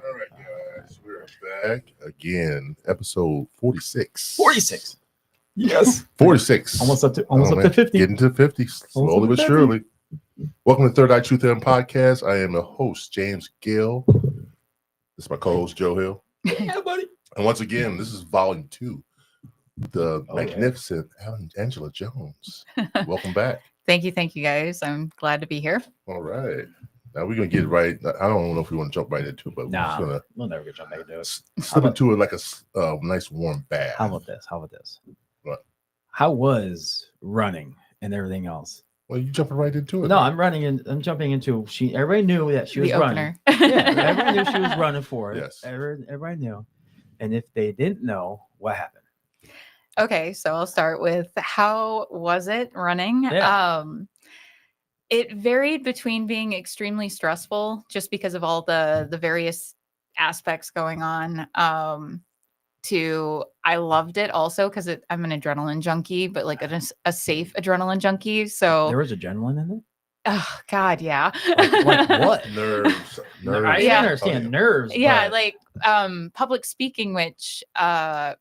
All right, guys, we're back again. Episode 46. 46. Yes. 46. Almost up to 50. Getting to 50, slowly but surely. Welcome to Third Eye Truth and Podcast. I am the host, James Gill. This is my co-host, Joe Hill. Yeah, buddy. And once again, this is volume 2. The magnificent Angela Jones. Welcome back. Thank you, guys. I'm glad to be here. All right. Now we're gonna get right. I don't know if we want to jump right into it, but we're just gonna we'll never get jump into it. Slip into it like a nice warm bath. How about this? What? How was running and everything else? Well, you jumping right into it. No, I'm running and I'm jumping into. Everybody knew that she was The running. opener. Yeah, everybody knew she was running for it. Yes. Everybody knew. And if they didn't know, what happened? Okay, so I'll start with how was it running? Yeah. It varied between being extremely stressful just because of all the various aspects going on. To I loved it also because I'm an adrenaline junkie, but like a safe adrenaline junkie. So There was adrenaline in it. oh God, yeah. Like what? Nerves. I Yeah. understand nerves. Yeah, but like public speaking, which I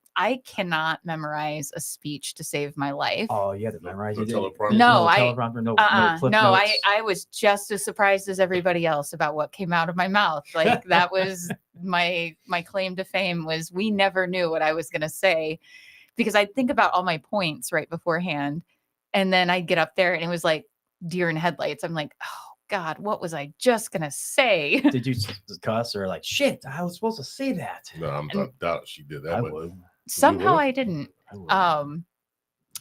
cannot memorize a speech to save my life. Oh, you had to memorize No it. teleprompter? No, teleprompter, no clip no, notes. I was just as surprised as everybody else about what came out of my mouth. Like that was my claim to fame was we never knew what I was going to say because I'd think about all my points right beforehand. And then I'd get up there and it was like deer in headlights. I'm like, oh God, what was I just going to say? Did you cuss or like shit? I was supposed to say that. No, I doubt she did that. I but would. Somehow would? I didn't. I would.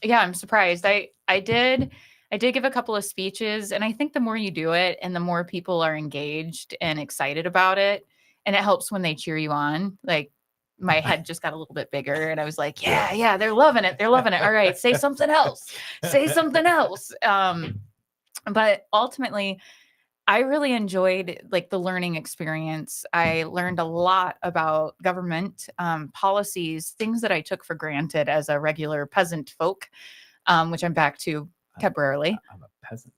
Yeah, I'm surprised. I did give a couple of speeches, and I think the more you do it and the more people are engaged and excited about it, and it helps when they cheer you on. Like my head just got a little bit bigger and I was like, yeah, they're loving it. They're loving it. All right, say something else. Say something else. But ultimately I really enjoyed like the learning experience. I learned a lot about government policies, things that I took for granted as a regular peasant folk, which I'm back to temporarily. I'm a peasant.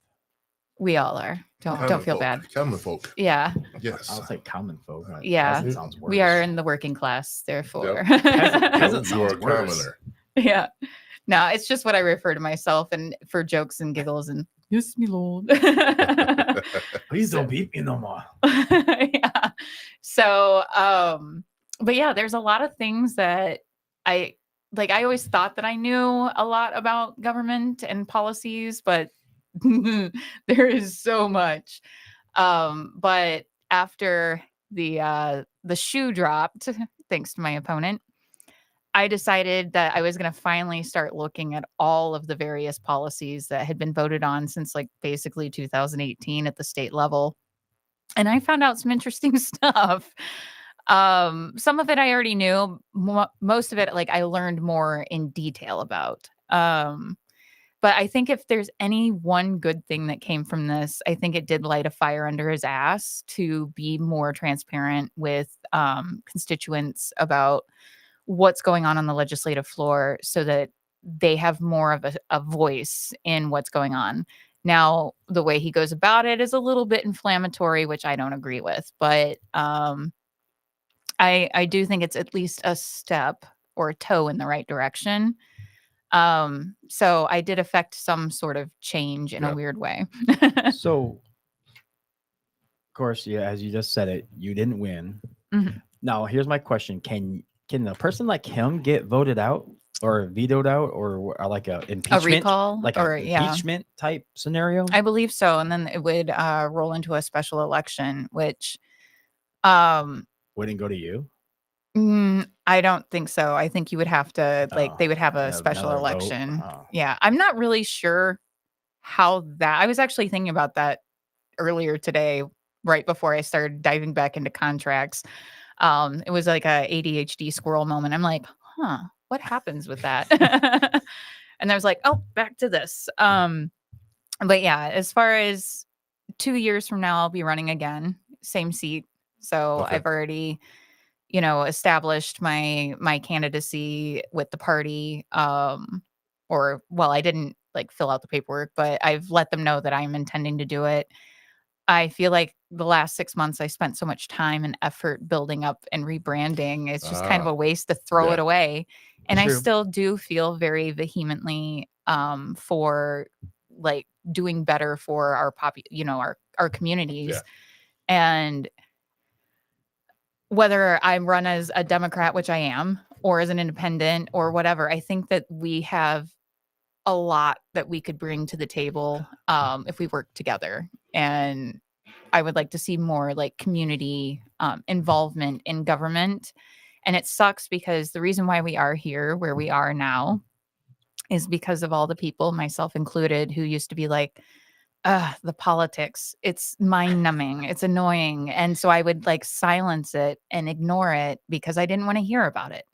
We all are. Don't feel folk. bad. Common folk. Yeah. Yes. I'll say common folk. Yeah. Peasant sounds worse. We are in the working class, therefore. Yep. Peasant You are a sounds worse. commoner. Yeah. No, it's just what I refer to myself and for jokes and giggles and yes, me lord. Please don't beat me no more. Yeah. So, but yeah, there's a lot of things that I always thought that I knew a lot about government and policies, but there is so much. But after the shoe dropped, thanks to my opponent, I decided that I was going to finally start looking at all of the various policies that had been voted on since like basically 2018 at the state level. And I found out some interesting stuff. Some of it I already knew. Most of it, like I learned more in detail about. But I think if there's any one good thing that came from this, I think it did light a fire under his ass to be more transparent with constituents about what's going on the legislative floor so that they have more of a voice in what's going on. Now, the way he goes about it is a little bit inflammatory, which I don't agree with, but I do think it's at least a step or a toe in the right direction. So I did affect some sort of change in a weird way. So, of course, yeah, as you just said it, you didn't win. Mhm. Now, here's my question: Can a person like him get voted out or vetoed out or like a impeachment, A recall, like or an impeachment type scenario? I believe so, and then it would roll into a special election, which Wouldn't go to you. I don't think so. I think you would have to they would have a Another special vote. election. Oh. Yeah, I'm not really sure how that. I was actually thinking about that earlier today, right before I started diving back into contracts. It was like a ADHD squirrel moment. I'm like, what happens with that? And I was like, oh, back to this. But yeah, as far as 2 years from now, I'll be running again, same seat. So Okay. I've already, established my candidacy with the party. Or well, I didn't like fill out the paperwork, but I've let them know that I'm intending to do it. I feel like the last 6 months I spent so much time and effort building up and rebranding. It's just kind of Ah, a waste to throw yeah. it away. And I True. still do feel very vehemently for like doing better for our communities. Yeah. And whether I run as a Democrat, which I am, or as an independent or whatever, I think that we have a lot that we could bring to the table if we work together. And I would like to see more like community involvement in government. And it sucks because the reason why we are here where we are now is because of all the people, myself included, who used to be like, the politics, it's mind numbing, it's annoying. And so I would like silence it and ignore it because I didn't want to hear about it,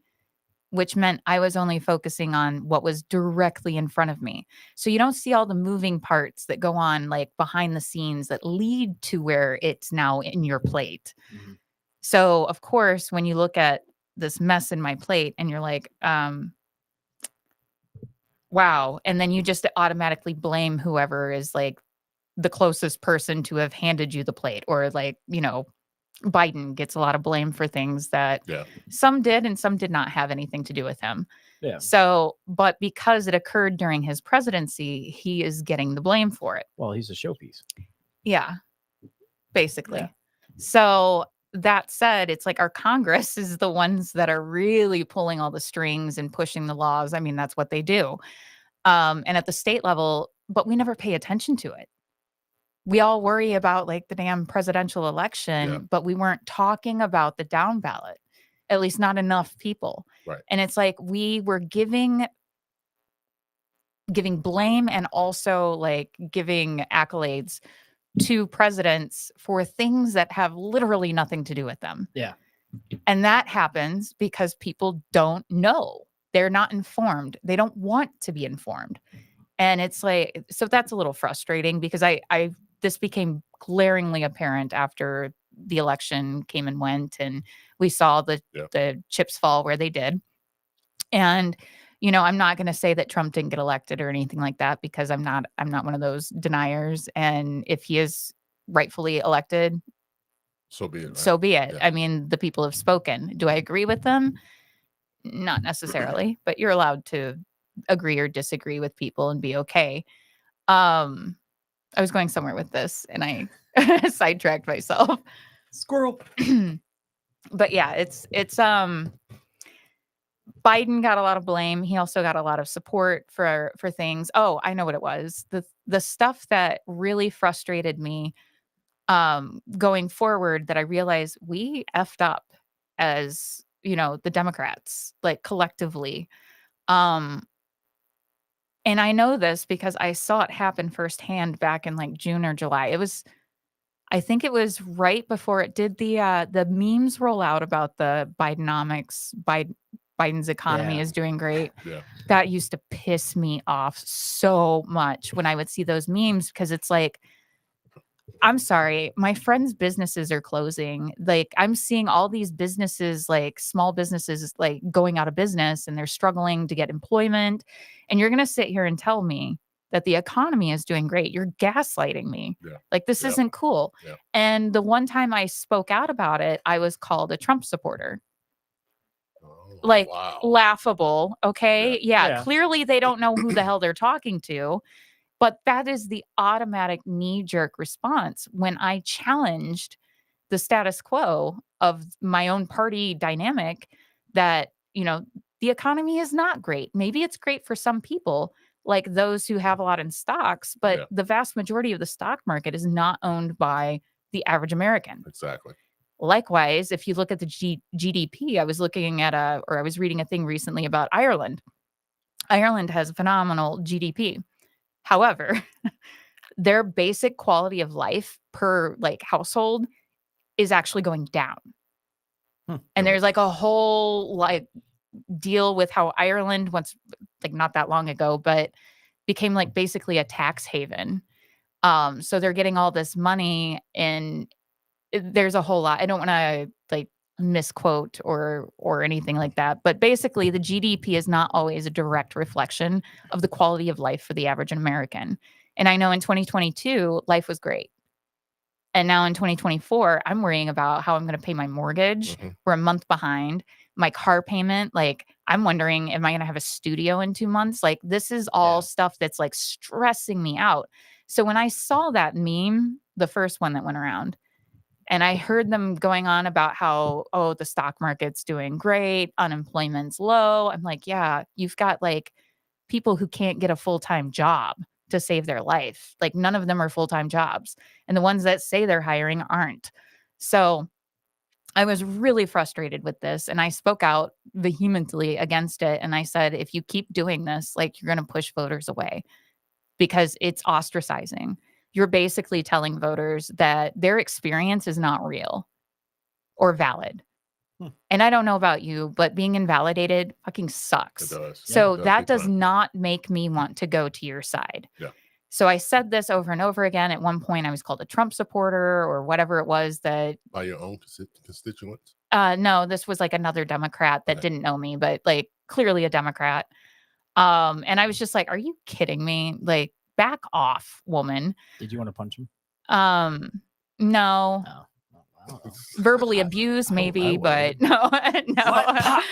which meant I was only focusing on what was directly in front of me. So you don't see all the moving parts that go on like behind the scenes that lead to where it's now in your plate. Mhm. So of course, when you look at this mess in my plate and you're like, wow. And then you just automatically blame whoever is like the closest person to have handed you the plate, or like, Biden gets a lot of blame for things that Yeah. some did and some did not have anything to do with him. Yeah. So, but because it occurred during his presidency, he is getting the blame for it. Well, he's a showpiece. Yeah, basically. Yeah. So that said, it's like our Congress is the ones that are really pulling all the strings and pushing the laws. I mean, that's what they do. And at the state level, but we never pay attention to it. We all worry about like the damn presidential election, Yeah. but we weren't talking about the down ballot, at least not enough people. Right. And it's like we were giving blame and also like giving accolades to presidents for things that have literally nothing to do with them. Yeah. And that happens because people don't know. They're not informed. They don't want to be informed. And it's like, so that's a little frustrating because this became glaringly apparent after the election came and went, and we saw the chips fall where they did. And, I'm not going to say that Trump didn't get elected or anything like that, because I'm not one of those deniers. And if he is rightfully elected, So be it. Right? so be it. Yeah. I mean, the people have spoken. Do I agree with them? Not necessarily, but you're allowed to agree or disagree with people and be okay. I was going somewhere with this and I sidetracked myself. Squirrel. But yeah, it's Biden got a lot of blame. He also got a lot of support for things. Oh, I know what it was. The stuff that really frustrated me going forward, that I realized we effed up as, the Democrats, like collectively. And I know this because I saw it happen firsthand back in like June or July. I think it was right before it did the memes roll out about the Bidenomics. Biden's economy Yeah. is doing great. Yeah. That used to piss me off so much when I would see those memes, because it's like, I'm sorry, my friends' businesses are closing. Like, I'm seeing all these businesses, like small businesses, like going out of business, and they're struggling to get employment. And you're going to sit here and tell me that the economy is doing great. You're gaslighting me. Yeah. Like, this Yeah. isn't cool. Yeah. And the one time I spoke out about it, I was called a Trump supporter. Oh, Like, wow. laughable. Okay. Yeah. Yeah. Clearly, they don't know who the hell they're talking to. But that is the automatic knee-jerk response when I challenged the status quo of my own party dynamic, that, the economy is not great. Maybe it's great for some people, like those who have a lot in stocks, but Yeah. the vast majority of the stock market is not owned by the average American. Exactly. Likewise, if you look at the GDP, I was reading a thing recently about Ireland. Ireland has phenomenal GDP. However, their basic quality of life per like household is actually going down. And there's like a whole like deal with how Ireland once, like not that long ago, but became like basically a tax haven, So they're getting all this money, and there's a whole lot. I don't want to like misquote or anything like that, but basically the GDP is not always a direct reflection of the quality of life for the average American. And I know in 2022 life was great. And now in 2024, I'm worrying about how I'm going to pay my mortgage. Mhm. We're a month behind. My car payment, like I'm wondering, am I going to have a studio in 2 months? Like this is all Yeah. stuff that's like stressing me out. So when I saw that meme, the first one that went around, and I heard them going on about how, oh, the stock market's doing great, unemployment's low. I'm like, yeah, you've got like people who can't get a full-time job to save their life. Like none of them are full-time jobs. And the ones that say they're hiring aren't. So I was really frustrated with this, and I spoke out vehemently against it. And I said, if you keep doing this, like you're going to push voters away because it's ostracizing. You're basically telling voters that their experience is not real or valid. Hmm. And I don't know about you, but being invalidated fucking It sucks. does. So It does that big does time. not make me want to go to your side. Yeah. So I said this over and over again. At one point, I was called a Trump supporter or whatever it was that. By your own constituents. No, this was like another Democrat that Okay. didn't know me, but like clearly a Democrat. And I was just like, are you kidding me? Like, back off, woman. Did you want to punch him? No. No. Oh, wow. Verbally abused, I maybe, would. but no, no. What? Pop!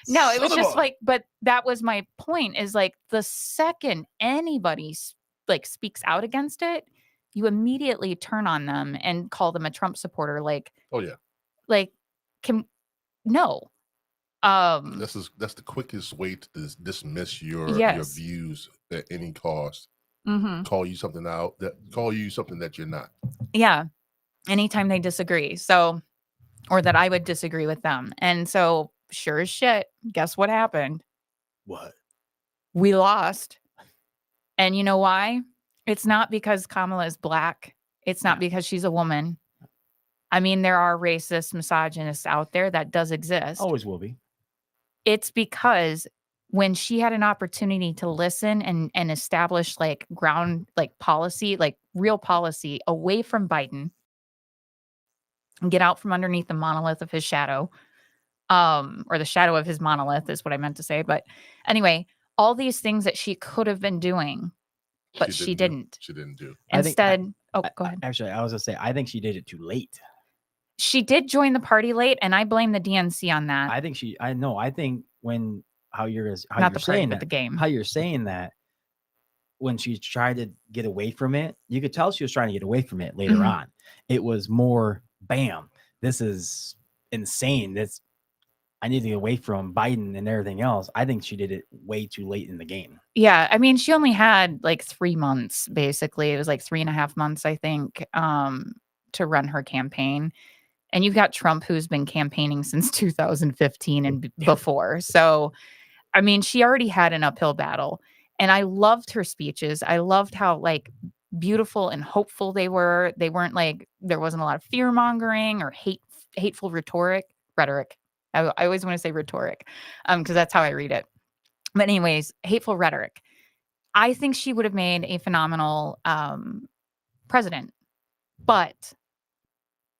No, it was Son of just a- like, but that was my point is like the second anybody like speaks out against it, you immediately turn on them and call them a Trump supporter. Oh yeah. Like, can no. That's the quickest way to dismiss your Yes. views at any cost. Mhm. Call you something that you're not. Yeah. Anytime they disagree. So, or that I would disagree with them. And so, sure as shit, guess what happened? What? We lost. And you know why? It's not because Kamala is black. It's not Yeah. because she's a woman. I mean, there are racist misogynists out there. That does exist. Always will be. It's because when she had an opportunity to listen and establish like ground, like policy, like real policy away from Biden and get out from underneath the monolith of his shadow, or the shadow of his monolith is what I meant to say. But anyway, all these things that she could have been doing, but she didn't. She didn't do. I think- Instead, oh, go ahead. Actually, I was gonna say I think she did it too late. She did join the party late, and I blame the DNC on that. I think she. I know. I think when how you're Not you're the party, saying but that, the game. how you're saying that when she tried to get away from it, you could tell she was trying to get away from it later Mhm. on. It was more, bam, this is insane. I need to get away from Biden and everything else. I think she did it way too late in the game. Yeah, I mean, she only had like 3 months, basically. It was like 3.5 months, I think, to run her campaign. And you've got Trump, who's been campaigning since 2015 and before. So, I mean, she already had an uphill battle. And I loved her speeches. I loved how like beautiful and hopeful they were. They weren't like there wasn't a lot of fear mongering or hateful rhetoric. I always want to say rhetoric, because that's how I read it. But anyways, hateful rhetoric. I think she would have made a phenomenal president, but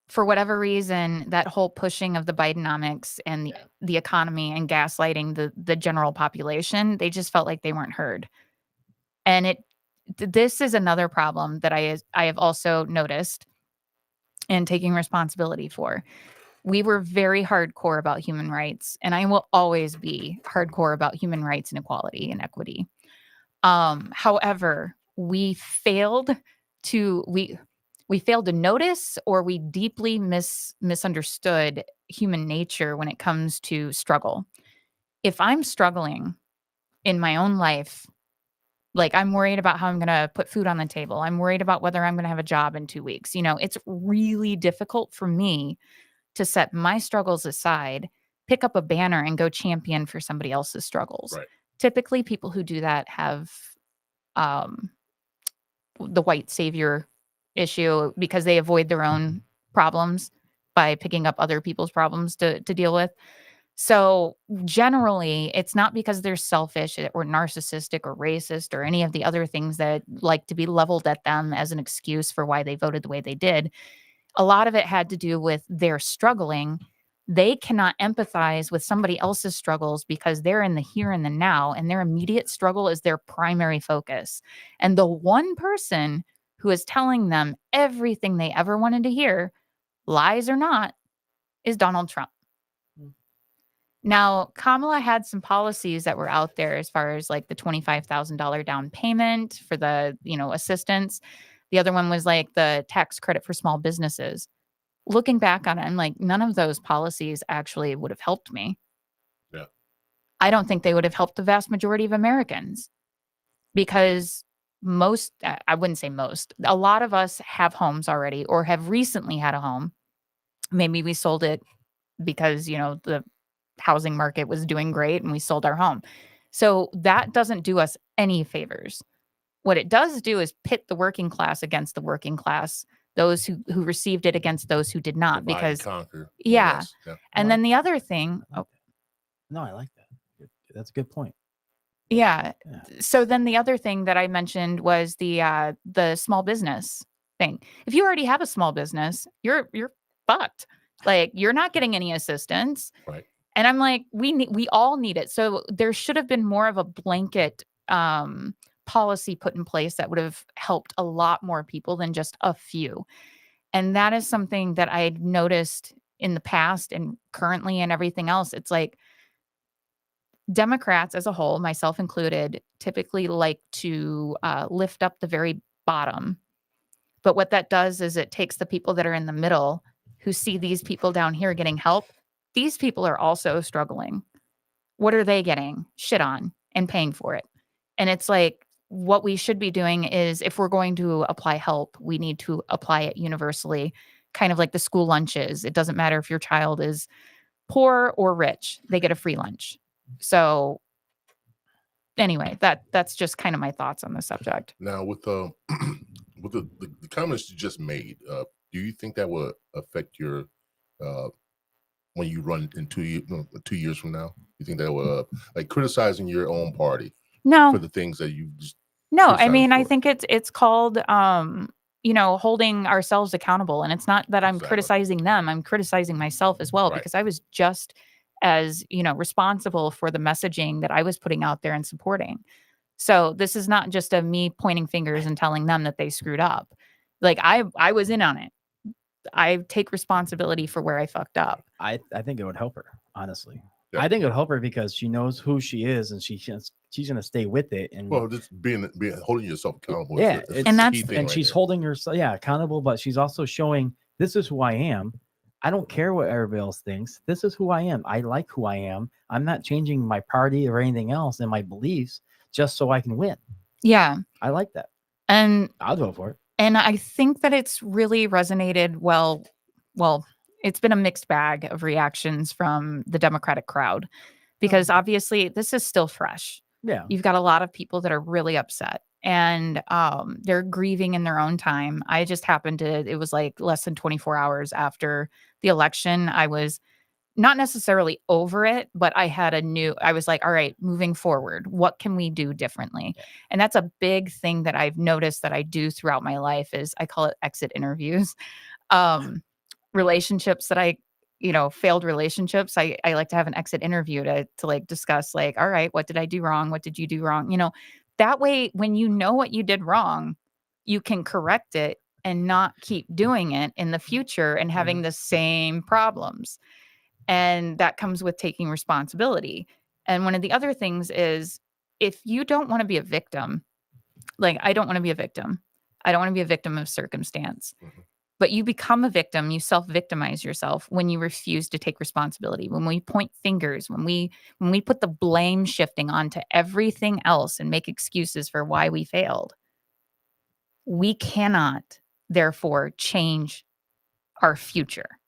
for whatever reason, that whole pushing of the Bidenomics and the economy and gaslighting the general population, they just felt like they weren't heard. And this is another problem that I have also noticed and taking responsibility for. We were very hardcore about human rights, and I will always be hardcore about human rights and equality and equity. However, we failed to notice, or we deeply misunderstood human nature when it comes to struggle. If I'm struggling in my own life, like I'm worried about how I'm going to put food on the table, I'm worried about whether I'm going to have a job in 2 weeks. It's really difficult for me to set my struggles aside, pick up a banner and go champion for somebody else's struggles. Right. Typically, people who do that have the white savior issue because they avoid their own problems by picking up other people's problems to deal with. So generally, it's not because they're selfish or narcissistic or racist or any of the other things that like to be leveled at them as an excuse for why they voted the way they did. A lot of it had to do with their struggling. They cannot empathize with somebody else's struggles because they're in the here and the now, and their immediate struggle is their primary focus. And the one person who is telling them everything they ever wanted to hear, lies or not, is Donald Trump. Now, Kamala had some policies that were out there as far as like the $25,000 down payment for the, assistance. The other one was like the tax credit for small businesses. Looking back on it, I'm like, none of those policies actually would have helped me. Yeah. I don't think they would have helped the vast majority of Americans because I wouldn't say most, a lot of us have homes already or have recently had a home. Maybe we sold it because, the housing market was doing great and we sold our home. So that doesn't do us any favors. What it does do is pit the working class against the working class, those who received it against those who did not. Divide and Because conquer. yeah. Yes. Yeah. And then the other thing, No, I like that. That's a good point. yeah. Yeah. So then the other thing that I mentioned was the small business thing. If you already have a small business, you're fucked. Like you're not getting any assistance. Right. And I'm like, we all need it. So there should have been more of a blanket policy put in place that would have helped a lot more people than just a few. And that is something that I had noticed in the past and currently and everything else. It's like Democrats as a whole, myself included, typically like to lift up the very bottom. But what that does is it takes the people that are in the middle who see these people down here getting help. These people are also struggling. What are they getting? Shit on and paying for it. And it's like, what we should be doing is if we're going to apply help, we need to apply it universally, kind of like the school lunches. It doesn't matter if your child is poor or rich, they get a free lunch. So anyway, that's just kind of my thoughts on the subject. Now, with the comments you just made, do you think that will affect your when you run in 2 years from now? You think that will like criticizing your own party No, for the things that you just no. I criticize mean, I for? think it's called holding ourselves accountable. And it's not that I'm Exactly. criticizing them. I'm criticizing myself as well, Right. because I was just as, responsible for the messaging that I was putting out there and supporting. So this is not just a me pointing fingers and telling them that they screwed up. Like I was in on it. I take responsibility for where I fucked up. I think it would help her, honestly. Yeah. I think it would help her because she knows who she is and she's gonna stay with it. And Well, just being holding yourself accountable. Yeah, is and the that's- key thing and right she's there. holding herself accountable, but she's also showing this is who I am. I don't care what everybody else thinks. This is who I am. I like who I am. I'm not changing my party or anything else and my beliefs just so I can win. Yeah. I like that. And I'll go for it. And I think that it's really resonated well. Well, it's been a mixed bag of reactions from the Democratic crowd because obviously this is still fresh. Yeah. You've got a lot of people that are really upset and they're grieving in their own time. I just happened to, it was like less than 24 hours after the election. I was not necessarily over it, but I was like, all right, moving forward, what can we do differently? Yeah. And that's a big thing that I've noticed that I do throughout my life is I call it exit interviews. Relationships that failed relationships. I like to have an exit interview to like discuss like, all right, what did I do wrong? What did you do wrong? That way, when you know what you did wrong, you can correct it and not keep doing it in the future and having the same problems. And that comes with taking responsibility. And one of the other things is if you don't want to be a victim, like I don't want to be a victim. I don't want to be a victim of circumstance. Mhm. But you become a victim, you self-victimize yourself when you refuse to take responsibility. When we point fingers, when we put the blame shifting onto everything else and make excuses for why we failed. We cannot therefore change our future.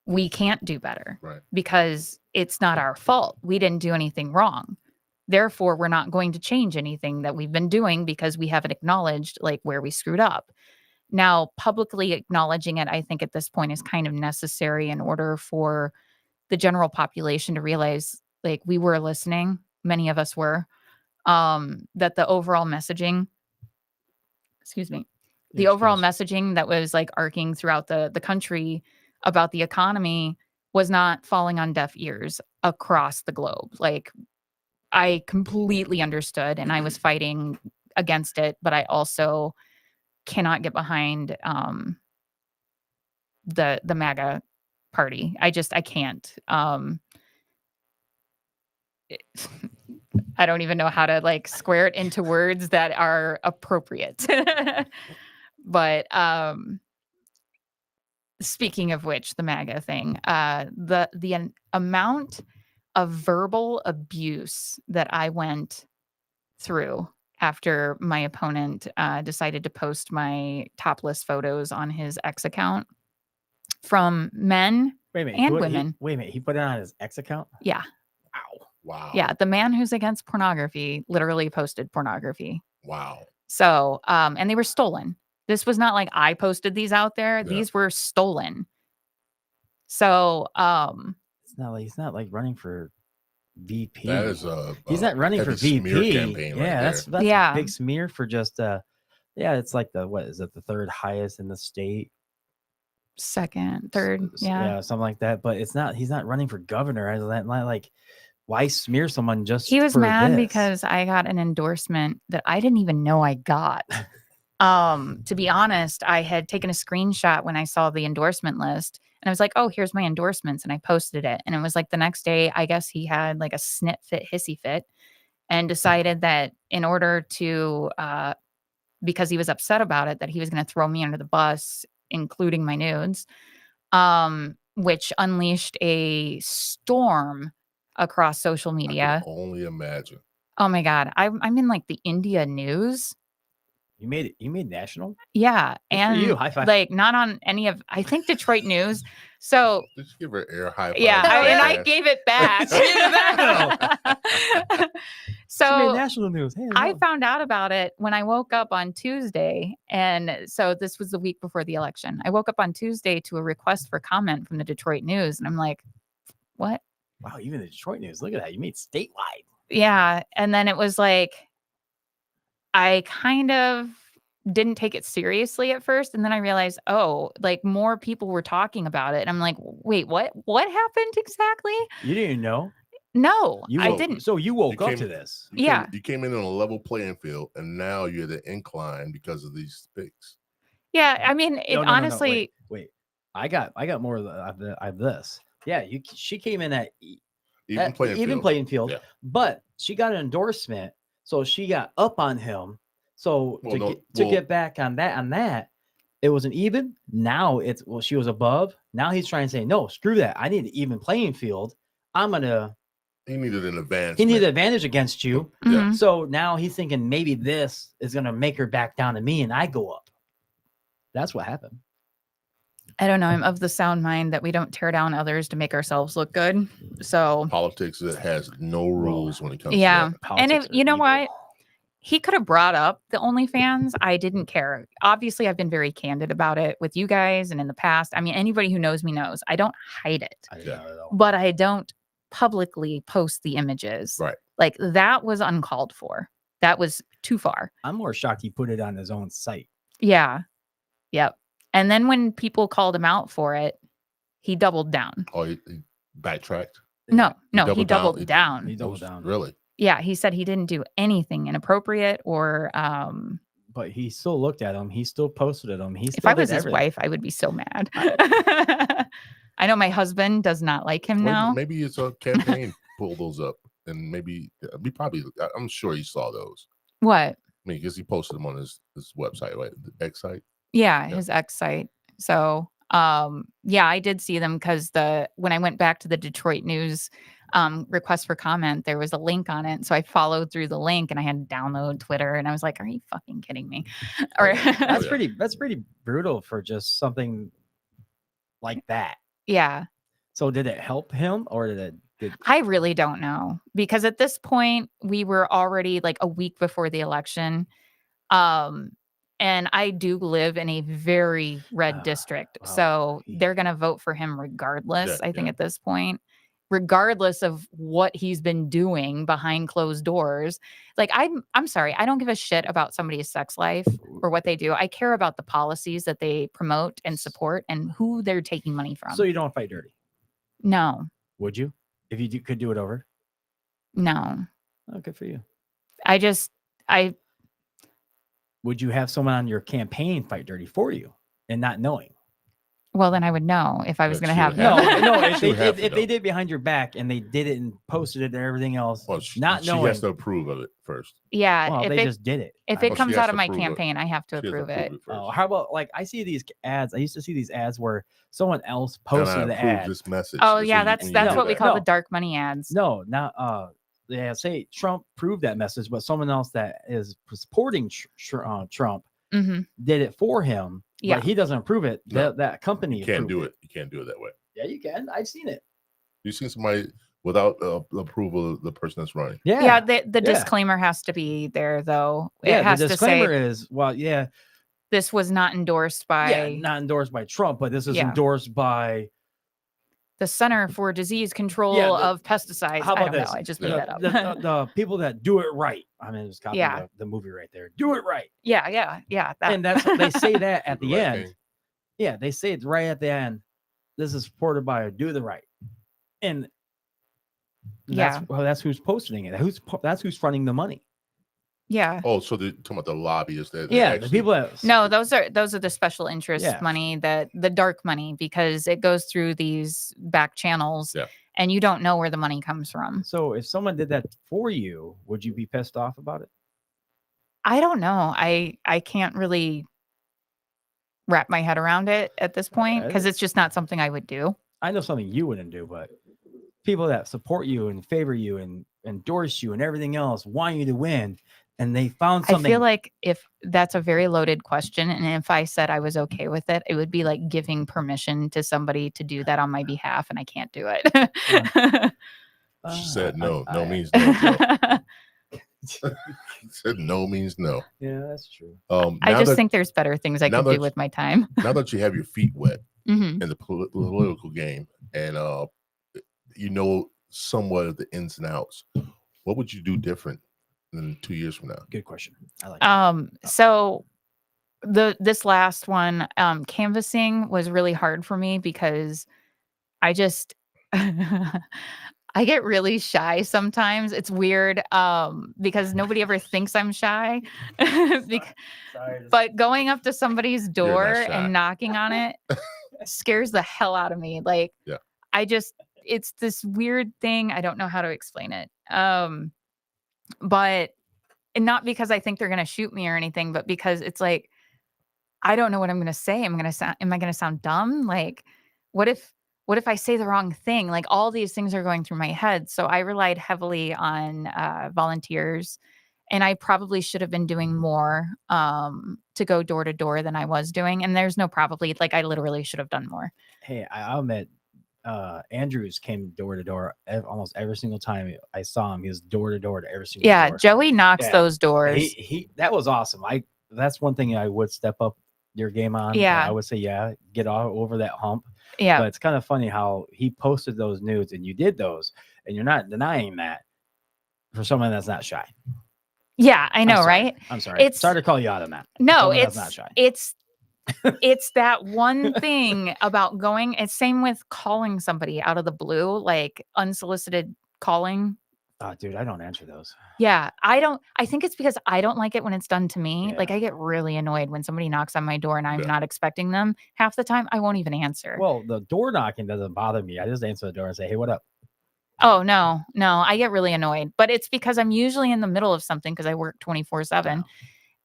We can't do better Right. because it's not our fault. We didn't do anything wrong. Therefore, we're not going to change anything that we've been doing because we haven't acknowledged like where we screwed up. Now, publicly acknowledging it, I think at this point is kind of necessary in order for the general population to realize, like, we were listening, many of us were, that the overall messaging, excuse me, the overall messaging that was like arcing throughout the country about the economy was not falling on deaf ears across the globe. Like, I completely understood and I was fighting against it, but I also cannot get behind the MAGA party. I can't. I don't even know how to like square it into words that are appropriate. But speaking of which, the MAGA thing, the amount of verbal abuse that I went through after my opponent decided to post my topless photos on his X account from men Wait a minute. and women. Wait a minute. He put it on his X account? Yeah. Wow. Wow. Yeah. The man who's against pornography literally posted pornography. Wow. So, and they were stolen. This was not like I posted these out there. Yeah. These were stolen. So, It's not like he's not like running for VP. That is a he's not running for heavy VP. smear campaign right Yeah, there. that's Yeah. a big smear for just yeah, it's like the what is it, the third highest in the state? second, third, yeah. something like that. But it's not. He's not running for governor. Like, why smear someone just? He was for mad this? because I got an endorsement that I didn't even know I got. To be honest, I had taken a screenshot when I saw the endorsement list and I was like, oh, here's my endorsements. And I posted it. And it was like the next day, I guess he had like a snit fit, hissy fit and decided that in order to, because he was upset about it, that he was going to throw me under the bus, including my nudes, which unleashed a storm across social I media. can only imagine. Oh my God. I'm in like the India news. You made national. Yeah. Good for And you. High five. like not on any of, I think Detroit News. So Did you give her air high five? yeah, and I Fast? gave it back. She made So national news. Hey, I no. found out about it when I woke up on Tuesday. And so this was the week before the election. I woke up on Tuesday to a request for comment from the Detroit News. And I'm like, what? Wow, even the Detroit news. Look at that. You made statewide. Yeah. And then it was like, I kind of didn't take it seriously at first. And then I realized, oh, like more people were talking about it. And I'm like, wait, what happened exactly? You didn't know. No, I woke- didn't. So you woke You up came- to this. Yeah. You came in on a level playing field, and now you're the incline because of these pics. Yeah. I mean, it No, honestly, wait. I got more of this. Yeah, she came in at Even playing field. playing field, Yeah. but she got an endorsement, so she got up on him. So Well, no, to get back on that, it was an even. Now she was above. Now he's trying to say no, screw that. I need an even playing field. He needed an advantage. He needed an advantage against you. Yeah. mhm. So now he's thinking maybe this is gonna make her back down to me, and I go up. That's what happened. I don't know. I'm of the sound mind that we don't tear down others to make ourselves look good. So Politics that has no rules when it comes yeah. to that. And Politics you are know evil. what? He could have brought up the OnlyFans. I didn't care. Obviously, I've been very candid about it with you guys and in the past. I mean, anybody who knows me knows I don't hide it, I didn't know at all. but I don't publicly post the images. Right. Like that was uncalled for. That was too far. I'm more shocked he put it on his own site. Yeah. Yep. And then when people called him out for it, he doubled down. Oh, he backtracked. No, he doubled doubled down. down. He doubled down. Really? Yeah, he said he didn't do anything inappropriate or But he still looked at him. He still posted at him. He if still I was did his everything. wife, I would be so mad. I know my husband does not like him Well, now. maybe it's a campaign pull those up, and maybe I'm sure he saw those. What? I mean, because he posted them on his website, right? The X site. Yeah, Yeah. his ex site. So yeah, I did see them because when I went back to the Detroit News request for comment, there was a link on it. So I followed through the link and I had to download Twitter and I was like, are you fucking kidding me? Or That's yeah. that's pretty brutal for just something like that. yeah. So did it help him or did I really don't know because at this point we were already like a week before the election. And I do live in a very red Ah, district. wow. So He- they're going to vote for him regardless, Yeah, I think yeah. at this point. regardless of what he's been doing behind closed doors. Like I'm sorry, I don't give a shit about somebody's sex life or what they do. I care about the policies that they promote and support and who they're taking money from. So you don't fight dirty, No, would you? If you could do it over? no. Oh, good for you. I Would you have someone on your campaign fight dirty for you and not knowing? well, then I would know if I was Yeah, going to she have would No, have no. to. If She they would have did, to if they know. did behind your back and they did it and posted it and everything else, Well, not she knowing. has to approve of it first. Yeah, Well, if they it just did it. if I it mean, she comes has out to of my approve it. campaign, I have to She has to approve it. first. Oh, how about like I see these ads? I used to see these ads where someone else Can I posted the approve ad. this message? Oh So yeah, you- that's when you that's do what we that- call No. the dark money ads. No, not yeah. Say Trump proved that message, but someone else that is supporting Trump hmm did it for him. Yeah. But he doesn't approve it. No. That company You can't approved do it. You can't do it that way. Yeah, you can. I've seen it. You seen somebody without approval of the person that's running. Yeah, Yeah, the Yeah. disclaimer has to be there though. Yeah, It has the to disclaimer say is well, yeah, this was not endorsed by yeah, not endorsed by Trump, but this is Yeah. endorsed by the Center for Disease Control Yeah, of Pesticides. how I about don't this? know. I just made Yeah. that up. the people that do it right. I mean, just copy Yeah. the movie right there. Do it right, yeah. That. and that's they say that at Do the right end. thing. Yeah, they say it right at the end. This is supported by Do the Right, and Yeah. that's who's posting it. That's who's fronting the money. yeah. Oh, so they're talking about the lobbyists that Yeah, actually, the people that No, those are the special interest Yeah. money, that the dark money, because it goes through these back channels Yeah. and you don't know where the money comes from. So if someone did that for you, would you be pissed off about it? I don't know. I can't really wrap my head around it at this point because it's just not something I would do. I know something you wouldn't do, but people that support you and favor you and endorse you and everything else want you to win, and they found I something. feel like if that's a very loaded question, and if I said I was okay with it, it would be like giving permission to somebody to do that on my behalf, and I can't do it. She said no. No I- means no. Joe. Said no means no. yeah, that's true. I now just that, think there's better things I now could do that- with my time. now that you have your feet wet Mhm. in the political game and you know somewhat of the ins and outs, what would you do different than 2 years from now? Good question. I like. That. So this last one, canvassing was really hard for me because I just I get really shy sometimes. It's weird because nobody ever thinks I'm shy. But going up to somebody's door shy. and knocking on it scares the hell out of me. Like, Yeah. It's this weird thing. I don't know how to explain it. But and not because I think they're going to shoot me or anything, but because it's like, I don't know what I'm going to say. Am I going to sound dumb? Like, what if I say the wrong thing? Like, all these things are going through my head. So I relied heavily on volunteers, and I probably should have been doing more to go door to door than I was doing. And there's no probably, like, I literally should have done more. Hey, I'll admit, Andrews came door to door almost every single time I saw him. He was door to door to every single Yeah, door. Joey knocks Yeah. those doors. He that was awesome. That's one thing I would step up your game on. Yeah. I would say, yeah, get all over that hump. Yeah. But it's kind of funny how he posted those nudes and you did those, and you're not denying that for someone that's not shy. Yeah, I I'm know, sorry. right? I'm sorry. It's- Sorry to call you out on that. No, Someone that's it's not shy. it's that one thing about going. It's same with calling somebody out of the blue, like unsolicited calling. Oh, dude, I don't answer those. Yeah, I think it's because I don't like it when it's done to me. Like, Yeah. I get really annoyed when somebody knocks on my door and I'm Yeah. not expecting them. Half the time, I won't even answer. Well, the door knocking doesn't bother me. I just answer the door and say, "Hey, what up?" Oh, no, I get really annoyed. But it's because I'm usually in the middle of something because I work 24/7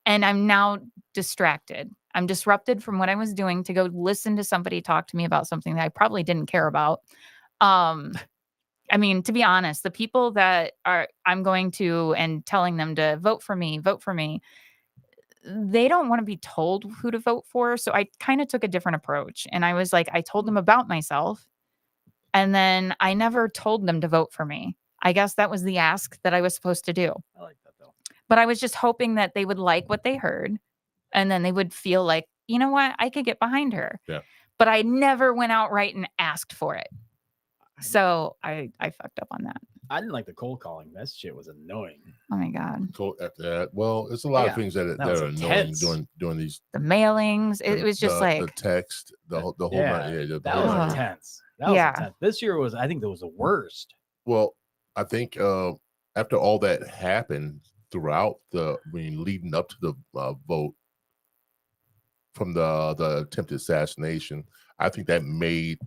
and I'm now distracted. I'm disrupted from what I was doing to go listen to somebody talk to me about something that I probably didn't care about. I mean, to be honest, the people that I'm going to and telling them to vote for me, they don't want to be told who to vote for. So I kind of took a different approach. And I was like, I told them about myself. And then I never told them to vote for me. I guess that was the ask that I was supposed to do. I like that though. But I was just hoping that they would like what they heard. And then they would feel like, you know what, I could get behind her. Yeah. But I never went outright and asked for it. So I fucked up on that. I didn't like the cold calling. That shit was annoying. Oh my God. So after that, well, it's a lot Yeah, of things that that was are annoying intense. during these. The mailings. It the- was just the, like, the text, the whole Yeah, night. Yeah, the that whole was night. Ugh. intense. That was Yeah. intense. This year was, I think, that was the worst. Well, I think after all that happened throughout leading up to the vote from the attempted assassination, I think that made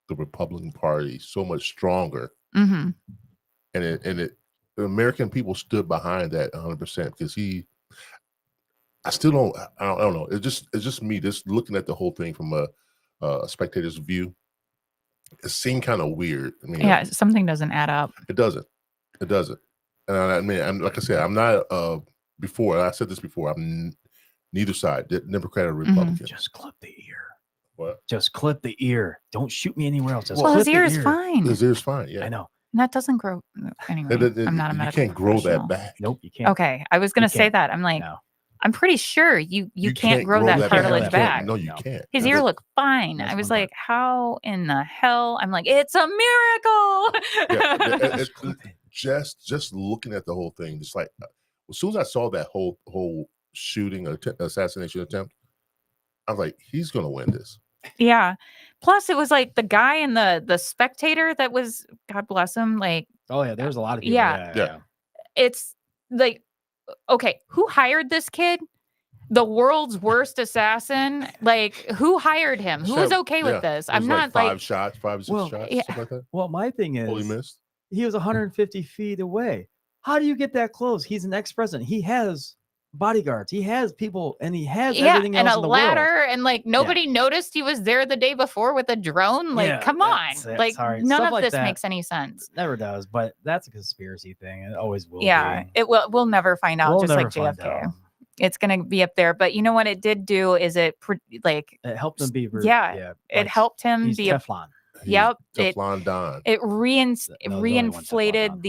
the Republican Party so much stronger, mhm. and the American people stood behind that 100% because I still don't. I don't know. It's just me just looking at the whole thing from a spectator's view. It seemed kind of weird. I mean, Yeah, something doesn't add up. it doesn't. It doesn't. And I mean, like I said, I'm not. Before I said this before, I'm neither side, Democrat or Republican. Just clip the ear. What? Just clip the ear. Don't shoot me anywhere else. Just Well, clip his ear the is fine. His ear's fine. Yeah, I know. And that doesn't grow. Anyway, I'm not a You medical can't grow professional. that back. Nope, you can't. Okay, I was gonna You say can't. that. I'm like, No. I'm pretty sure you can't grow that back. cartilage You can't. back. No, you No. can't. His That's ear it. looked fine. That's I was one like, how in the hell? I'm like, it's a Yeah, miracle. it's just looking at the whole thing, just like as soon as I saw that whole shooting assassination attempt, I was like, he's gonna win this. Yeah. Plus, it was like the guy and the spectator that was, God bless him. Like, Oh yeah, there's a lot of people. Yeah. Yeah. it's like, okay, who hired this kid? The world's worst assassin. Like, who hired him? Who was So, okay yeah, with this? it was I'm like not five like, shots, 5 or 6 Well, shots, yeah. something like that. Well, my thing Holy is, missed. he was 150 feet away. How do you get that close? He's an ex-president. He has bodyguards. He has people, and he has yeah, everything and else a in the world. ladder, and like nobody noticed he was there the day before with a drone. Like, Yeah, come on, that's it. like Sorry. none Stuff of like this that. makes any sense. Never does, but that's a conspiracy thing. It always will. Yeah, be. it will. We'll never find out. We'll just never like find JFK, out. it's gonna be up there. But you know what it did do is it like It helped him be. Yeah, it like, helped him He's be a Teflon. He's Yep, it- Teflon Don. it No, there's only one Teflon reinflated Don.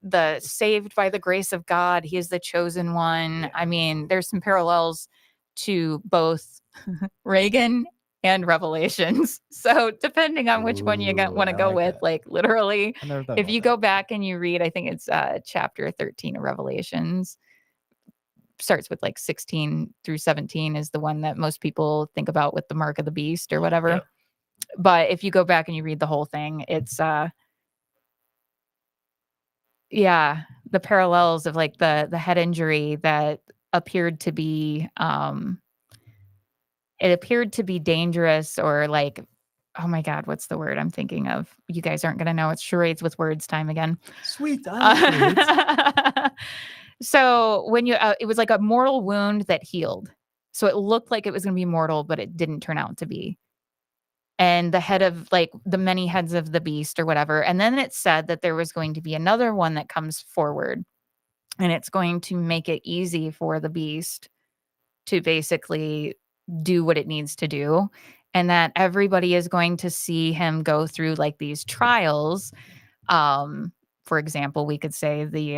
the saved by the grace of God. He is the chosen one. Yeah. I mean, there's some parallels to both Reagan and Revelations. So depending on which one you Ooh, want to I go like with, that. like literally, I never thought if about you that. go back and you read, I think it's chapter 13 of Revelations, starts with like 16 through 17 is the one that most people think about with the mark of the beast or whatever. Yeah. But if you go back and you read the whole thing, it's yeah, the parallels of like the head injury that appeared to be it appeared to be dangerous, or like, oh my God, what's the word I'm thinking of? You guys aren't gonna know. It's charades with words time again. Sweet. I like it. So when you it was like a mortal wound that healed. So it looked like it was going to be mortal, but it didn't turn out to be. And the head of like the many heads of the beast or whatever. And then it said that there was going to be another one that comes forward, and it's going to make it easy for the beast to basically do what it needs to do, and that everybody is going to see him go through like these trials. For example, we could say the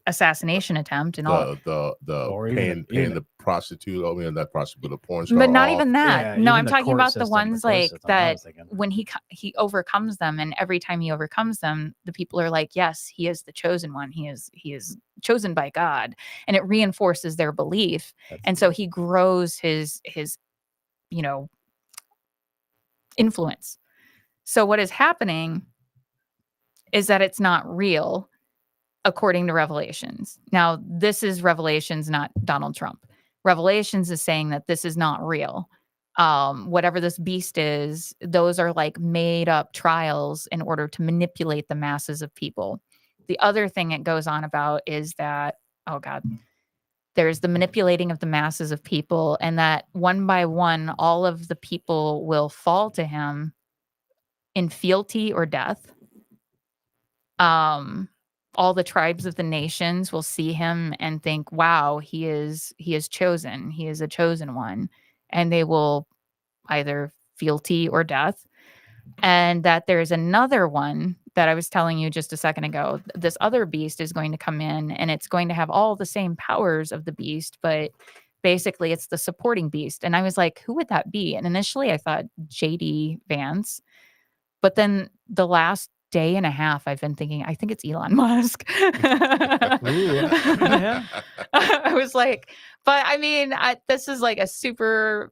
assassination attempt and all, Or paying even the prostitute. I mean, not prostitute, but the porn star. but not off. even that. Yeah, No, even I'm the talking court about the system, ones court like system, I that was thinking. when he overcomes them, and every time he overcomes them, the people are like, yes, he is the chosen one. He is chosen by God, and it reinforces their belief. That's And so he grows his influence. So what is happening is that it's not real according to Revelations. Now, this is Revelations, not Donald Trump. Revelations is saying that this is not real. Whatever this beast is, those are like made up trials in order to manipulate the masses of people. The other thing it goes on about is that, oh God, there's the manipulating of the masses of people, and that one by one, all of the people will fall to him in fealty or death. All the tribes of the nations will see him and think, wow, he is chosen. He is a chosen one. And they will either fealty or death. And that there's another one that I was telling you just a second ago. This other beast is going to come in, and it's going to have all the same powers of the beast, but basically it's the supporting beast. And I was like, who would that be? And initially I thought JD Vance. But then the last day and a half, I've been thinking, I think it's Elon Musk. Yeah. I was like, but I mean, this is like a super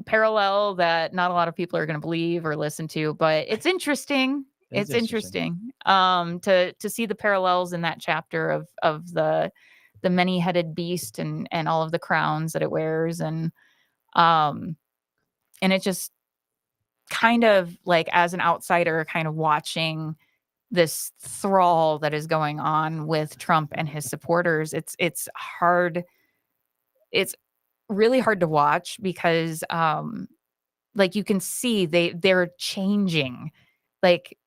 parallel that not a lot of people are going to believe or listen to, but it's interesting. It's It's interesting to see the parallels in that chapter of the many-headed beast and all of the crowns that it wears, and it just kind of like, as an outsider, kind of watching this thrall that is going on with Trump and his supporters. It's hard. It's really hard to watch because like, you can see they're changing. Like,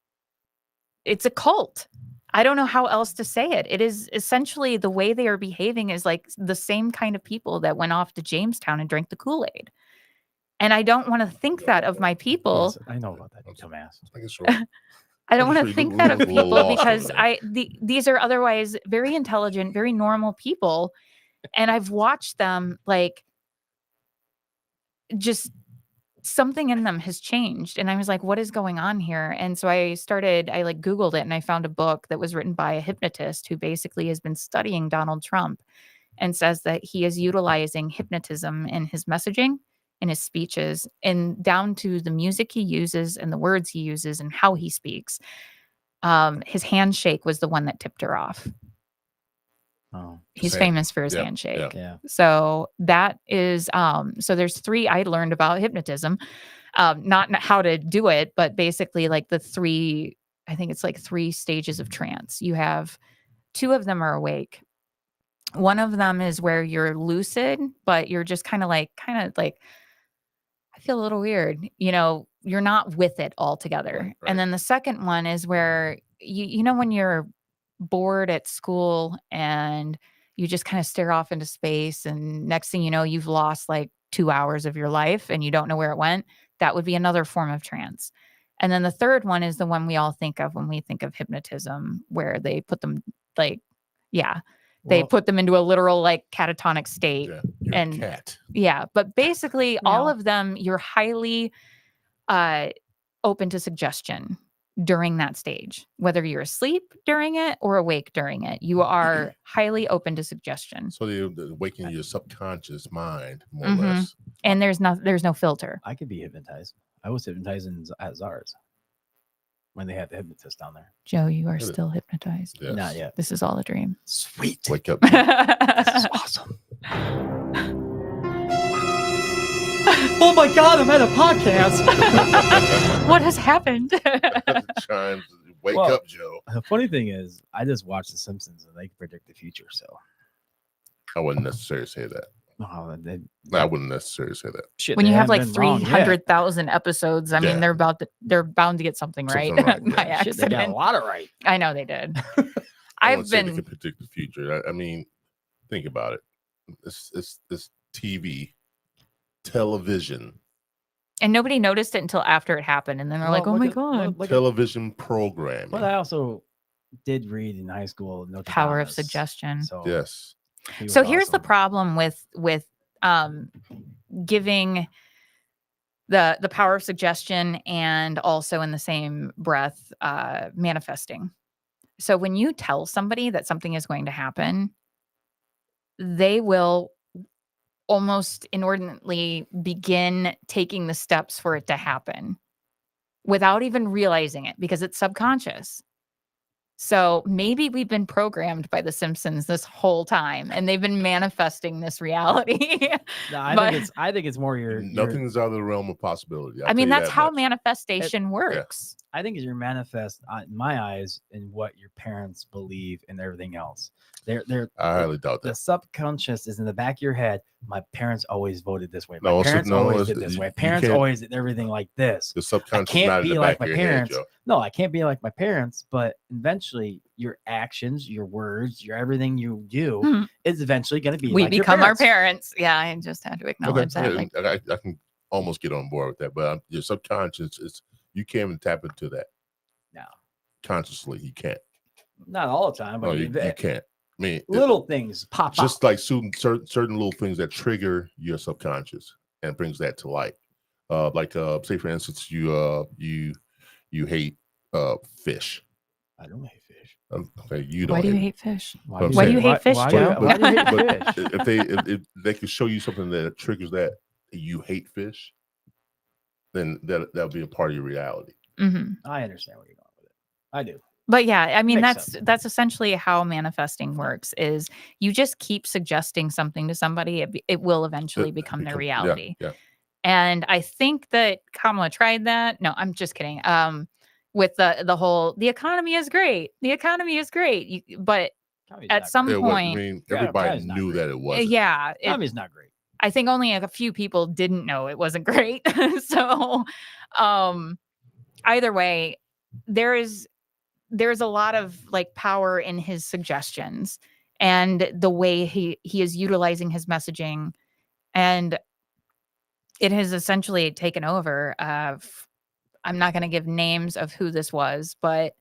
it's a cult. I don't know how else to say it. It is essentially, the way they are behaving is like the same kind of people that went off to Jamestown and drank the Kool-Aid. And I don't want to think that of my people. Yes, I know about that, dumbass. I guess so. I don't want sure to you think look- that look of a little people lost because over there. these are otherwise very intelligent, very normal people. And I've watched them, like, just something in them has changed. And I was like, what is going on here? And so I like Googled it, and I found a book that was written by a hypnotist who basically has been studying Donald Trump and says that he is utilizing hypnotism in his messaging, in his speeches, and down to the music he uses and the words he uses and how he speaks. His handshake was the one that tipped her off. Oh, He's Same. famous for his Yeah, handshake. yeah. So that is so there's 3 I learned about hypnotism. Not how to do it, but basically, like, the 3, I think it's like 3 stages of trance. You have 2 of them are awake. One of them is where you're lucid, but you're just kind of like I feel a little weird. You're not with it altogether. Right, right. And then the second one is where you know when you're bored at school and you just kind of stare off into space, and next thing you know, you've lost like 2 hours of your life and you don't know where it went. That would be another form of trance. And then the third one is the one we all think of when we think of hypnotism, where they put them they Well, put them into a literal, like, catatonic state. Yeah, you're And a cat. yeah, but basically all Meow. of them, you're highly open to suggestion during that stage, whether you're asleep during it or awake during it. You are highly open to suggestion, So they're awakening your subconscious mind, more Mhm. or less. and there's no filter. I could be hypnotized. I was hypnotized at Czars when they had the hypnotist down there. Joe, you are Is it? still hypnotized. Yes. Not yet. This is all a dream. Sweet. Wake up. This is awesome. Oh my God, I'm at a podcast. What has happened? Chimes. Wake Well, up, Joe. The funny thing is, I just watched The Simpsons and they can predict the future. So, I wouldn't necessarily say that. oh, they, I wouldn't necessarily say that. shit, When they you have haven't like been wrong yet. 300,000 episodes, I Yeah. mean, they're bound to get something right, Something right, by yeah. Shit, they got a accident. lot of right. I know they did. I I've wouldn't say they been can predict the future. I mean, think about it. It's television, and nobody noticed it until after it happened, and then they're like, "Oh Well, my look at- god, look at- television programming. But I also did read in high school power of Nostradamus, suggestion." So, Yes. he was So here's the awesome. problem with giving the power of suggestion and also in the same breath manifesting. So when you tell somebody that something is going to happen, they will almost inordinately begin taking the steps for it to happen without even realizing it, because it's subconscious. So maybe we've been programmed by The Simpsons this whole time, and they've been manifesting this reality. No, I but- think it's more your Nothing's out of the realm of possibility. I'll I mean, tell you that's that how much. manifestation works. I think it's your manifest in my eyes in what your parents believe and everything else. They're I highly doubt the that. subconscious is in the back of your head. My parents always voted this way. My No, so- parents no, always it's- did this you- way. you Parents can't- always did everything like this. The subconscious can't not in be the like back of my your head, parents. Joe. No, I can't be like my parents, but eventually your actions, your words, your everything you do Hmm. is eventually going to be We like your become our parents. parents. Yeah, I just had to acknowledge that. Okay, Like, I can almost get on board with that, but your subconscious is you can't even tap into that. No. Consciously, you can't. Not all the time, but No, you can't. I mean, little things pop just up. like certain little things that trigger your subconscious and brings that to light. Say for instance, you you hate fish. I don't hate fish. Okay, you don't. Why do you hate fish? I'm Why do you saying. hate fish, why, Joe? Why do you hate But fish? if they could show you something that triggers that you hate fish, then that'll be a part of your reality. hmm I understand where you're going with it. I do. But yeah, I mean, Makes that's essentially how manifesting works. Is you just keep suggesting something to somebody, it will eventually become their reality. Yeah. And I think that Kamala tried that. No, I'm just kidding. With the whole the economy is great. The economy is great. But Comedy's at not some It was, I point, mean, Yeah, everybody China's not knew great. that it wasn't. yeah, great. Comedy's not great. I think only a few people didn't know it wasn't great. So, either way, there's a lot of like power in his suggestions and the way he is utilizing his messaging, and it has essentially taken over. I'm not going to give names of who this was, but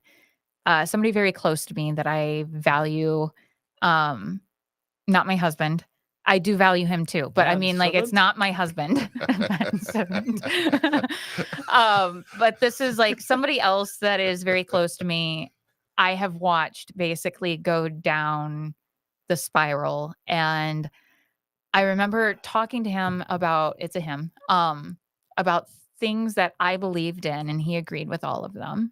somebody very close to me that I value. Not my husband. I do value him too, but I Van mean, like, it's Simmons? not my husband. Van Simmons. But this is like somebody else that is very close to me. I have watched basically go down the spiral, and I remember talking to him about about things that I believed in, and he agreed with all of them.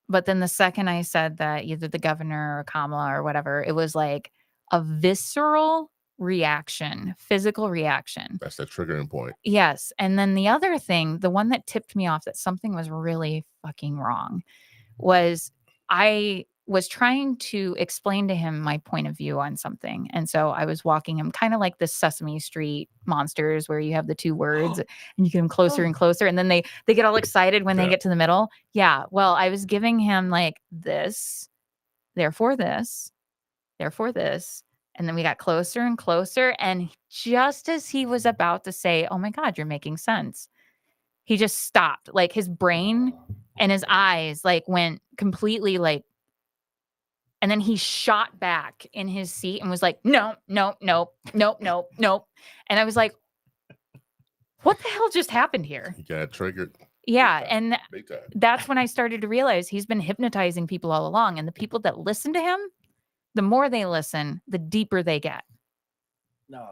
But then the second I said that either the governor or Kamala or whatever, it was like a visceral reaction, physical reaction. That's the triggering point. Yes. And then the other thing, the one that tipped me off that something was really fucking wrong, was I was trying to explain to him my point of view on something. And so I was walking him kind of like the Sesame Street monsters where you have the two words and you get them closer and closer. And then they get all excited when they Yeah. get to the middle. Yeah. Well, I was giving him like this, therefore this, therefore this. And then we got closer and closer. And just as he was about to say, "Oh my God, you're making sense," he just stopped. Like his brain and his eyes like went completely like, and then he shot back in his seat and was like, "No, no, no, nope, nope, nope." And I was like, what the hell just happened here? You got triggered. Yeah. Big time. And Big time. that's when I started to realize he's been hypnotizing people all along. And the people that listen to him, the more they listen, the deeper they get. No,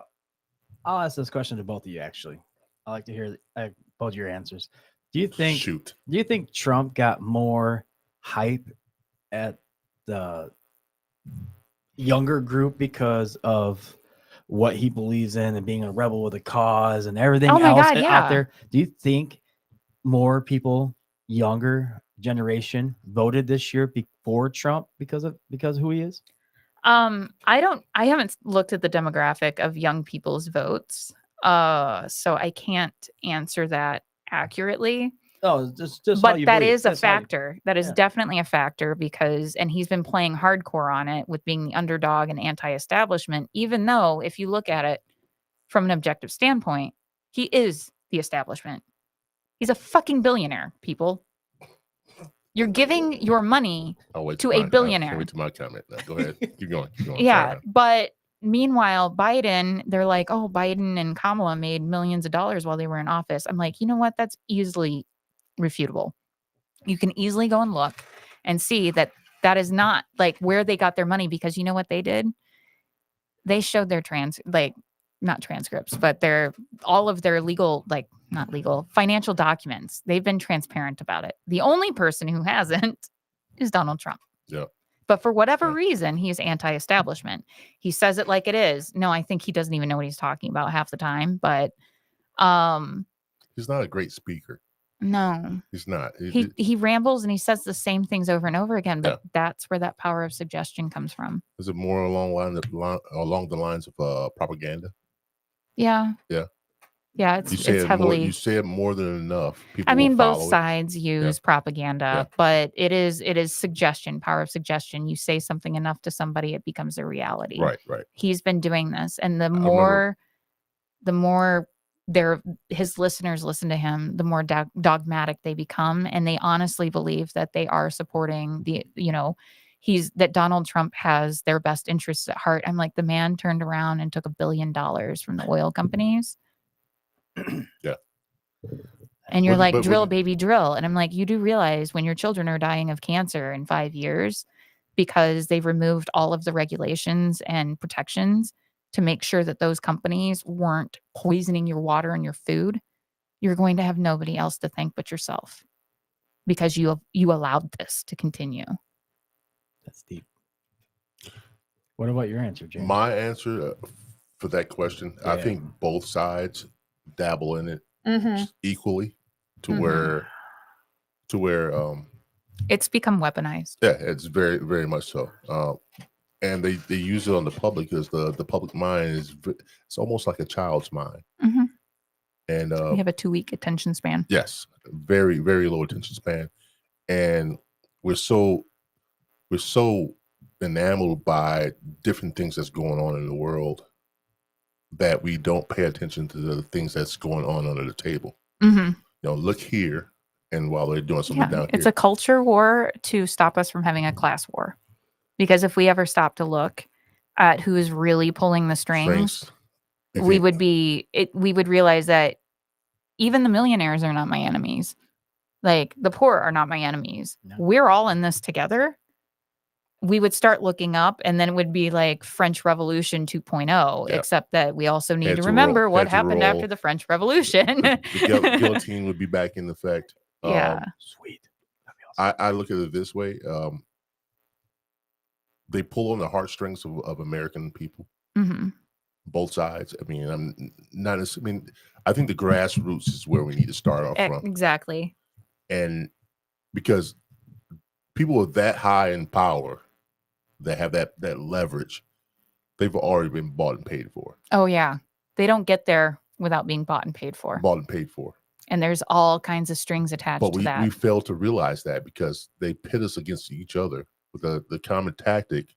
I'll ask this question to both of you. Actually, I like to hear both your answers. Do you think? Shoot. Do you think Trump got more hype at the younger group because of what he believes in and being a rebel with a cause and everything Oh my else God, yeah. out there? Do you think more people, younger generation, voted this year for Trump because of who he is? I haven't looked at the demographic of young people's votes. So I can't answer that accurately. Oh, just how But you that believe. is a That's how you- factor. That is yeah. definitely a factor because, and he's been playing hardcore on it with being the underdog and anti-establishment, even though if you look at it from an objective standpoint, he is the establishment. He's a fucking billionaire, people. You're giving your money I'll wait to till a my- billionaire. I'll wait to my comment. Now, go ahead. Keep going. Keep going. Yeah, Sorry. but meanwhile, Biden, they're like, "Oh, Biden and Kamala made millions of dollars while they were in office." I'm like, you know what? That's easily refutable. You can easily go and look and see that that is not like where they got their money, because you know what they did? They showed their not transcripts, but all of their legal, like not legal, financial documents. They've been transparent about it. The only person who hasn't is Donald Trump. Yeah. But for whatever Yeah. reason, he's anti-establishment. He says it like it is. No, I think he doesn't even know what he's talking about half the time. But He's not a great speaker. no, He's not. he rambles and he says the same things over and over again. But Yeah. that's where that power of suggestion comes from. Is it more along the lines of propaganda? Yeah. Yeah. Yeah. You It's say it more. heavily. You say it more than enough. People. I mean, will both follow it. sides use propaganda, Yeah. but it is suggestion, power of suggestion. You say something enough to somebody, it becomes a reality. Right. Right. He's been doing this, and the remember- more his listeners listen to him, the more dogmatic they become, and they honestly believe that they are supporting that Donald Trump has their best interests at heart. I'm like, the man turned around and took $1 billion from the oil companies. Yeah. And you're But- like, but- drill, baby, drill. And I'm like, you do realize when your children are dying of cancer in 5 years because they've removed all of the regulations and protections to make sure that those companies weren't poisoning your water and your food, you're going to have nobody else to thank but yourself because you allowed this to continue. That's deep. What about your answer, James? My answer for that question, I Yeah. think both sides dabble in it equally to Mhm. where It's become weaponized. yeah, it's very very much so. And they use it on the public because the public mind it's almost like a child's mind. Mhm. And We have a 2-week attention span. yes, very very low attention span, and we're so enamored by different things that's going on in the world that we don't pay attention to the things that's going on under the table. Hmm. You know, look here, and while they're doing something Yeah, down it's here, a culture war to stop us from having a class war. Because if we ever stop to look at who is really pulling the strings, we would realize that even the millionaires are not my enemies. Like the poor are not my enemies. No. We're all in this together. We would start looking up, and then it would be like French Revolution 2.0, Yep. except that we also need Heads to will remember roll, what heads will happened roll. after the French Revolution. the guillotine would be back in effect. Yeah. Sweet. That'd be awesome. I look at it this way: they pull on the heartstrings of American people, Hmm. both sides. I mean, I think the grassroots is where we need to start off from, Exactly. and because people with that high in power, that have that leverage, they've already been bought and paid for. Oh, yeah. They don't get there without being bought and paid for. Bought and paid for. And there's all kinds of strings attached But to we that. fail to realize that because they pit us against each other with the common tactic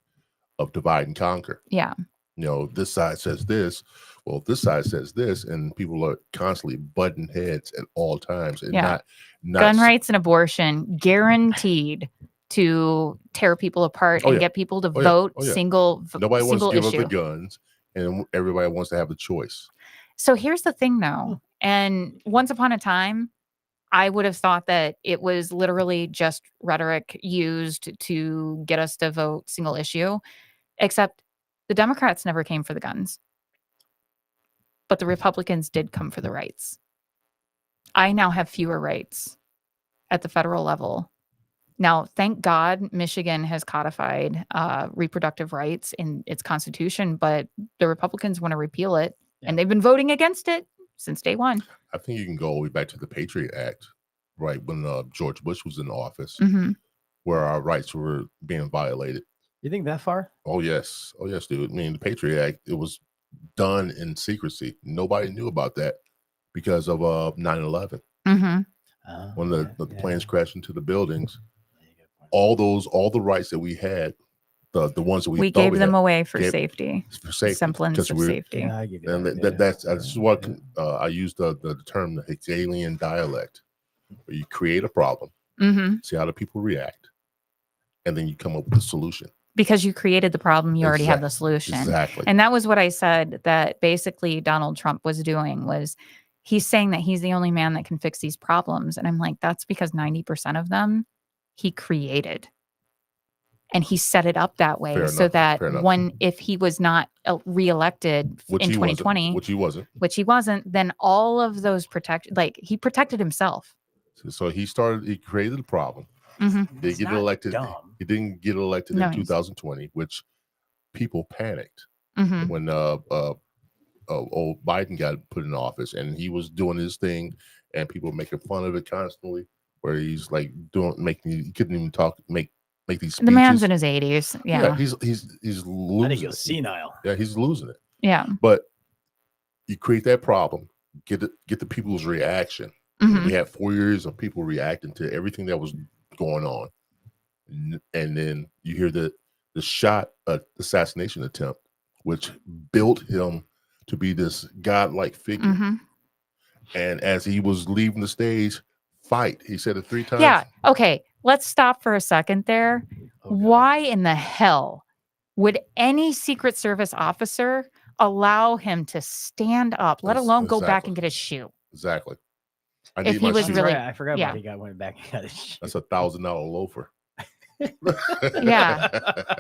of divide and conquer. Yeah. You know, this side says this, well, this side says this, and people are constantly butting heads at all times, and Yeah. not Gun rights and abortion guaranteed to tear people apart Oh, and yeah. get people to Oh, yeah. vote Oh, yeah. single Nobody wants to single give issue. up the guns, and everybody wants to have the choice. So here's the thing though. And once upon a time, I would have thought that it was literally just rhetoric used to get us to vote single issue, except the Democrats never came for the guns. But the Republicans did come for the rights. I now have fewer rights at the federal level. Now, thank God, Michigan has codified reproductive rights in its constitution, but the Republicans want to repeal it, Yeah. and they've been voting against it since day one. I think you can go all the way back to the Patriot Act, right when George Bush was in office, Hmm. where our rights were being violated. You think that far? Oh yes, dude. I mean, the Patriot Act, it was done in secrecy. Nobody knew about that because of 9/11 Hmm. when the planes crashed into the buildings. Yeah, you got a point. All the rights that we had, the ones that We thought gave we them had away for gave- safety, for safety, semblance 'cause of we're- safety. Yeah, I give you And that. this is what I use the term the Hegelian dialect, where you create a problem, Hmm. see how the people react, and then you come up with a solution. Because you created the problem, you already have the solution. Exactly. And that was what I said that basically Donald Trump was doing was he's saying that he's the only man that can fix these problems. And I'm like, that's because 90% of them he created. And he set it up that way Fair so enough, that fair enough. if he was not reelected Which in he 2020, wasn't, which he wasn't. which he wasn't, then all of those he protected himself. So he created the problem. Hmm. They It's get not elected. dumb. He didn't get elected No, in he's- 2020, which people panicked Hmm. when old Biden got put in office, and he was doing his thing, and people making fun of it constantly. Where he's like he couldn't even talk, make these speeches. The man's in his 80s. Yeah. he's I losing. think you're it. senile. Yeah, he's losing it. Yeah. But you create that problem, get the people's reaction. Hmm. We had 4 years of people reacting to everything that was going on, and then you hear the shot assassination attempt, which built him to be this godlike figure. Hmm. And as he was leaving the stage, fight. He said it 3 times. Yeah. Okay. Let's stop for a second there. Oh, God. Why in the hell would any Secret Service officer allow him to stand up, let alone go back Exactly. and get his shoe? Exactly. I If need he my was shoes. really- I forgot yeah. about he got went back and got his shoes. That's $1,000 loafer. Yeah.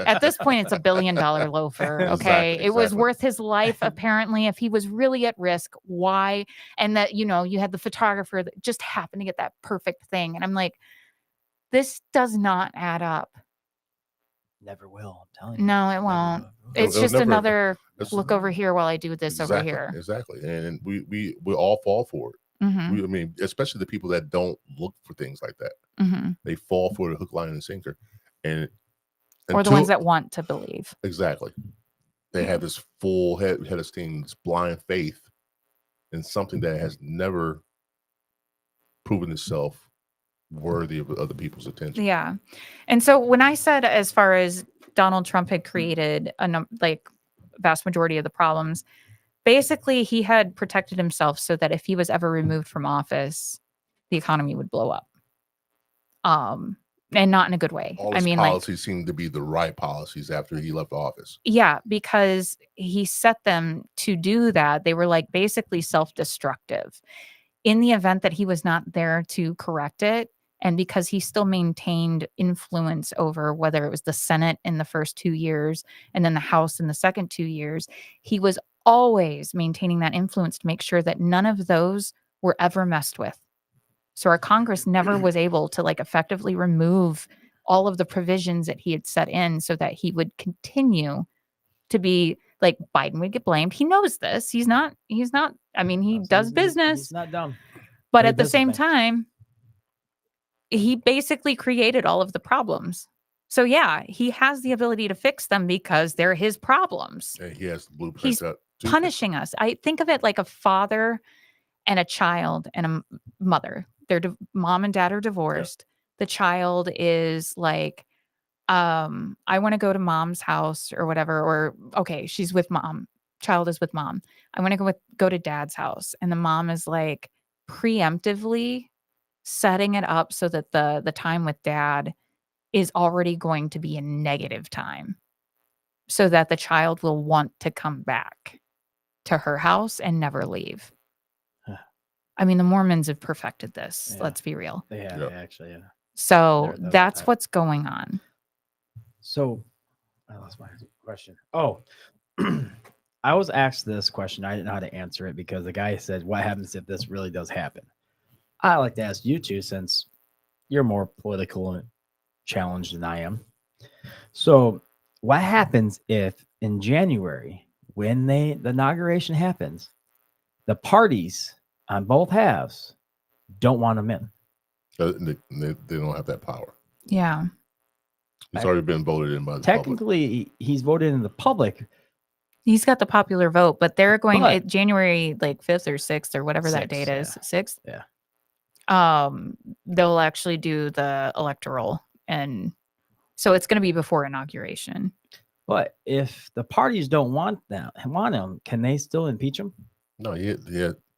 At this point, it's $1 billion loafer. Okay. Exactly, It was exactly. worth his life, apparently. If he was really at risk, why? And that, you had the photographer that just happened to get that perfect thing. And I'm like, this does not add up. Never will. I'm telling you. No, it Never won't. will. It's It'll just never- another It's- look over here while I do this over exactly, here. Exactly. And we all fall for it. Hmm. I mean, especially the people that don't look for things like that. Hmm. They fall for the hook, line, and sinker. And Or the until- ones that want to believe. exactly. They have this full head of steam, this blind faith in something that has never proven itself worthy of other people's attention. Yeah. And so when I said, as far as Donald Trump had created vast majority of the problems, basically he had protected himself so that if he was ever removed from office, the economy would blow up. And not in a good way. All I his mean, policies seemed to be the right policies after he left office. yeah, because he set them to do that. They were like basically self-destructive. In the event that he was not there to correct it, and because he still maintained influence over whether it was the Senate in the first 2 years and then the House in the second 2 years, he was always maintaining that influence to make sure that none of those were ever messed with. So our Congress never was able to effectively remove all of the provisions that he had set in so that he would continue to be Biden would get blamed. He knows this. He's not, I mean, he does business, He's not dumb. but Very at the same businessman. time, he basically created all of the problems. So yeah, he has the ability to fix them because they're his problems. And he has the blueprint. He's to fix Punishing us. I think of it like a father and a child and a mother. Their mom and dad are divorced. The child is like, I want to go to mom's house or whatever, or okay, she's with mom. Child is with mom. I want to go to dad's house. And the mom is like preemptively setting it up so that the time with dad is already going to be a negative time so that the child will want to come back to her house and never leave. Huh. I mean, the Mormons have perfected this. Yeah. Let's be real. Yeah, Yeah. actually, yeah. So They're that's that. what's going on. So I lost my question. Oh, I was asked this question. I didn't know how to answer it because the guy said, what happens if this really does happen? I like to ask you two since you're more political and challenged than I am. So what happens if in January, when the inauguration happens, the parties on both halves don't want him in? They don't have that power. Yeah. It's already been voted in by the public. Technically, he's voted in the public. He's got the popular vote, but they're going But- January 5th or 6th or whatever that 6th, date is. 6th? Yeah. They'll actually do the electoral, and so it's going to be before inauguration. But if the parties don't want him, can they still impeach him? No, he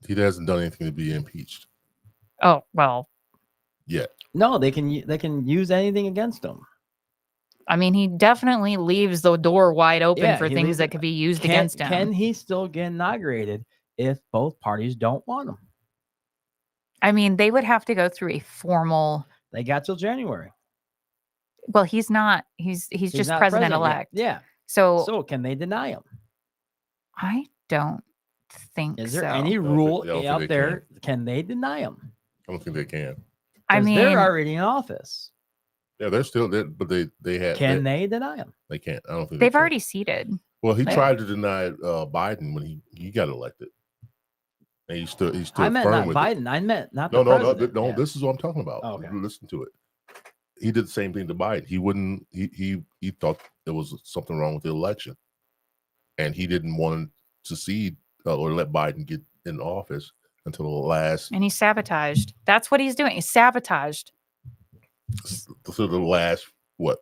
hasn't done anything to be impeached Oh, well, yet. No, they can use anything against him. I mean, he definitely leaves the door wide open Yeah, for he things leaves that it- could be used Can, against him. can he still get inaugurated if both parties don't want him? I mean, they would have to go through a formal. They got till January. Well, he's not. He's just not president yet. elect. Yeah. So, So can they deny him? I don't think Is there so. any don't think- rule I don't think out they there? Can they deny him? I don't think they can. I 'Cause mean, they're already in office. Yeah, they're still there, but they Can they deny him? They can't. I don't think they've they can. already seated. Well, he they- tried to deny Biden when he got elected, and he stood I meant firm not with it. Biden. I meant not No, the president. no. Yeah. This is what I'm talking about. Oh, okay. Listen to it. He did the same thing to Biden. He wouldn't. He thought there was something wrong with the election, and he didn't want to secede or let Biden get in office until the last And he sabotaged. That's what he's doing. He's sabotaged.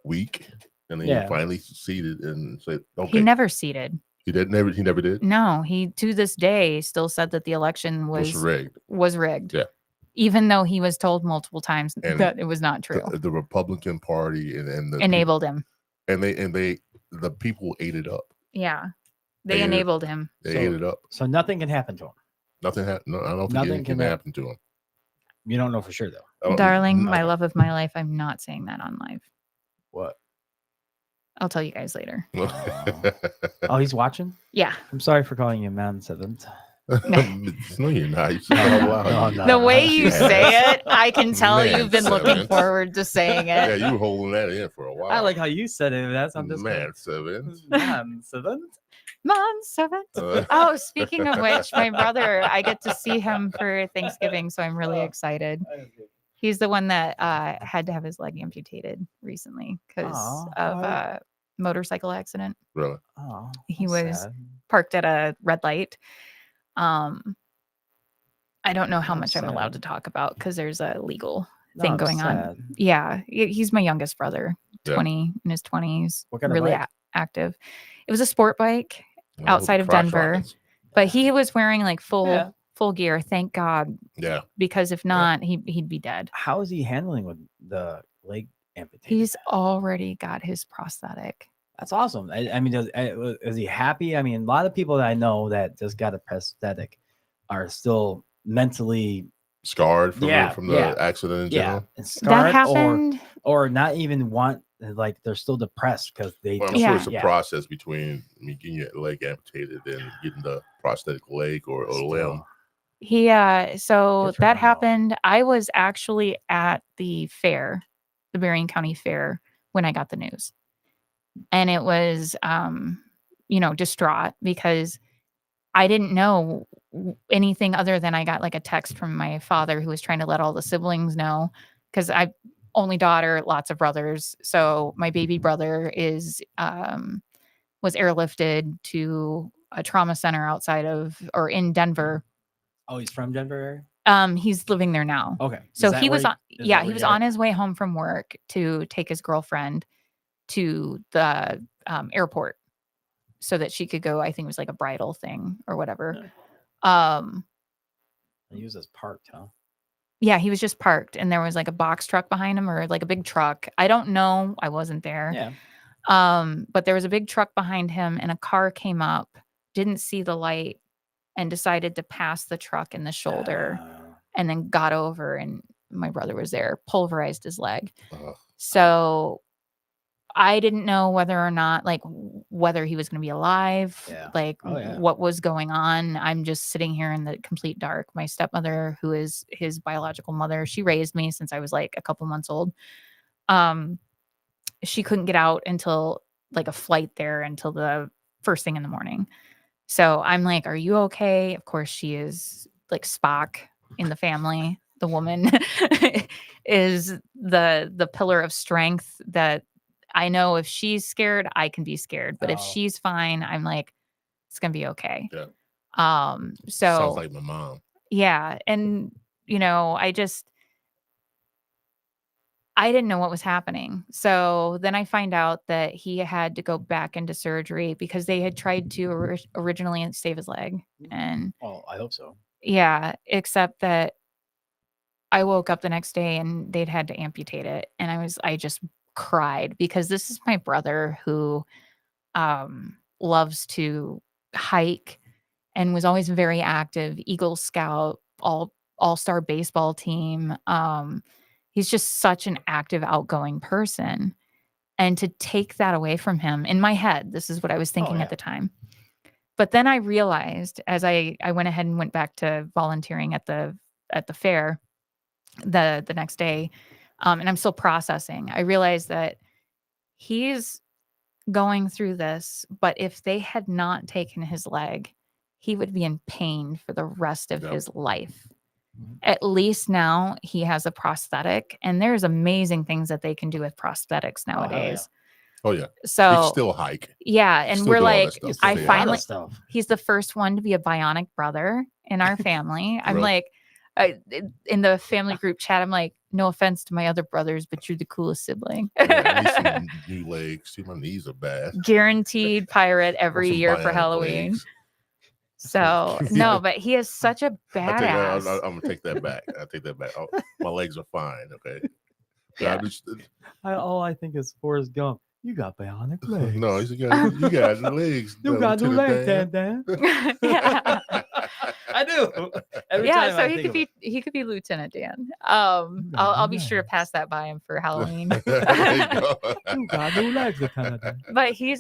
week, and then Yeah. he finally seceded and said, "Okay." He never seated. He never did. No, he to this day still said that the election It was rigged. was rigged. Yeah. Even though he was told multiple times And that it was not true. The Republican Party and the Enabled him. and the people ate it up. Yeah. They They- enabled him. They So- ate it up. So nothing can happen to him. Nothing happened. No, I don't think Nothing anything can can happen. happen to him. You don't know for sure though. I don't- Darling, my okay. love of my life. I'm not saying that on live. What? I'll tell you guys later. Oh, he's watching. Yeah. I'm sorry for calling you man seventh. No, you're not. You said it out loud. No, The way you Yeah. say it, I can tell Man, you've been looking seven. forward to saying Yeah, it. you were holding that in for a while. I like how you said it. That's I'm just Man, seven. man seventh. Man, seven. Oh, speaking of which, my brother, I get to see him for Thanksgiving, so I'm really excited. He's the one that had to have his leg amputated recently because Aw, of why? a motorcycle accident. Really? Oh, He that's was sad. Parked at a red light. I don't know how That's much I'm allowed to sad. talk about because there's a legal No, thing it's going on. sad. Yeah, he's my youngest brother, Yeah. 20 in his 20s, What kind of really bike? active. It was a sport bike, Oh, Outside of crotch Denver. rockets. but he was wearing like Yeah. full gear, thank God, Yeah. because if not, he'd be dead. How is he handling with the leg amputated? He's already got his prosthetic. That's awesome. I mean, is he happy? I mean, a lot of people that I know that just got a prosthetic are still mentally Scarred from Yeah, the yeah. accident in yeah general. That scarred happened. or not even want like they're still depressed because they Well, I'm don't- sure it's a yeah. process between getting your leg amputated and getting the prosthetic leg or limb. He so Good for that him, though. happened. I was actually at the fair, the Berrien County Fair, when I got the news. And it was distraught because I didn't know anything other than I got like a text from my father who was trying to let all the siblings know because I only daughter, lots of brothers. So my baby brother was airlifted to a trauma center outside of or in Denver. Oh, he's from Denver area? He's living there now. Okay. So Is that he where was on is that yeah, where he you was are? on his way home from work to take his girlfriend to the airport so that she could go, I think it was like a bridal thing or whatever. He was just parked, huh? Yeah, he was just parked and there was like a box truck behind him or like a big truck. I don't know. I wasn't there. Yeah. But there was a big truck behind him and a car came up, didn't see the light and decided to pass the truck in the shoulder and then got over and my brother was there, pulverized his leg. So I didn't know whether or not whether he was going to be alive, Yeah. like Oh, yeah. what was going on. I'm just sitting here in the complete dark. My stepmother, who is his biological mother, she raised me since I was like a couple months old. She couldn't get out until like a flight there until the first thing in the morning. So I'm like, are you okay? Of course, she is like Spock in the family. The woman is the pillar of strength that I know if she's scared, I can be scared. But if Oh. she's fine, I'm like, it's gonna be okay. Yeah. So Sounds like my mom. yeah. And I didn't know what was happening. So then I find out that he had to go back into surgery because they had tried to originally save his leg. And Well, I hope so. yeah, except that I woke up the next day and they'd had to amputate it. And I just cried because this is my brother who loves to hike and was always very active, Eagle Scout, all-star baseball team. He's just such an active, outgoing person. And to take that away from him, in my head, this is what I was thinking yeah. at the time. But then I realized as I went ahead and went back to volunteering at the fair the next day, and I'm still processing, I realized that he's going through this, but if they had not taken his leg, he would be in pain for the rest of Yep. his life. At least now he has a prosthetic, and there's amazing things that they can do with prosthetics hell yeah. nowadays. Oh yeah. You So can still hike. yeah, and still we're do all that like, stuff. I Yeah. finally, stuff. he's the first one to be a bionic brother in our family. I'm Really? like, in the family group chat, I'm like, no offense to my other brothers, but you're the coolest sibling. Yeah, I need some new legs. See, my knees are bad. Guaranteed pirate every Some year for bionic Halloween. legs. So no, but he is such a badass. I'm gonna take that back. I take that back. Oh, my legs are fine. Okay. But Yeah. All I think is Forrest Gump. You got bionic legs. No, you got the legs. you got to new the legs, dam. Dan. Yeah. I do. too. Every Yeah, time so I he think could of it. be Lieutenant Dan. Ooh, I'll be sure to nice. pass that by him for Halloween. There you go. Ooh, God, who likes Lieutenant Dan? But he's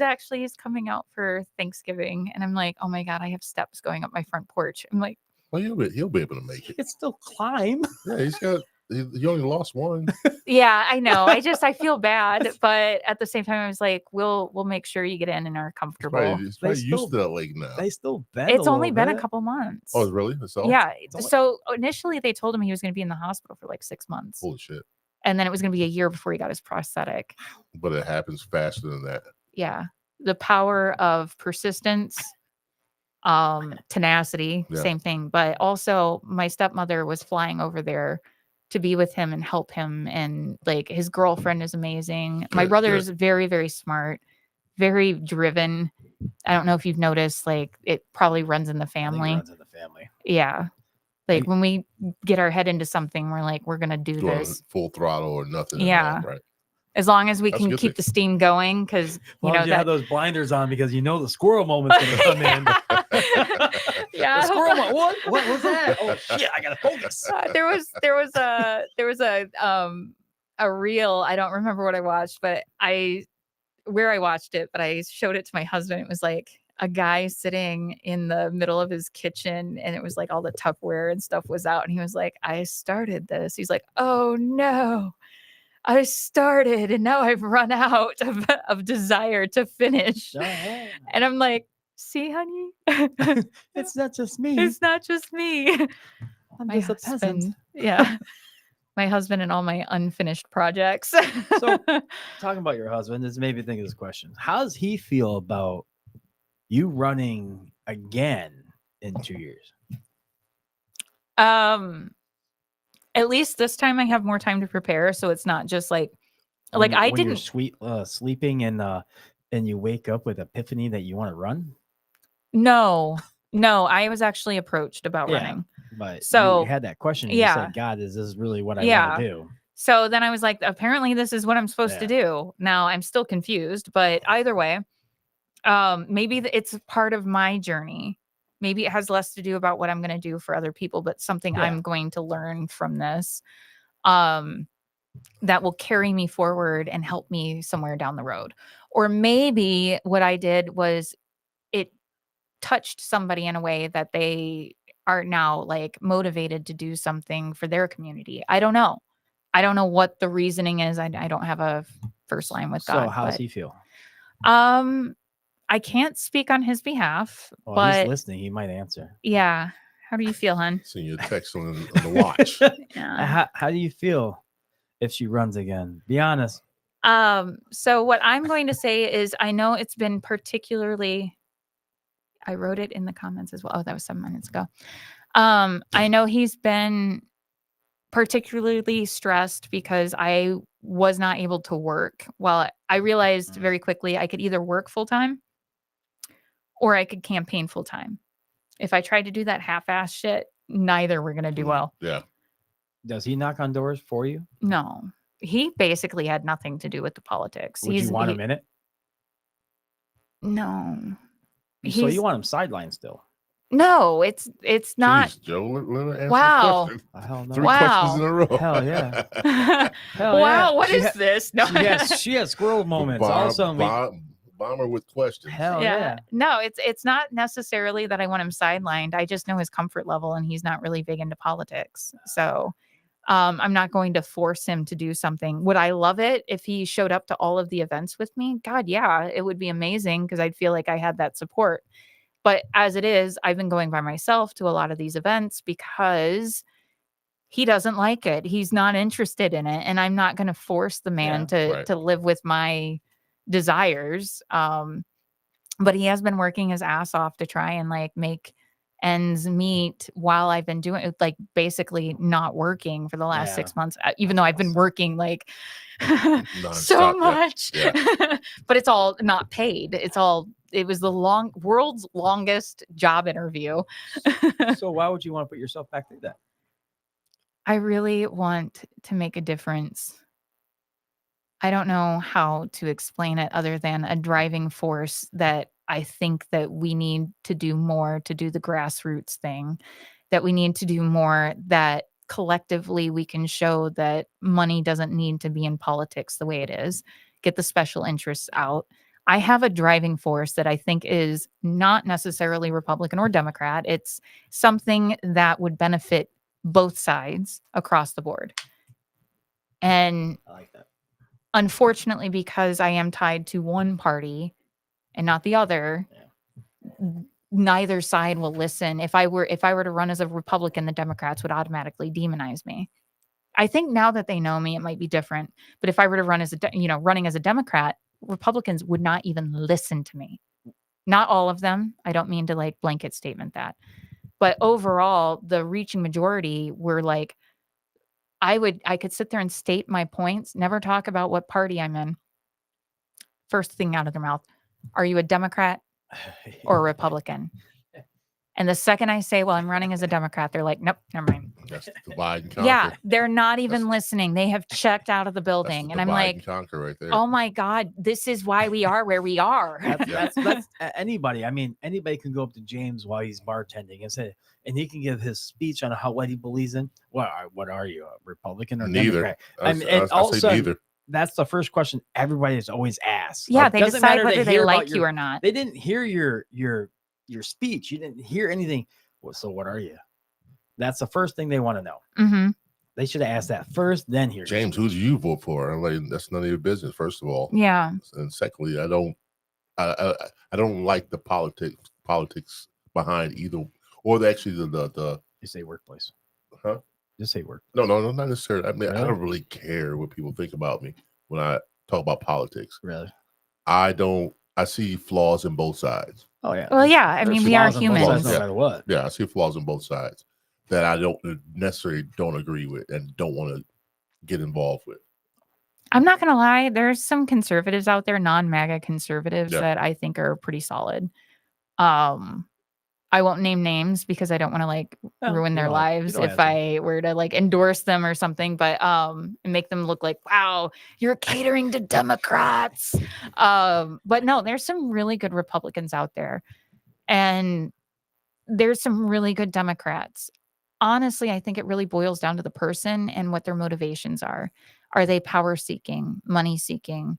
coming out for Thanksgiving, and I'm like, oh my god, I have steps going up my front porch. I'm like, Well, he'll be able to make He it. can still climb. Yeah, he only lost one. yeah, I know. I feel bad, but at the same time, I was like, we'll make sure you get in and are comfortable. He's probably They used still- to that lake now. They still bend. It's a only little been a bit. couple months. Oh, really? That's all? Yeah. It's only- So initially, they told him he was going to be in the hospital for like 6 months, Holy shit. and then it was going to be a year before he got his prosthetic. But it happens faster than that. Yeah, the power of persistence, tenacity, Yeah. same thing. But also, my stepmother was flying over there to be with him and help him, and like his girlfriend is amazing. My Good, brother good. is very, very smart, very driven. I don't know if you've noticed, like it probably runs in the I think it family. runs in the family. Yeah. Like You- when we get our head into something, we're like, we're gonna do Going this full throttle or nothing. Yeah. Right. as long as we That's a can good keep thing. the steam going, because You know, you have those blinders on because you know the squirrel moment's gonna come in. yeah. The squirrel moment. What was that? Oh shit! I gotta focus. there was a reel. I don't remember what I watched, but where I watched it, but I showed it to my husband. It was like a guy sitting in the middle of his kitchen, and it was like all the Tupperware and stuff was out, and he was like, I started this. He's like, oh no, I started and now I've run out of desire to finish. Yeah. And I'm like, see, honey, It's not just me. it's not just me. I'm My just a peasant. husband. Yeah. My husband and all my unfinished projects. So, talking about your husband, this made me think of this question. How does he feel about you running again in 2 years? At least this time I have more time to prepare, so it's not just like I When you're didn't. sleeping and you wake up with epiphany that you want to run. No, I was actually approached about Yeah. running. But So, you had that question. And yeah. You said, God, is this really what I Yeah. want to do? So then I was like, apparently this is what I'm supposed to do. Now I'm still confused, but either way, maybe it's part of my journey. Maybe it has less to do about what I'm going to do for other people, but something Yeah. I'm going to learn from this, that will carry me forward and help me somewhere down the road. Or maybe what I did was it touched somebody in a way that they are now like motivated to do something for their community. I don't know. I don't know what the reasoning is. I don't have a first line with God. So how does but, he feel? I can't speak on his behalf, Well, but he's listening. He might answer. yeah. How do you feel, hun? Send you a text on the watch. Yeah. How do you feel if she runs again? Be honest. So what I'm going to say is I know it's been particularly, I wrote it in the comments as well. Oh, that was 7 minutes ago. I know he's been particularly stressed because I was not able to work. Well, I realized very quickly I could either work full time or I could campaign full time. If I tried to do that half-ass shit, neither were going to do well. Yeah. Does he knock on doors for you? No, he basically had nothing to do with the politics. Would you want him in it? No. So you want him sidelined still? No, it's not. Jeez, Joe, let her answer Wow. the question. Hell no. 3 Wow. questions in a row. Hell yeah. Hell wow, yeah. what She is ha- this? No. she has squirrel moments. All of a sudden, Bomber with questions. hell yeah. No, it's not necessarily that I want him sidelined. I just know his comfort level and he's not really big into politics. So I'm not going to force him to do something. Would I love it if he showed up to all of the events with me? God, yeah, it would be amazing because I'd feel like I had that support. But as it is, I've been going by myself to a lot of these events because he doesn't like it. He's not interested in it. And I'm not going to force the man right. to live with my desires. But he has been working his ass off to try and like make ends meet while I've been doing like basically not working for the last Yeah. 6 months, even though I've been working like so Nonstop, yeah. much, Yeah. but it's all not paid. It was the world's longest job interview. So why would you want to put yourself back through that? I really want to make a difference. I don't know how to explain it other than a driving force that I think that we need to do more to do the grassroots thing. that we need to do more, that collectively we can show that money doesn't need to be in politics the way it is, get the special interests out. I have a driving force that I think is not necessarily Republican or Democrat. It's something that would benefit both sides across the board. And I like that. unfortunately, because I am tied to one party and not the other, neither side will listen. If I were to run as a Republican, the Democrats would automatically demonize me. I think now that they know me, it might be different. But if I were to run as running as a Democrat, Republicans would not even listen to me. Not all of them. I don't mean to like blanket statement that. But overall, the reaching majority were like, I could sit there and state my points, never talk about what party I'm in. First thing out of their mouth, are you a Democrat or a Republican? And the second I say, well, I'm running as a Democrat, they're like, nope, never mind. That's divide and conquer. Yeah, they're not even listening. They have checked out of the That's building. the And I'm divide like, and conquer right there. oh my God, this is why we are where we are. That's anybody. I mean, anybody can go up to James while he's bartending and he can give his speech on what he believes in. What are you, a Republican or Neither. Democrat? I, mean, and I all of a say sudden, neither. that's the first question everybody is always asked. Yeah, It they doesn't decide matter whether they hear about like you or not. They didn't hear your speech. You didn't hear anything. Well, so what are you? That's the first thing they want to know. Mm-hmm. They should have asked that first, then hear James, who do you vote for? I'm like, that's none of your business, first of all. Yeah. And secondly, I don't like the politics behind either, or the You say workplace. huh? Just say work. No, not necessarily. I mean, Really? I don't really care what people think about me when I talk about politics. Really? I see flaws in both sides. Oh yeah. Well, yeah. I mean, There's we are flaws on both sides humans. No Yeah. matter what. Yeah, I see flaws in both sides that I don't necessarily don't agree with and don't want to get involved with. I'm not going to lie. There's some conservatives out there, non-MAGA conservatives, Yeah. that I think are pretty solid. I won't name names because I don't want to like Well, ruin you their don't have- you lives don't if have to. I were to like endorse them or something, but and make them look like, wow, you're catering to Democrats. But no, there's some really good Republicans out there, and there's some really good Democrats. Honestly, I think it really boils down to the person and what their motivations are. Are they power seeking, money seeking,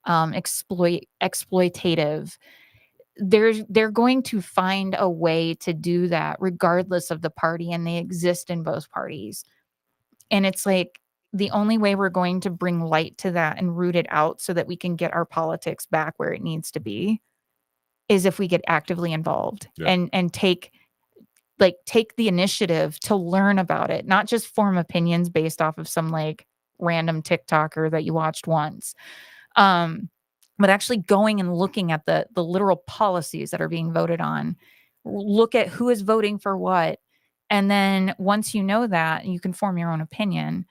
exploitative? They're going to find a way to do that regardless of the party, and they exist in both parties. And it's like the only way we're going to bring light to that and root it out so that we can get our politics back where it needs to be is if we get actively involved. Yeah. And take the initiative to learn about it, not just form opinions based off of some like random TikToker that you watched once. But actually going and looking at the literal policies that are being voted on, look at who is voting for what. And then once you know that, you can form your own opinion.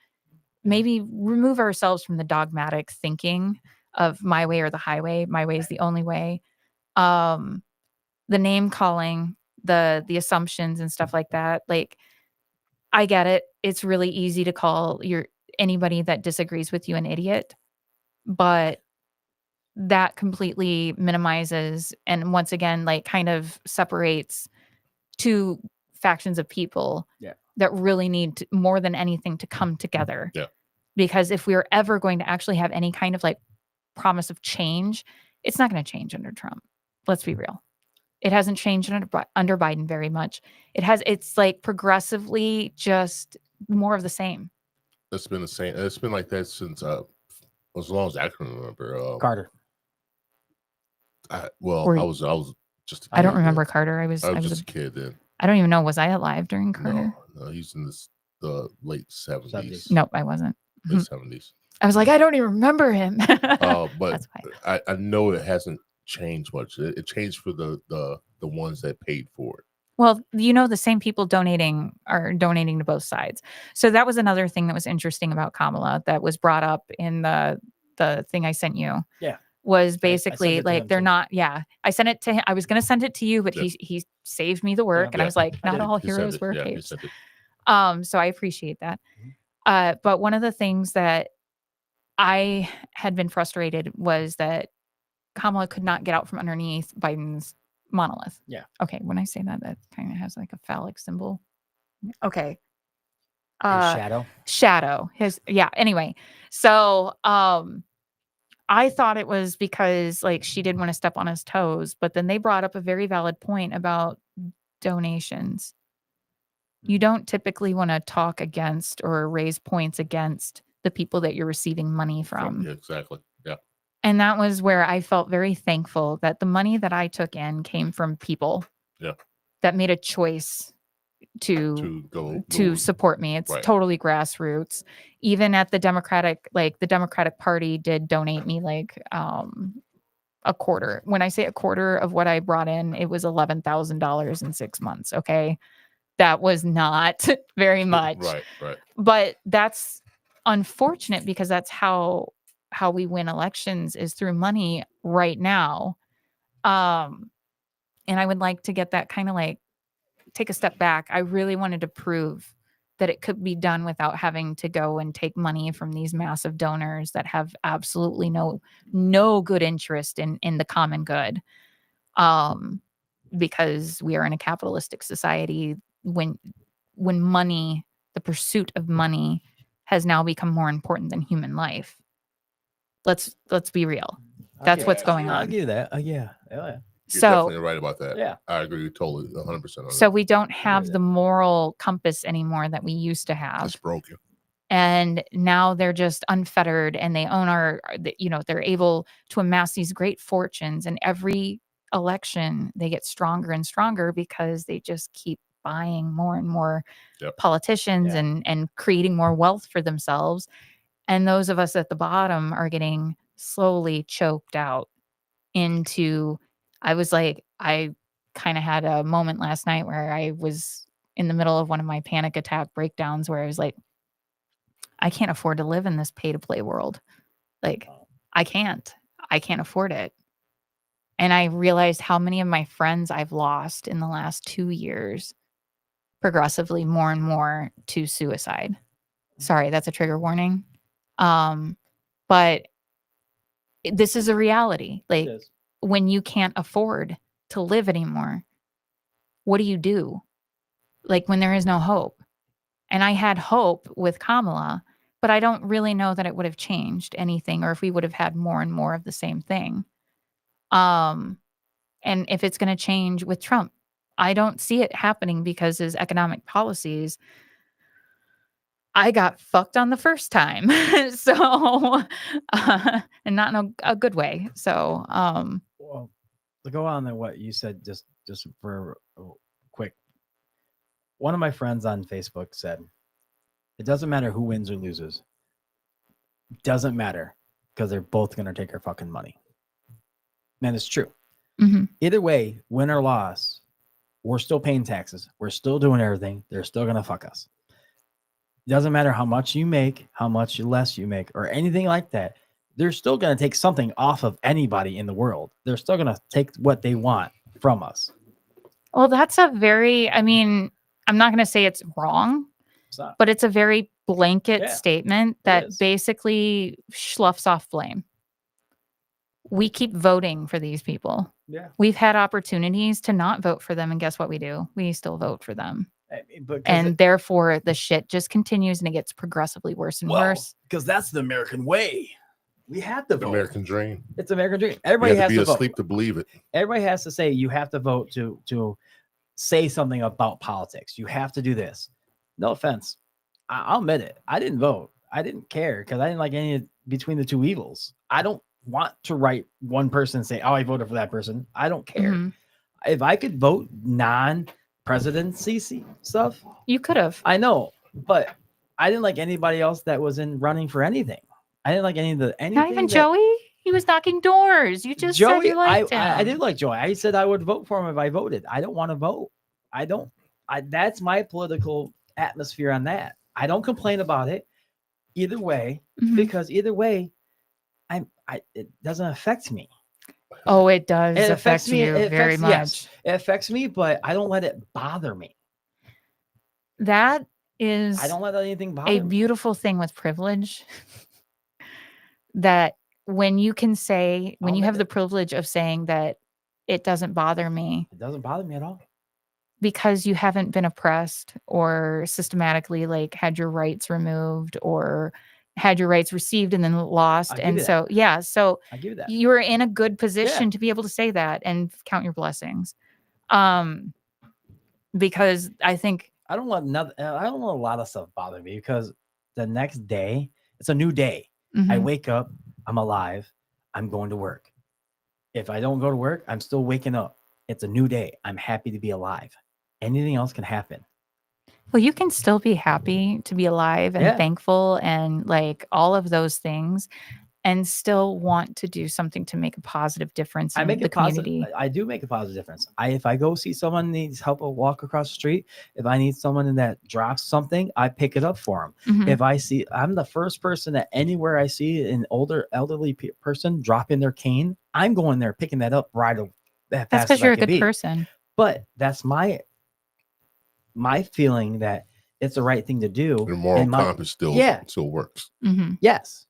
Maybe remove ourselves from the dogmatic thinking of my way or the highway. My way is the only way. The name calling, the assumptions and stuff like that. Like, I get it. It's really easy to call anybody that disagrees with you an idiot, but that completely minimizes and once again like kind of separates two factions of people that really need to, more than anything, to come together. Yeah. Because if we're ever going to actually have any kind of like promise of change, it's not going to change under Trump. Let's be real. It hasn't changed under Biden very much. It's like progressively just more of the same. It's been the same. It's been like that since as long as I can remember. Carter. I was just. I don't remember Carter. I was just a kid then. I don't even know. Was I alive during Carter? No, he's in the late 70s. Nope, I wasn't. Late 70s. I was like, I don't even remember him. But That's why. I know it hasn't changed much. It changed for the ones that paid for it. Well, the same people are donating to both sides. So that was another thing that was interesting about Kamala that was brought up in the thing I sent you. Yeah. Was basically like they're too. not. Yeah, I sent it to him. I was going to send it to you, but he saved me the work, and I was like, not all heroes wear capes. So I appreciate that. But one of the things that I had been frustrated was that Kamala could not get out from underneath Biden's monolith. Yeah. Okay. When I say that, that kind of has like a phallic symbol Okay. His shadow. Shadow. Anyway. So I thought it was because like she didn't want to step on his toes, but then they brought up a very valid point about donations. You don't typically want to talk against or raise points against the people that you're receiving money from. Yeah, exactly. Yeah. And that was where I felt very thankful that the money that I took in came from people that made a choice to go support me. It's right. totally grassroots. Even at the Democratic Party did donate me like a quarter. When I say a quarter of what I brought in, it was $11,000 in 6 months. Okay. That was not very much. Right. But that's unfortunate because that's how we win elections is through money right now. And I would like to get that kind of like take a step back. I really wanted to prove that it could be done without having to go and take money from these massive donors that have absolutely no good interest in the common good. Because we are in a capitalistic society when money, the pursuit of money has now become more important than human life. Let's be real. That's what's going on. I'll give you that. Yeah. You're So definitely right about that. Yeah. I agree totally 100% on so that. we don't have the moral compass anymore that we used to have. It's broken. And now they're just unfettered and they own they're able to amass these great fortunes, and every election they get stronger and stronger because they just keep buying more and more politicians and creating more wealth for themselves. And those of us at the bottom are getting slowly choked out into, I kind of had a moment last night where I was in the middle of one of my panic attack breakdowns where I was like, I can't afford to live in this pay to play world. Like, I can't afford it. And I realized how many of my friends I've lost in the last 2 years, progressively more and more to suicide. Sorry, that's a trigger warning. But this is a reality. Like, when you can't afford to live anymore, what do? Like, when there is no hope. And I had hope with Kamala, but I don't really know that it would have changed anything or if we would have had more and more of the same thing. And if it's going to change with Trump, I don't see it happening because his economic policies, I got fucked on the first time. So, and not in a good way. So, well, to go on to what you said, just for a quick, one of my friends on Facebook said, it doesn't matter who wins or loses. It doesn't matter because they're both going to take our fucking money. And it's true. mm-hmm. Either way, win or loss, we're still paying taxes. We're still doing everything. They're still going to fuck us. It doesn't matter how much you make, how much less you make, or anything like that. They're still going to take something off of anybody in the world. They're still going to take what they want from us. Well, that's I'm not going to say it's wrong, but it's a very blanket statement that basically sloughs off blame. We keep voting for these people. Yeah. We've had opportunities to not vote for them, and guess what we do? We still vote for them. And therefore, the shit just continues and it gets progressively worse and worse. Because that's the American way. We have to vote. American dream. It's American dream. Everybody has to be vote. asleep to believe it. Everybody has to say you have to vote to say something about politics. You have to do this. No offense. I'll admit it. I didn't vote. I didn't care because I didn't like any between the two evils. I don't want to write one person and say, oh, I voted for that person. I don't care. Mm-hmm. If I could vote non-presidency stuff, you could have. I know, but I didn't like anybody else that was in running for anything. I didn't like anything. Not even Joey. He was knocking doors. You just said you liked him. I did like Joey. I said I would vote for him if I voted. I don't want to vote. That's my political atmosphere on that. I don't complain about it either way, because either way, it doesn't affect me. Oh, it does. It affects me very much. Yes, it affects me, but I don't let it bother me. That is, I don't let anything bother a me. beautiful thing with privilege. That when you can say, when you have the privilege of saying that it doesn't bother me. It doesn't bother me at all. because you haven't been oppressed or systematically like had your rights removed or had your rights received and then lost. I'll give And you that. so, yeah, so I give you that. you're in a good position to be able to say that and count your blessings. Because I think, I don't want a lot of stuff bother me because the next day it's a new day. I mhm, wake up, I'm alive, I'm going to work. If I don't go to work, I'm still waking up. It's a new day. I'm happy to be alive. Anything else can happen. well, you can still be happy to be alive and Yeah. thankful and like all of those things and still want to do something to make a positive difference I in make the a positive. community. I do make a positive difference. If I go see someone needs help or walk across the street, if I need someone that drops something, I pick it up for them. Mhm. If I see, I'm the first person that anywhere I see an elderly person dropping their cane, I'm going there picking that up right that That's fast because as I you're a can good be. person. But that's my feeling that it's the right thing to do. The moral and compass still works. hmm Yes.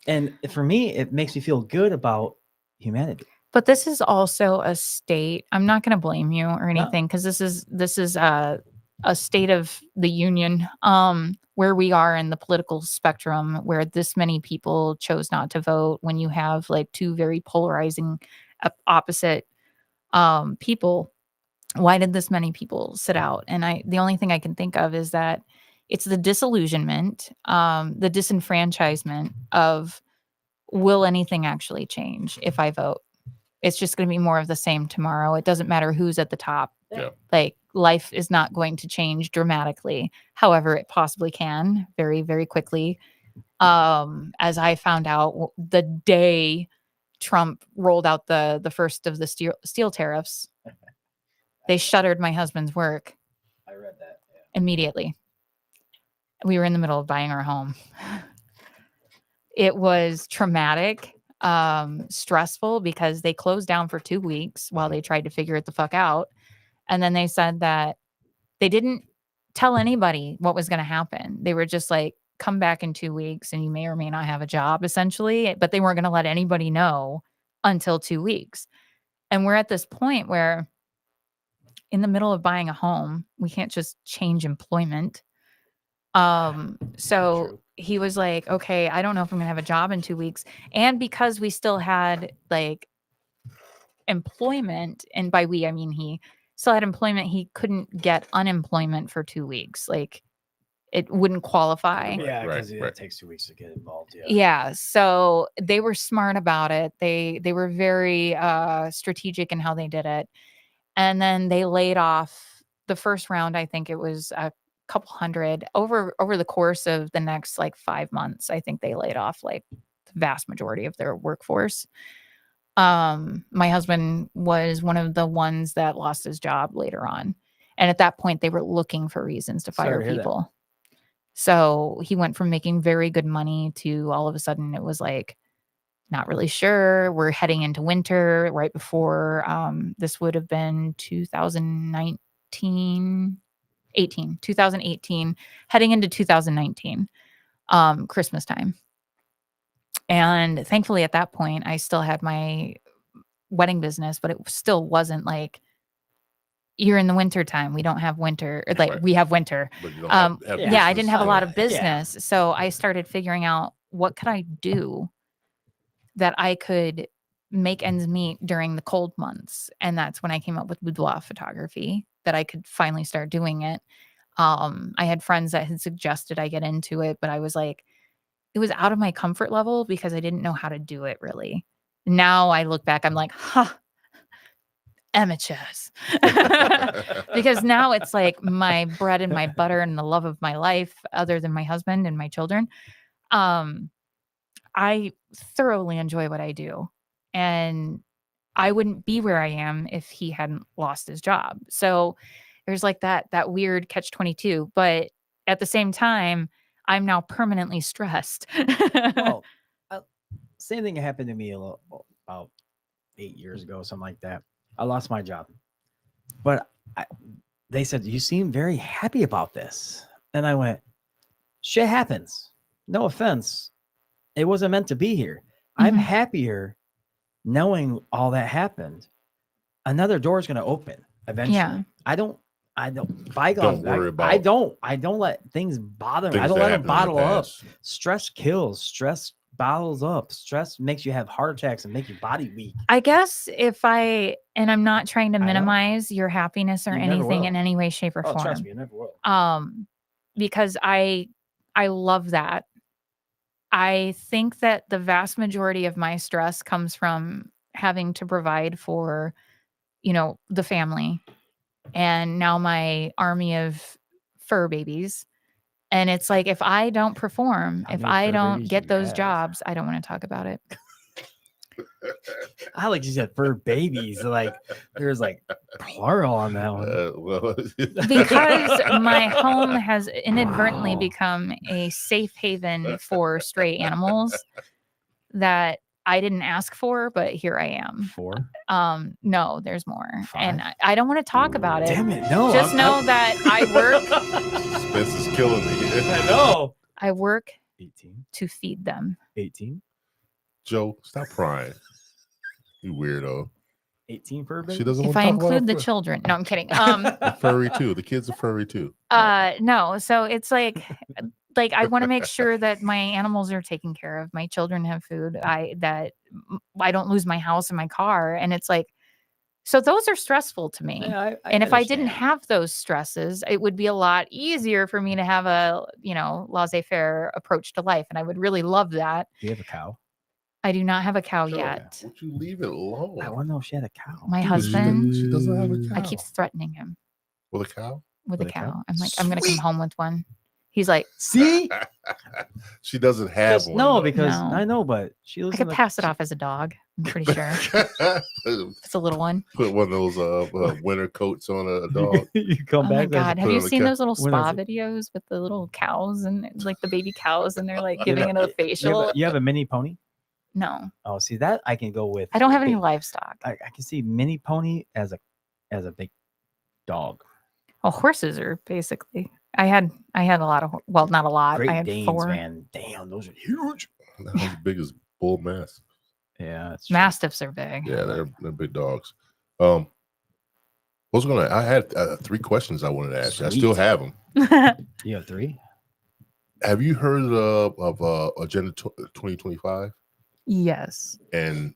And for me, it makes me feel good about humanity. But this is also a state. I'm not going to blame you or No. anything because this is a state of the union where we are in the political spectrum where this many people chose not to vote when you have like two very polarizing opposite people. Why did this many people sit out? And the only thing I can think of is that it's the disillusionment, the disenfranchisement of will anything actually change if I vote? It's just going to be more of the same tomorrow. It doesn't matter who's at the top. Yeah. Like life is not going to change dramatically. However, it possibly can very, very quickly. As I found out the day Trump rolled out the first of the steel tariffs, they shuttered my husband's work I read that. immediately. We were in the middle of buying our home. It was traumatic, stressful because they closed down for 2 weeks while they tried to figure it the fuck out. And then they said that they didn't tell anybody what was going to happen. They were just like, come back in 2 weeks and you may or may not have a job, essentially. But they weren't going to let anybody know until 2 weeks. And we're at this point where in the middle of buying a home, we can't just change employment. So True. he was like, okay, I don't know if I'm gonna have a job in 2 weeks. And because we still had like employment, and by we I mean he still had employment, he couldn't get unemployment for 2 weeks. Like it wouldn't qualify. Yeah, Right, because right. it takes 2 weeks to get involved. Yeah. Yeah. So they were smart about it. They were very strategic in how they did it. And then they laid off the first round. I think it was a couple hundred over the course of the next like 5 months. I think they laid off like the vast majority of their workforce. My husband was one of the ones that lost his job later on. And at that point they were looking for reasons to Sorry fire to hear that. people. So he went from making very good money to all of a sudden it was like not really sure. We're heading into winter right before this would have been 2018, heading into 2019, Christmas time. And thankfully at that point, I still had my wedding business, but it still wasn't like you're in the winter time. We don't have winter, or like Right. we have winter. But you don't have Yeah, I didn't have a Oh, lot yeah, of yeah. business. So I started figuring out what could I do that I could make ends meet during the cold months. And that's when I came up with boudoir photography, that I could finally start doing it. I had friends that had suggested I get into it, but I was like, it was out of my comfort level because I didn't know how to do it really. Now I look back, I'm like, amateurs. Because now it's like my bread and my butter and the love of my life, other than my husband and my children. I thoroughly enjoy what I do. And I wouldn't be where I am if he hadn't lost his job. So there's like that weird catch-22. But at the same time, I'm now permanently stressed. Well, same thing happened to me about 8 years ago, something like that. I lost my job, but they said, you seem very happy about this. And I went, shit happens. No offense. It wasn't meant to be here. I'm Mhm. happier knowing all that happened. Another door is going to open eventually. Yeah. I don't I don't bygones. Don't worry I about don't let things bother me. I things don't that let them happened in the bottle up. past. Stress kills. Stress bottles up. Stress makes you have heart attacks and make your body weak. I guess and I'm not trying to I know. minimize your happiness or You never anything will. in any way, shape, or Oh, form. trust me, I never will. Because I love that. I think that the vast majority of my stress comes from having to provide for, the family and now my army of fur babies. And it's like, if I don't perform, How if many I fur don't babies do get you those have? jobs, I don't want to talk about it. I like you said fur babies. Like there's like plural on that one. Well, Because my home has inadvertently become a safe haven for stray animals that I didn't ask for, but here I am. 4. No, there's more. And 5? I don't want to talk about it. Damn it! No. Just know that I work. suspense is killing me. I know. I work 18. to feed them. 18. Joe, stop crying. You weirdo. 18 fur babies. She doesn't If want I to talk about include the her children. No, I'm kidding. They're furry too. The kids are furry too. No. So it's like I want to make sure that my animals are taken care of. My children have food. I don't lose my house and my car. And it's like, so those are stressful to me. Yeah, And if I didn't understand. have those stresses, it would be a lot easier for me to have a, laissez-faire approach to life. And I would really love that. Do you have a cow? I do not have a cow Joe, yet. Would you leave it alone? I want to know if she had a cow. My Dude, husband, She doesn't have a cow. I keep threatening him With a cow? with With a a cow? cow. I'm like, I'm going to come Sweet. home with one. He's like, See? She doesn't have one. No, though. because No. I know, but she lives I could in pass it off as a dog. I'm pretty sure. It's a little one. Put one of those winter coats on a dog. You come Oh my back. there's- God. Have put it you on the seen ca- those little when spa is videos with the little cows and like the baby cows and they're like You have giving it a you have facial? you have a mini pony? No, Oh, see that I can go with. I don't have any big- livestock. I can see mini pony as a big dog. Well, horses are basically. I had a lot of well, not a lot. Great I had Danes, 4 man. Damn, those are huge. Not as big as bull mastiff. Yeah, that's true. mastiffs are big. Yeah, they're big dogs. I had 3 questions I wanted to ask you. I still Sweet. have them. You have 3. Have you heard of Agenda 2025? Yes, And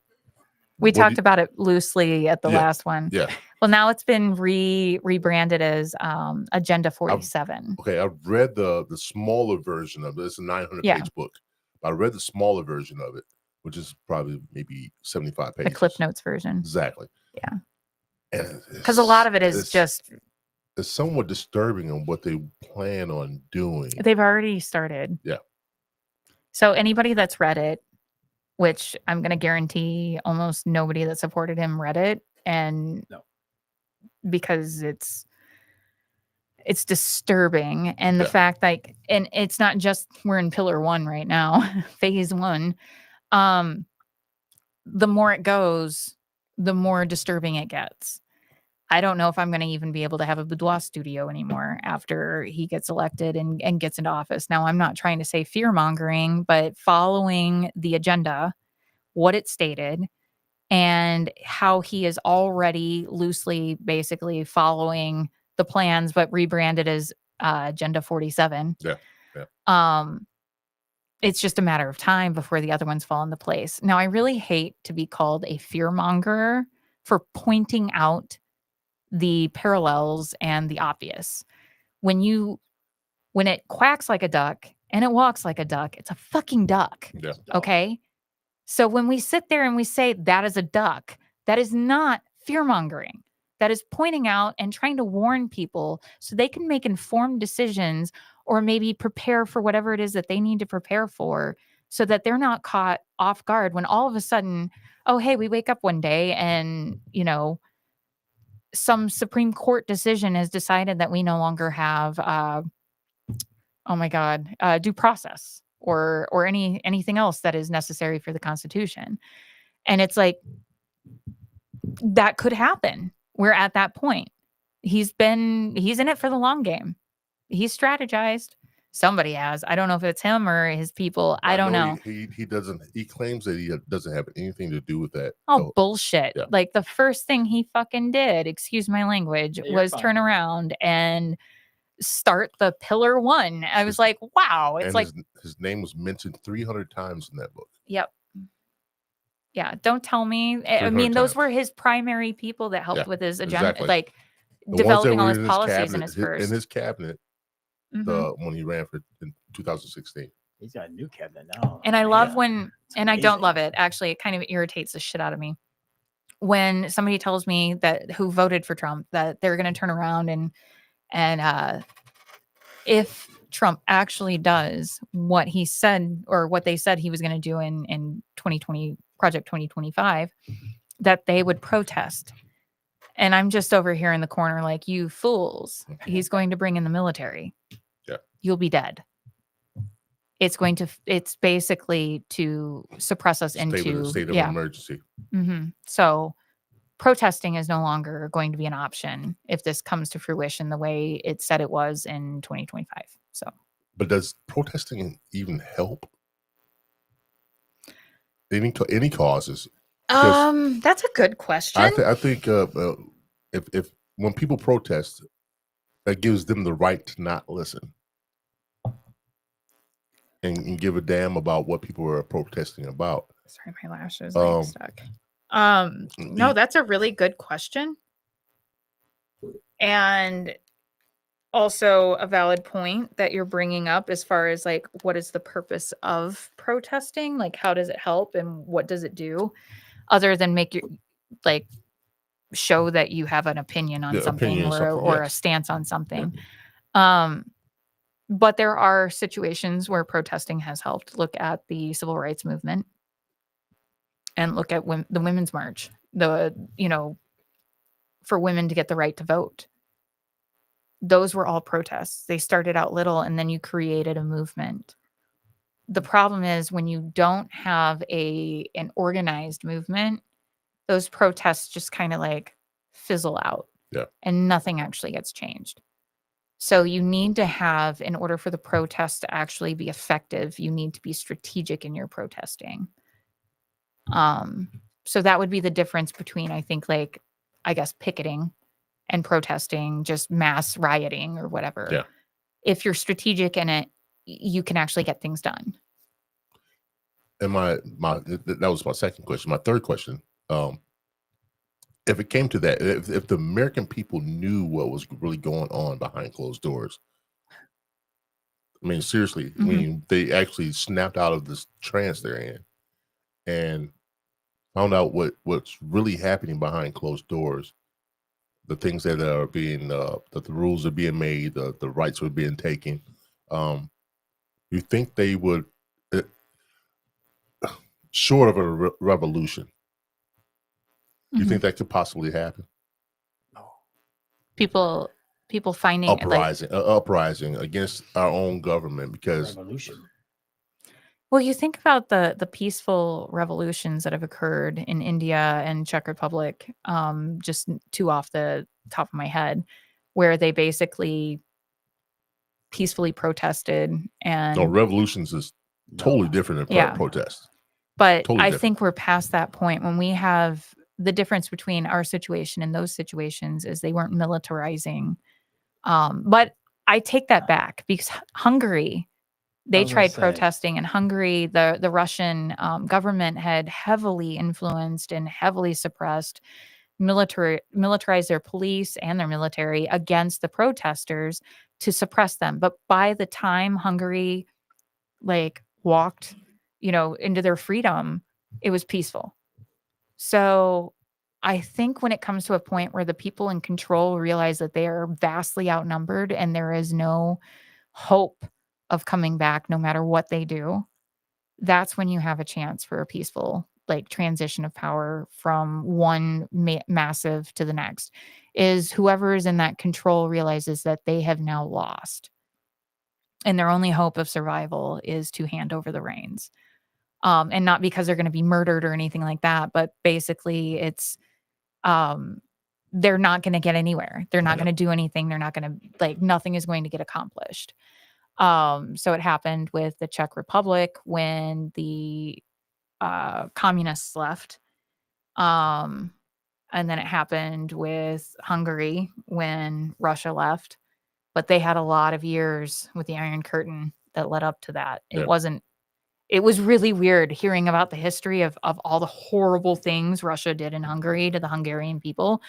we what do talked you- about it loosely at the Yeah, last one. Yeah. Well, now it's been rebranded as Agenda 47. Okay, I've read the smaller version of it. It's a 900 Yeah. page book. I read the smaller version of it, which is probably maybe 75 The pages. Cliff Notes version. Exactly. Yeah. And Because a lot of it is it's- just it's somewhat disturbing on what they plan on doing. they've already started. Yeah. So anybody that's read it, which I'm going to guarantee almost nobody that supported him read it, and No. because it's disturbing, and the Yeah. fact and it's not just we're in pillar 1 right now, phase 1. The more it goes, the more disturbing it gets. I don't know if I'm going to even be able to have a boudoir studio anymore after he gets elected and gets into office. Now, I'm not trying to say fear mongering, but following the agenda, what it stated, and how he is already loosely basically following the plans, but rebranded as Agenda 47. Yeah. It's just a matter of time before the other ones fall into place. Now, I really hate to be called a fear monger for pointing out the parallels and the obvious. When it quacks like a duck and it walks like a duck, it's a fucking duck. Yeah. Okay. So when we sit there and we say that is a duck, that is not fear mongering. That is pointing out and trying to warn people so they can make informed decisions or maybe prepare for whatever it is that they need to prepare for so that they're not caught off guard when all of a sudden, oh, hey, we wake up one day and, some Supreme Court decision has decided that we no longer have, due process or anything else that is necessary for the Constitution. And it's like, that could happen. We're at that point. He's in it for the long game. He's strategized. Somebody has. I don't know if it's him or his people. I don't know. He doesn't. He claims that he doesn't have anything to do with that. Oh, bullshit. yeah. Like the first thing he fucking did, excuse my language, Yeah, you're was fine. turn around and start the Pillar 1. I was like, wow. It's and like, his name was mentioned 300 times in that book. yep. Yeah. Don't tell me. I 300 mean, those times. were his primary people that helped Yeah, with his agenda, exactly. like The ones that developing all were his in policies in cabinet, his first. in his cabinet, Mhm. when he ran for in 2016. He's got a new cabinet now. And I love Man, when, it's and I don't amazing. love it. Actually, it kind of irritates the shit out of me when somebody tells me that who voted for Trump that they're going to turn around and if Trump actually does what he said or what they said he was going to do in 2020 Project 2025, that they would protest. And I'm just over here in the corner like, you fools. He's going to bring in the military. Yeah. You'll be dead. It's basically to suppress us into state of emergency. So protesting is no longer going to be an option if this comes to fruition the way it said it was in 2025. So, but does protesting even help? Any causes? that's a good question. I think if when people protest, that gives them the right to not listen and give a damn about what people are protesting about. Sorry, my lashes are stuck. No, that's a really good question. And also a valid point that you're bringing up as far as like, what is the purpose of protesting? Like, how does it help and what does it do other than make you like show that you have an opinion on something or a stance on something? Yeah. But there are situations where protesting has helped. Look at the civil rights movement and look at the Women's March, for women to get the right to vote. Those were all protests. They started out little and then you created a movement. The problem is when you don't have an organized movement, those protests just kind of like fizzle out. Yeah. And nothing actually gets changed. So you need to have, in order for the protest to actually be effective, you need to be strategic in your protesting. So that would be the difference between, I think, like, I guess, picketing and protesting, just mass rioting or whatever. Yeah. If you're strategic in it, you can actually get things done. And that was my second question. My third question, if it came to that, if the American people knew what was really going on behind closed doors, I mean, seriously, I mean, they actually snapped out of this trance they're in and found out what's really happening behind closed doors, the things that are being, that the rules are being made, the rights are being taken. You think they would, short of a revolution, you think that could possibly happen? People finding uprising against our own government because revolution. Well, you think about the peaceful revolutions that have occurred in India and Czech Republic, just two off the top of my head, where they basically peacefully protested and revolutions is totally different than protests. But totally I think we're past that point when we have the difference between our situation and those situations is they weren't militarizing. But I take that back because Hungary, they tried protesting in Hungary. The Russian government had heavily influenced and heavily suppressed, militarized their police and their military against the protesters to suppress them. But by the time Hungary walked, into their freedom, it was peaceful. So I think when it comes to a point where the people in control realize that they are vastly outnumbered and there is no hope of coming back no matter what they do, that's when you have a chance for a peaceful transition of power from one massive to the next, is whoever is in that control realizes that they have now lost and their only hope of survival is to hand over the reins. And not because they're going to be murdered or anything like that, but basically it's they're not going to get anywhere. They're not going to do anything. They're not going to nothing is going to get accomplished. So it happened with the Czech Republic when the communists left. And then it happened with Hungary when Russia left. But they had a lot of years with the Iron Curtain that led up to that. Yeah. It was really weird hearing about the history of all the horrible things Russia did in Hungary to the Hungarian people,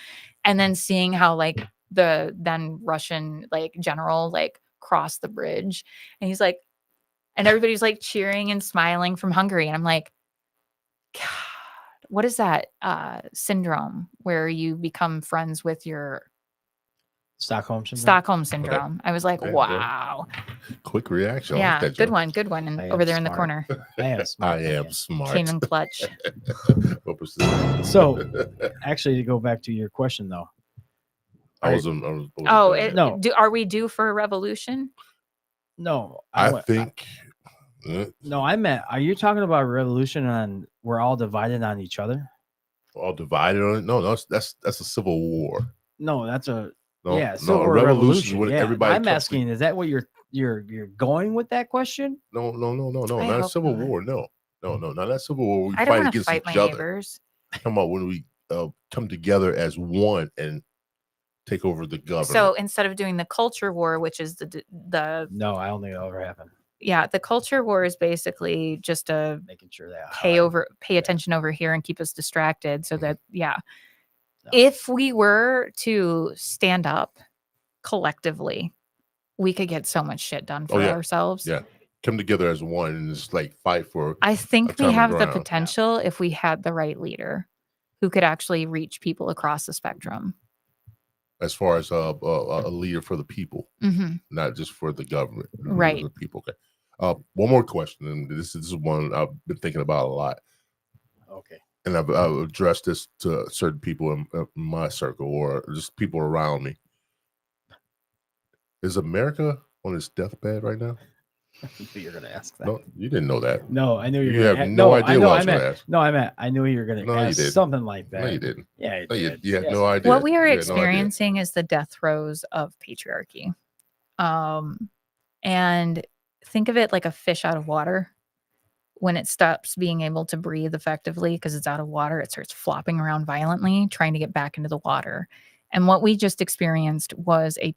and then seeing how like the then Russian like general like crossed the bridge, and he's like, and everybody's like cheering and smiling from Hungary, and I'm like, God, what is that syndrome where you become friends with your Stockholm syndrome. Stockholm syndrome? I was like, Yeah, yeah. wow. Quick reaction. I Yeah, like that, good Joe. one, good one. And I over am there in the smart. corner, I am smart. I am smart. came in clutch. What percent? So, actually, to go back to your question though, I was done Oh, yet. No. are we due for a revolution? no, I went- think. no, I meant. Are you talking about a revolution on we're all divided on each other? All divided on it. No, that's a civil war. No, that's a No, yeah. no, So a or revolution is when yeah. everybody. I'm comes asking, is that what you're going with that question? No, I not a hope civil not. war. No, not that civil war. We I don't fight want to against fight each my other. neighbors. Come on, when we come together as one and take over the government. So instead of doing the culture war, which is the No, I don't think it'll ever happen. yeah, the culture war is basically just a Making sure that pay attention over here and keep us distracted so that No. if we were to stand up collectively, we could get so much shit done for yeah. ourselves. Yeah. Come together as one and just like fight for. I a think we common have the ground. potential if we had the right leader who could actually reach people across the spectrum. As far as a leader for the people, Hmm. not just for the government. Right. For the people. Okay. One more question, and this is one I've been thinking about a lot, Okay. and I've addressed this to certain people in my circle or just people around me. Is America on its deathbed right now? I knew you were gonna ask that. No, you didn't know that. No, I knew you were You gonna have ask. no No, idea I know, what I I was gonna meant. ask. No, I knew you were gonna No, you ask didn't. something like that. No, you didn't. Yeah, you No, did. you had Yes. no idea. What we are You had no idea. experiencing is the death throes of patriarchy. And think of it like a fish out of water. When it stops being able to breathe effectively because it's out of water, it starts flopping around violently, trying to get back into the water. And what we just experienced was a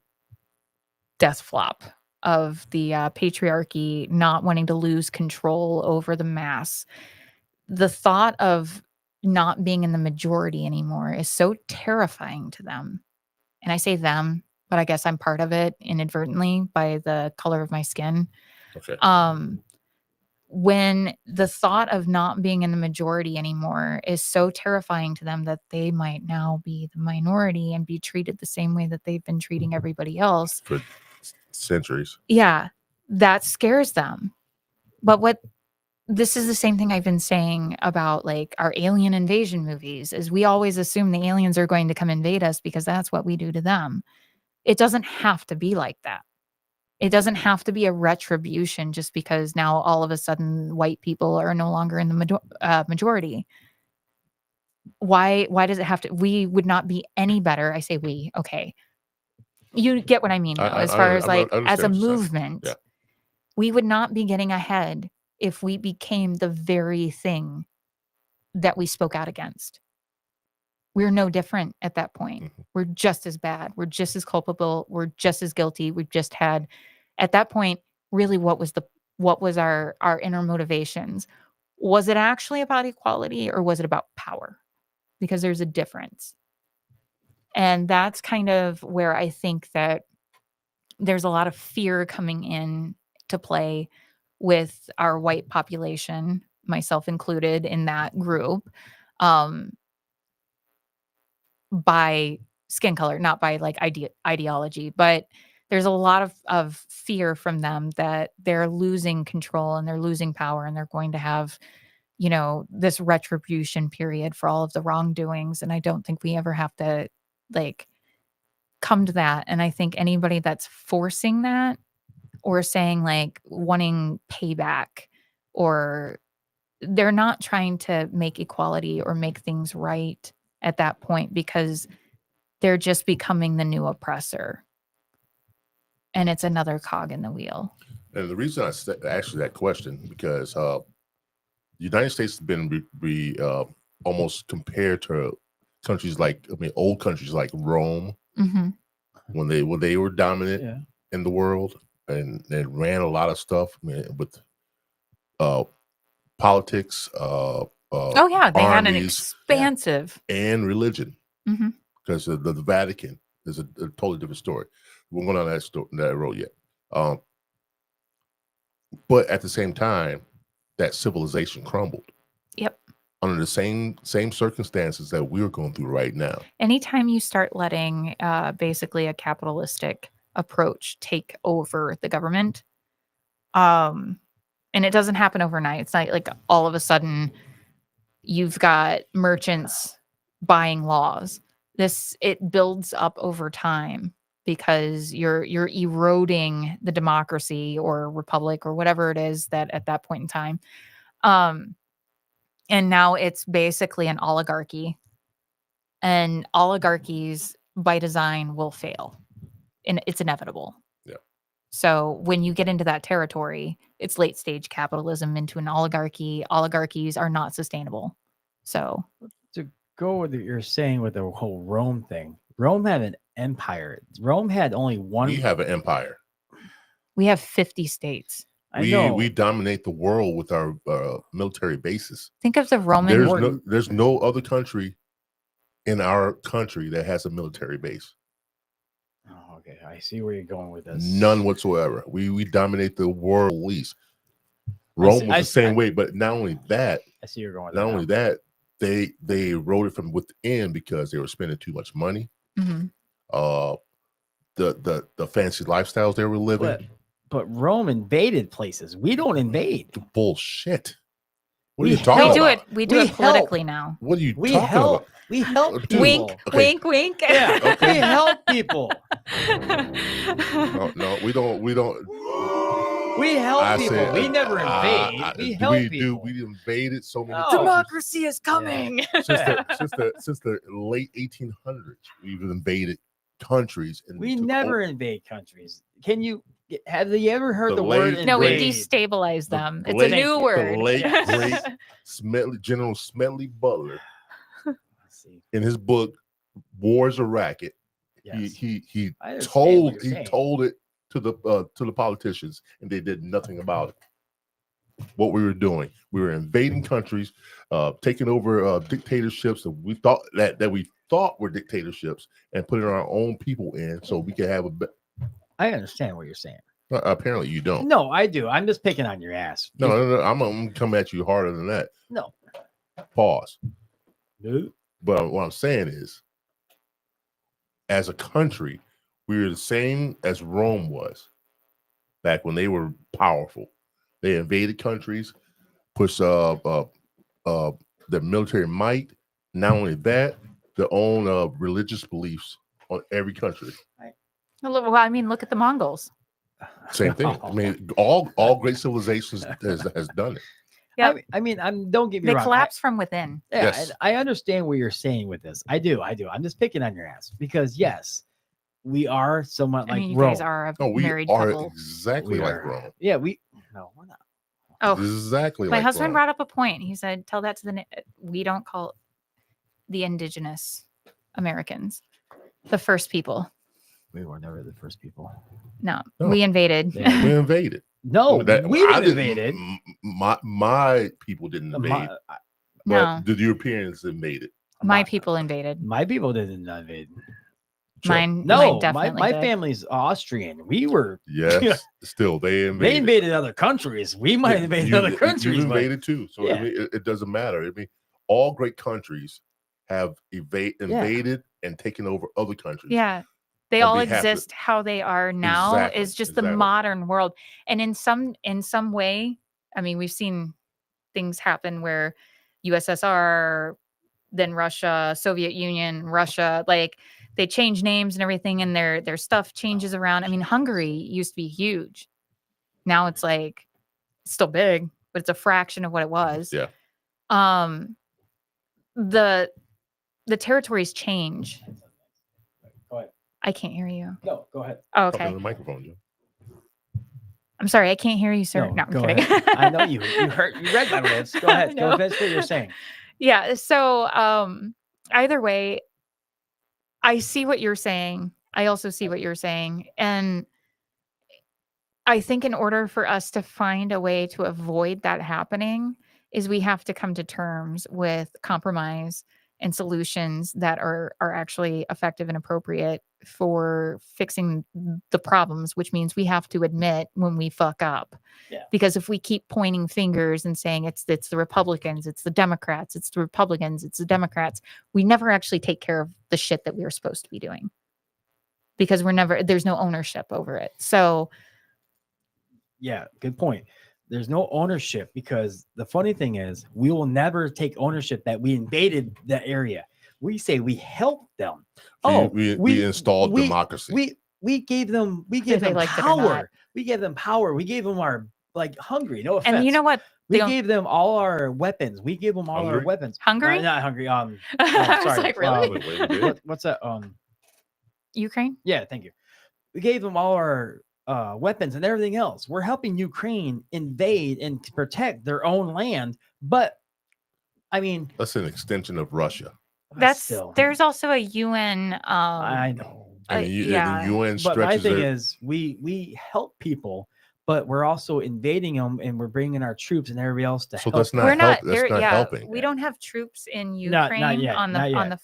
death flop of the patriarchy not wanting to lose control over the mass. The thought of not being in the majority anymore is so terrifying to them. And I say them, but I guess I'm part of it inadvertently by the color of my skin. Okay. When the thought of not being in the majority anymore is so terrifying to them that they might now be the minority and be treated the same way that they've been treating everybody else. For centuries. Yeah, that scares them. But this is the same thing I've been saying about like our alien invasion movies is we always assume the aliens are going to come invade us because that's what we do to them. It doesn't have to be like that. It doesn't have to be a retribution just because now all of a sudden white people are no longer in the majority. Why does it have to? We would not be any better. I say we. Okay. You get what I mean, though, as far as like as a movement, Yeah. we would not be getting ahead if we became the very thing that we spoke out against. We're no different at that point. Mhm. We're just as bad. We're just as culpable. We're just as guilty. We've just had, at that point, really what was our inner motivations? Was it actually about equality or was it about power? Because there's a difference. And that's kind of where I think that there's a lot of fear coming in to play with our white population, myself included in that group, by skin color, not by like ideology, but there's a lot of fear from them that they're losing control and they're losing power and they're going to have, this retribution period for all of the wrongdoings. And I don't think we ever have to like come to that. And I think anybody that's forcing that or saying like wanting payback, or they're not trying to make equality or make things right at that point because they're just becoming the new oppressor. And it's another cog in the wheel. And the reason I asked you that question because the United States has been almost compared to countries like old countries like Rome Hmm. when they were dominant Yeah. in the world and they ran a lot of stuff with politics, Oh yeah, they had an armies, expansive. and religion Hmm. because the Vatican is a totally different story. We won't go down that road yet. But at the same time, that civilization crumbled. Yep. Under the same circumstances that we're going through right now. Anytime you start letting basically a capitalistic approach take over the government, and it doesn't happen overnight. It's not like all of a sudden you've got merchants buying laws. It builds up over time because you're eroding the democracy or republic or whatever it is that at that point in time. And now it's basically an oligarchy. And oligarchies by design will fail. And it's inevitable. Yeah. So when you get into that territory, it's late stage capitalism into an oligarchy. Oligarchies are not sustainable. So To go with what you're saying with the whole Rome thing, Rome had an empire. Rome had only one. We have an empire. we have 50 states. I know. We dominate the world with our military bases. Think of the Roman There's no other country in our country that has a military base. Oh, okay, I see where you're going with this. None whatsoever. We dominate the world police. Rome was the same way, but not only that. I see you're going with not only that, they wrote it from within because they were spending too much money. Mhm. The fancy lifestyles they were living. But Rome invaded places. We don't invade. Bullshit. What are We you talking We do about? it. We do We it help. politically now. What are you We talking help. about? We help Dude, people. Wink, Okay. wink, wink. Yeah, Okay. we help people. No, we don't. We help I people. said, We never invade. We help people. We invaded so many No. times. Democracy is coming. Since the late 1800s, we've invaded countries. And We took never over. invade countries. Can you have you ever heard The the word late- No, we invade? destabilize The them. It's late- a new the word. late, Yes. great General Smedley Butler, Let's see. in his book "War's a Racket," Yes. he I understand what told you're he saying. told it to the politicians, and they did nothing about it. What we were doing, we were invading countries, taking over dictatorships that we thought were dictatorships, and putting our own people in so we could have I understand what you're saying. Apparently, you don't. No, I do. I'm just picking on your ass. No, I'm gonna come at you harder than that. No. Pause. No. But what I'm saying is, as a country, we were the same as Rome was back when they were powerful. They invaded countries, pushed their military might. Not only that, their own religious beliefs on every country. Well, I mean, look at the Mongols. Same thing. I mean, all great civilizations has done it. Yeah. I mean, don't get me They wrong. collapse from within. Yeah, Yes. I understand what you're saying with this. I do. I'm just picking on your ass because yes, we are somewhat I like mean, you Rome. guys are a No, we married are couple. exactly We like are. Rome. Yeah, no, we're not. Oh, Exactly my like husband Rome. brought up a point. He said, "Tell that to we don't call the indigenous Americans the first people. We were never the first people. No, No. we invaded. Yeah. We invaded. No, That- we I didn't didn't- invaded. My people didn't My, invade, No, but the Europeans invaded. my people invaded. my people didn't invade. Sure. Mine, No, mine definitely my did. family's Austrian. We were. Yes, still they invaded. They invaded other countries. We might have invaded other countries. You but invaded too, so Yeah. I mean, it doesn't matter. I mean, all great countries have invaded and taken over other countries. Yeah. They on all behalf of- exist how they are now Exactly, is just the exactly. modern world. And in some way, I mean, we've seen things happen where USSR, then Russia, Soviet Union, Russia, like they change names and everything and their stuff changes around. I mean, Hungary used to be huge. Now it's like still big, but it's a fraction of what it was. Yeah. The territories change. Go ahead. I can't hear you. No, go ahead. Oh, Talking okay. to the microphone. Joe. I'm sorry, I can't hear you, sir. No, I'm go kidding. ahead. I know you heard, you read my lips. Go ahead. No. Go finish what you're saying. Yeah. So either way, I see what you're saying. I also see what you're saying. And I think in order for us to find a way to avoid that happening is we have to come to terms with compromise and solutions that are actually effective and appropriate for fixing the problems, which means we have to admit when we fuck up. Yeah. Because if we keep pointing fingers and saying it's the Republicans, it's the Democrats, it's the Republicans, it's the Democrats, we never actually take care of the shit that we were supposed to be doing. Because there's no ownership over it. So Yeah, good point. There's no ownership because the funny thing is we will never take ownership that we invaded the area. We say we helped them. So we installed democracy. We gave them Whether they them liked it or not. power. We gave them power. We gave them our Hungary. No offense. and you know what? we don't- gave them all our weapons. We gave them all our Hungary? weapons. Hungary? Not Hungary. I was sorry. like, really? Wait, we did? What's that? Ukraine? Yeah, thank you. We gave them all our weapons and everything else. We're helping Ukraine invade and to protect their own land. But I mean, That's an extension of Russia. There's also a UN. I know. And yeah. the UN But my stretches thing their, is, we help people, but we're also invading them, and we're bringing our troops and everybody else to So help. that's not We're help. not. That's not helping. We don't have troops in Not Ukraine yet, on the not on yet.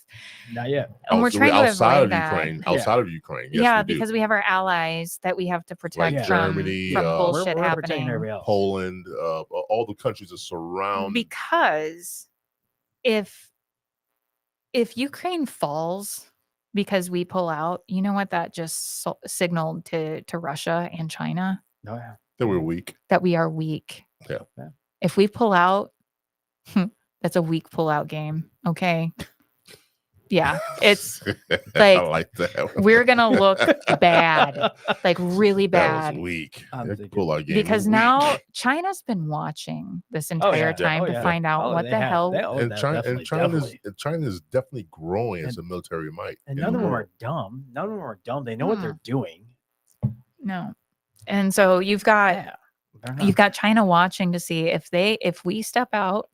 the. Not yet. And we're So trying to outside avoid of that. Ukraine. Outside of Ukraine. Yes, yeah, we do. because we have our allies that we have to protect Like from, Germany, from we're bullshit we're protecting happening. everybody else. Poland, all the countries that surround. Because if Ukraine falls because we pull out, you know what that just signaled to Russia and China? Oh, yeah. That we're weak. That we are weak. Yeah. If we pull out, that's a weak pull out game. Okay. Yeah. It's I like, like that. we're going to look bad, like really That bad. was weak. I'm That thinking- pull-out game Because was weak. now China's been watching this Oh, entire yeah. time Oh, to yeah. find out Oh, what they the have. hell. They- oh, and definitely, definitely. China is definitely growing as And- a military might. And in none the of them world. are dumb. None of them are dumb. They know what they're doing. No. And so you've got Yeah. They're not. you've got China watching to see if we step out,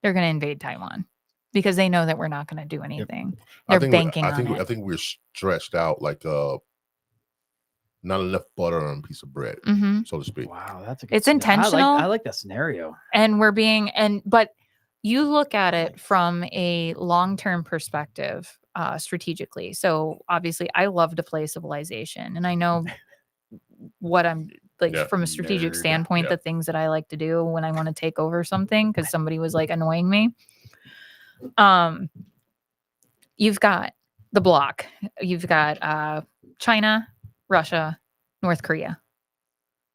they're going to invade Taiwan because they know that we're not going to do anything. They're banking on it. I think we're stretched out like not enough butter on a piece of bread, Mhm. so to speak. Wow, that's a good It's scenario. intentional. I like that scenario. And we're being but you look at it from a long-term perspective, strategically. So obviously I love to play Civilization, and I know what I'm like Yeah. from a strategic Nerd. standpoint, Yeah. the things that I like to do when I want to take over something because somebody was like annoying me. You've got the block. You've got China, Russia, North Korea.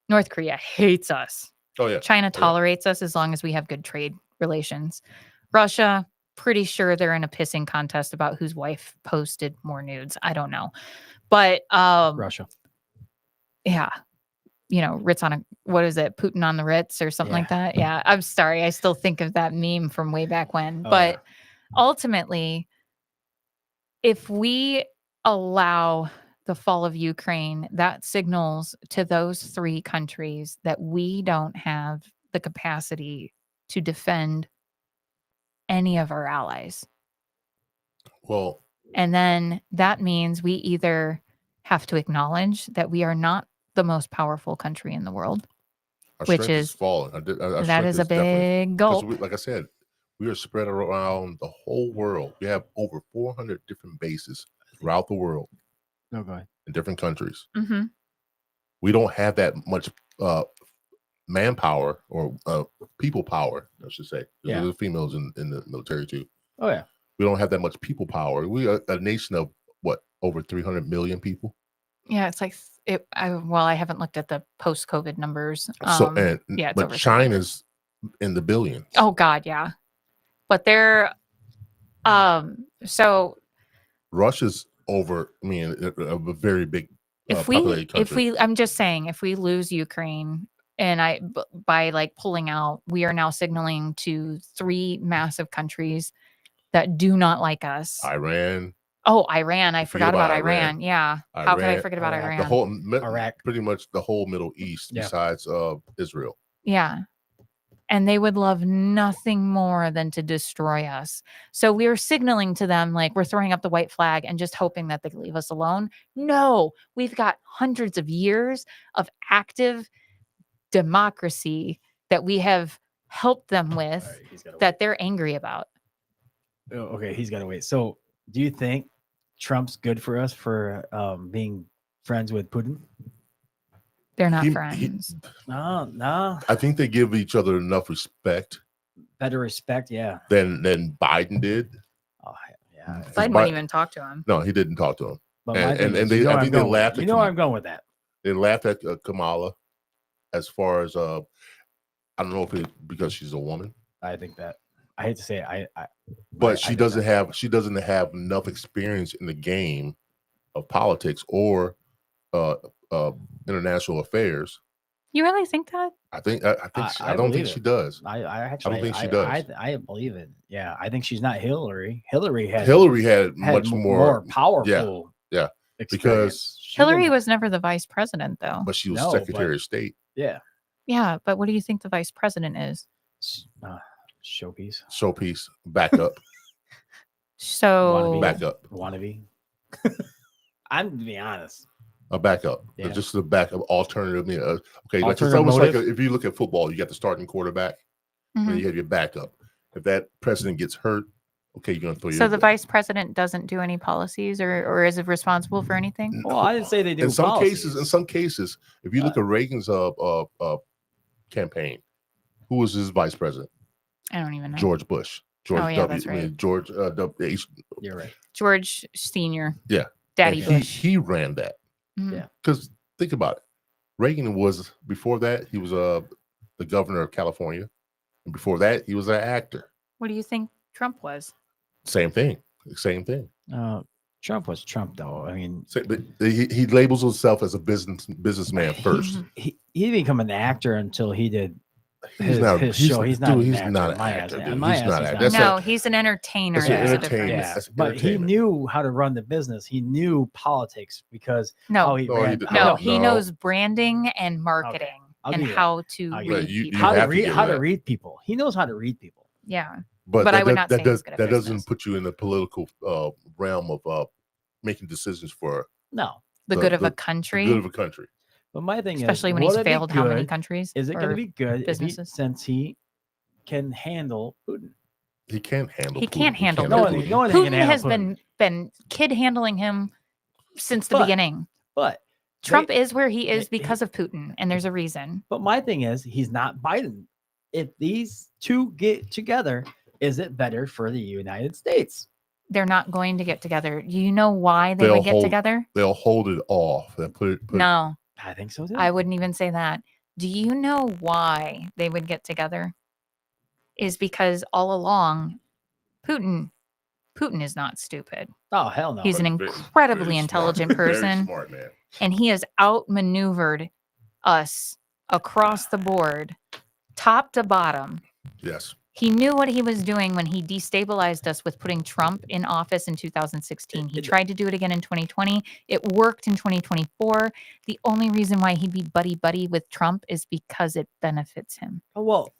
North Korea hates us. Oh yeah, China tolerates us as long as we have good trade relations. Russia, pretty sure they're in a pissing contest about whose wife posted more nudes. I don't know. But Russia. yeah. You know, Ritz on a what is it? Putin on the Ritz or something like that. Yeah. I'm sorry. I still think of that meme from way back when. Oh, But ultimately, if we allow the fall of Ukraine, that signals to those three countries that we don't have the capacity to defend any of our allies. well, And then that means we either have to acknowledge that we are not the most powerful country in the world. our Which strength is is- falling. That is a big gulp. Like I said, we are spread around the whole world. We have over 400 different bases throughout the world No, go ahead. in different countries. hmm We don't have that much manpower or people power, I should say. Yeah. There's females in the military too. Oh yeah. We don't have that much people power. We are a nation of what, over 300 million people. Yeah, it's like I haven't looked at the post-COVID numbers. yeah, it's but over China's in the billions. Oh God, yeah. But they're so Russia's over. I mean, a very big if populated country. I'm just saying, if we lose Ukraine and by like pulling out, we are now signaling to three massive countries that do not like us. Iran, Oh, Iran. I forgot about Iran. Iran. Yeah. How could I Iran, forget about Iraq. Iran? the whole Iraq. pretty much the whole Middle East Yeah. besides Israel. Yeah. And they would love nothing more than to destroy us. So we were signaling to them like we're throwing up the white flag and just hoping that they leave us alone. No, we've got hundreds of years of active democracy that we have helped them All with right, he's gotta that they're angry about. wait. Oh, okay, he's got to wait. So, do you think Trump's good for us for being friends with Putin? They're not He- friends. No. I think they give each other enough respect Better respect, yeah. than Biden did. Oh, yeah. Because Biden wouldn't even talk to him. No, he didn't talk to him. But And- my thing and is, they- you know I where think I'm they going with laughed that. at You know where Kam- I'm going with that. They laughed at Kamala as far as I don't know if it because she's a woman, I think that. I hate to say it. but I she think doesn't that- have enough experience in the game of politics or international affairs. You really think that? I don't think believe she it. does. I actually think she does. I believe it. Yeah, I think she's not Hillary. Hillary had Had had much more, powerful. yeah, experience. because She Hillary didn't- was never the vice president, though. but she was No, Secretary of State, yeah Yeah, but what do you think the vice president is? showpiece showpiece, backup, So backup, wannabe. I'm to be honest. a backup, Yeah. just a backup alternative. Okay, like it's Alternative almost like motive? if you look at football, you got the starting quarterback, Mhm. and you have your backup. If that president gets hurt, okay, you're gonna throw your So the vice president doesn't do any policies or is it responsible for anything? Well, I didn't say they do. in some policies. cases, if you look at Reagan's campaign, who was his vice president? I don't even know. George Bush. George Oh, yeah, W. that's right. George W. You're right. George Senior. Yeah. Daddy And Bush. He ran that. Mhm. Yeah. Because think about it. Reagan was before that he was the governor of California, and before that he was an actor. What do you think Trump was? Same thing. Trump was Trump, though. I mean, But he labels himself as a businessman first. he didn't become an actor until he did He's not. his He's, show. He's not. dude, an he's actor. not In an my actor. eyes- Dude. in my He's eyes, not. he's An- not. That's No, a- he's an entertainer. That's an There's a entertainer. difference. Yeah, That's but he entertainment. knew how to run the business. He knew politics because No, how he No, he ran. did no, not. he No. knows branding and marketing I'll and give you that. how to I'll give read you- people. you how to have to read give how him to that. read people. He knows how to read people. Yeah. But I that, would that, not that say he's does good at that doesn't business. put you in the political realm of making decisions for No, The The- good of the- a the country, good of a country. but my thing especially is, when will he's it be failed how many good? countries? Is it going to or be good if he, businesses? since he can handle Putin? He can't handle. He Putin. can't handle No one, Putin. no one can Putin handle has Putin. been kid handling him since the But beginning. But Trump they- is where he is he- because of Putin, and there's a reason. But my thing is, he's not Biden. If these two get together, is it better for the United States? They're not going to get together. Do you know why they They'll would get hold- together? They'll hold it off. They'll put it. No, I think so too. I wouldn't even say that. Do you know why they would get together? Is because all along, Putin is not stupid. Oh hell no. He's an Very- incredibly very intelligent smart. Very person, smart man. and he has outmaneuvered us across the board, top to bottom. Yes. He knew what he was doing when he destabilized us with putting Trump in office in 2016. He It- tried to do it again in 2020. It worked in 2024. The only reason why he'd be buddy with Trump is because it benefits him. Oh, well,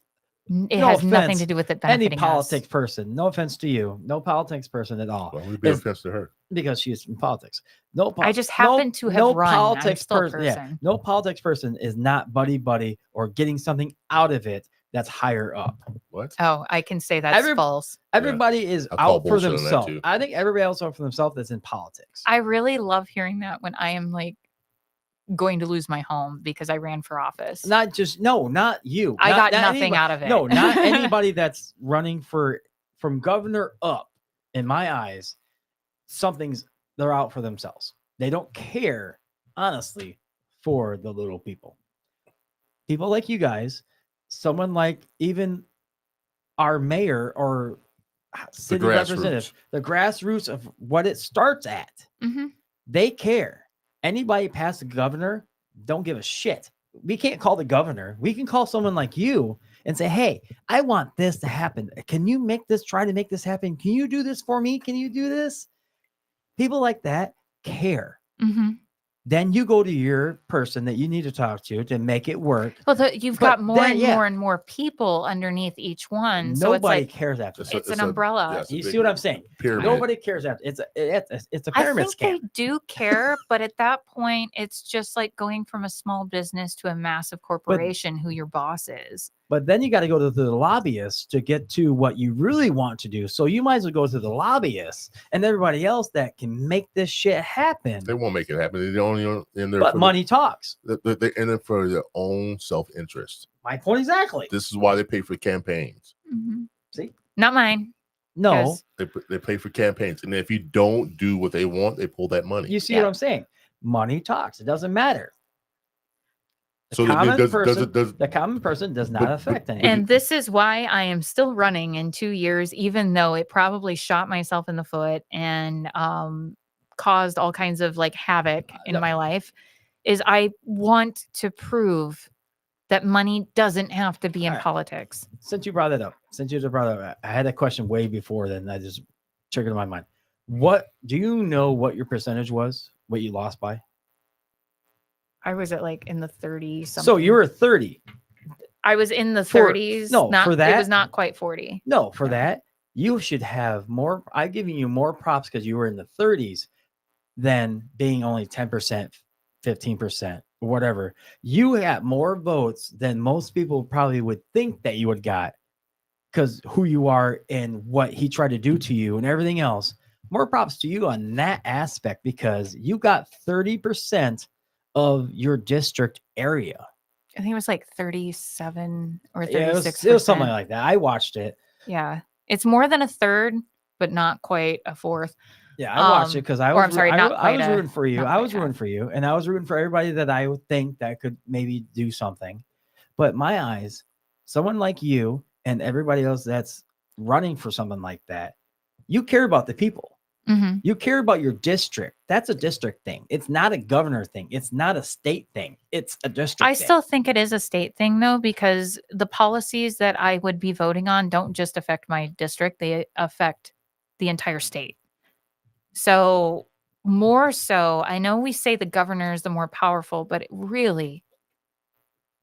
It No has nothing offense, to do with it any benefiting politics us. person. No offense to you. No politics person at all. Well, we'd be Is- offense to her. Because she's in politics. No, I just happen to have run. I'm politics still a person. Yeah, person. no politics person is not buddy or getting something out of it that's higher up. What? Oh, I can say that's Every- false. Everybody is I call out for bullshit on that themselves. too. I think everybody else out for themselves that's in politics. I really love hearing that when I am like going to lose my home because I ran for office. Not you. I Not- got not nothing anybody- out of it. No, not anybody that's running from governor up. In my eyes, they're out for themselves. They don't care, honestly, for the little people. People like you guys, someone like even our mayor or city representative, the grassroots of what it starts at. Mhm. They care. Anybody past the governor don't give a shit. We can't call the governor. We can call someone like you and say, hey, I want this to happen. Can you try to make this happen? Can you do this for me? Can you do this? People like that care. hmm Then you go to your person that you need to talk to make it work. Well, you've But got more then, and yeah. more and more people underneath each one. So it's Nobody like cares after It's that. it's an umbrella. yeah, it's a You big see what I'm saying? Pyramid. Nobody cares after. It's a I pyramid think scam. they do care, but at that point, it's just like going from a small business to a massive corporation who your boss is. But then you got to go to the lobbyists to get to what you really want to do. So you might as well go to the lobbyists and everybody else that can make this shit happen. They won't make it happen. They're only in there But for money talks. they're in it for their own self-interest. My point exactly. This is why they pay for campaigns. See? Not mine. No, 'cause They pay for campaigns, and if you don't do what they want, they pull that money. you see Yeah. what I'm saying? Money talks. It doesn't matter. The So common does person, does the common person does not but- affect anything. And this is why I am still running in 2 years, even though it probably shot myself in the foot and caused all kinds of like havoc in no. my life. Is I want to prove that money doesn't have to be in All right. politics. Since you brought it up, I had a question way before then. I just triggered in my mind. What do you know what your percentage was? What you lost by? I was at like in the 30s. So you were 30. I was in the For- 30s. no, not, for it that- was not quite 40. No, for that, you should have more. I'm giving you more props because you were in the 30s than being only 10%, 15%, or whatever. You got more votes than most people probably would think that you would got because who you are and what he tried to do to you and everything else. More props to you on that aspect because you got 30% of your district area. I think it was like 37 or Yeah, 36. it was something like that. I watched it. Yeah. It's more than a third, but not quite a fourth. Yeah, I watched it because I or was. I'm sorry, I, not I quite was a- rooting for you. not I quite was half. rooting for you, and I was rooting for everybody that I would think that could maybe do something. But in my eyes, someone like you and everybody else that's running for something like that, you care about the people. Mhm. You care about your district. That's a district thing. It's not a governor thing. It's not a state thing. It's a district. I thing. still think it is a state thing though, because the policies that I would be voting on don't just affect my district, they affect the entire state. So, more so, I know we say the governor is the more powerful, but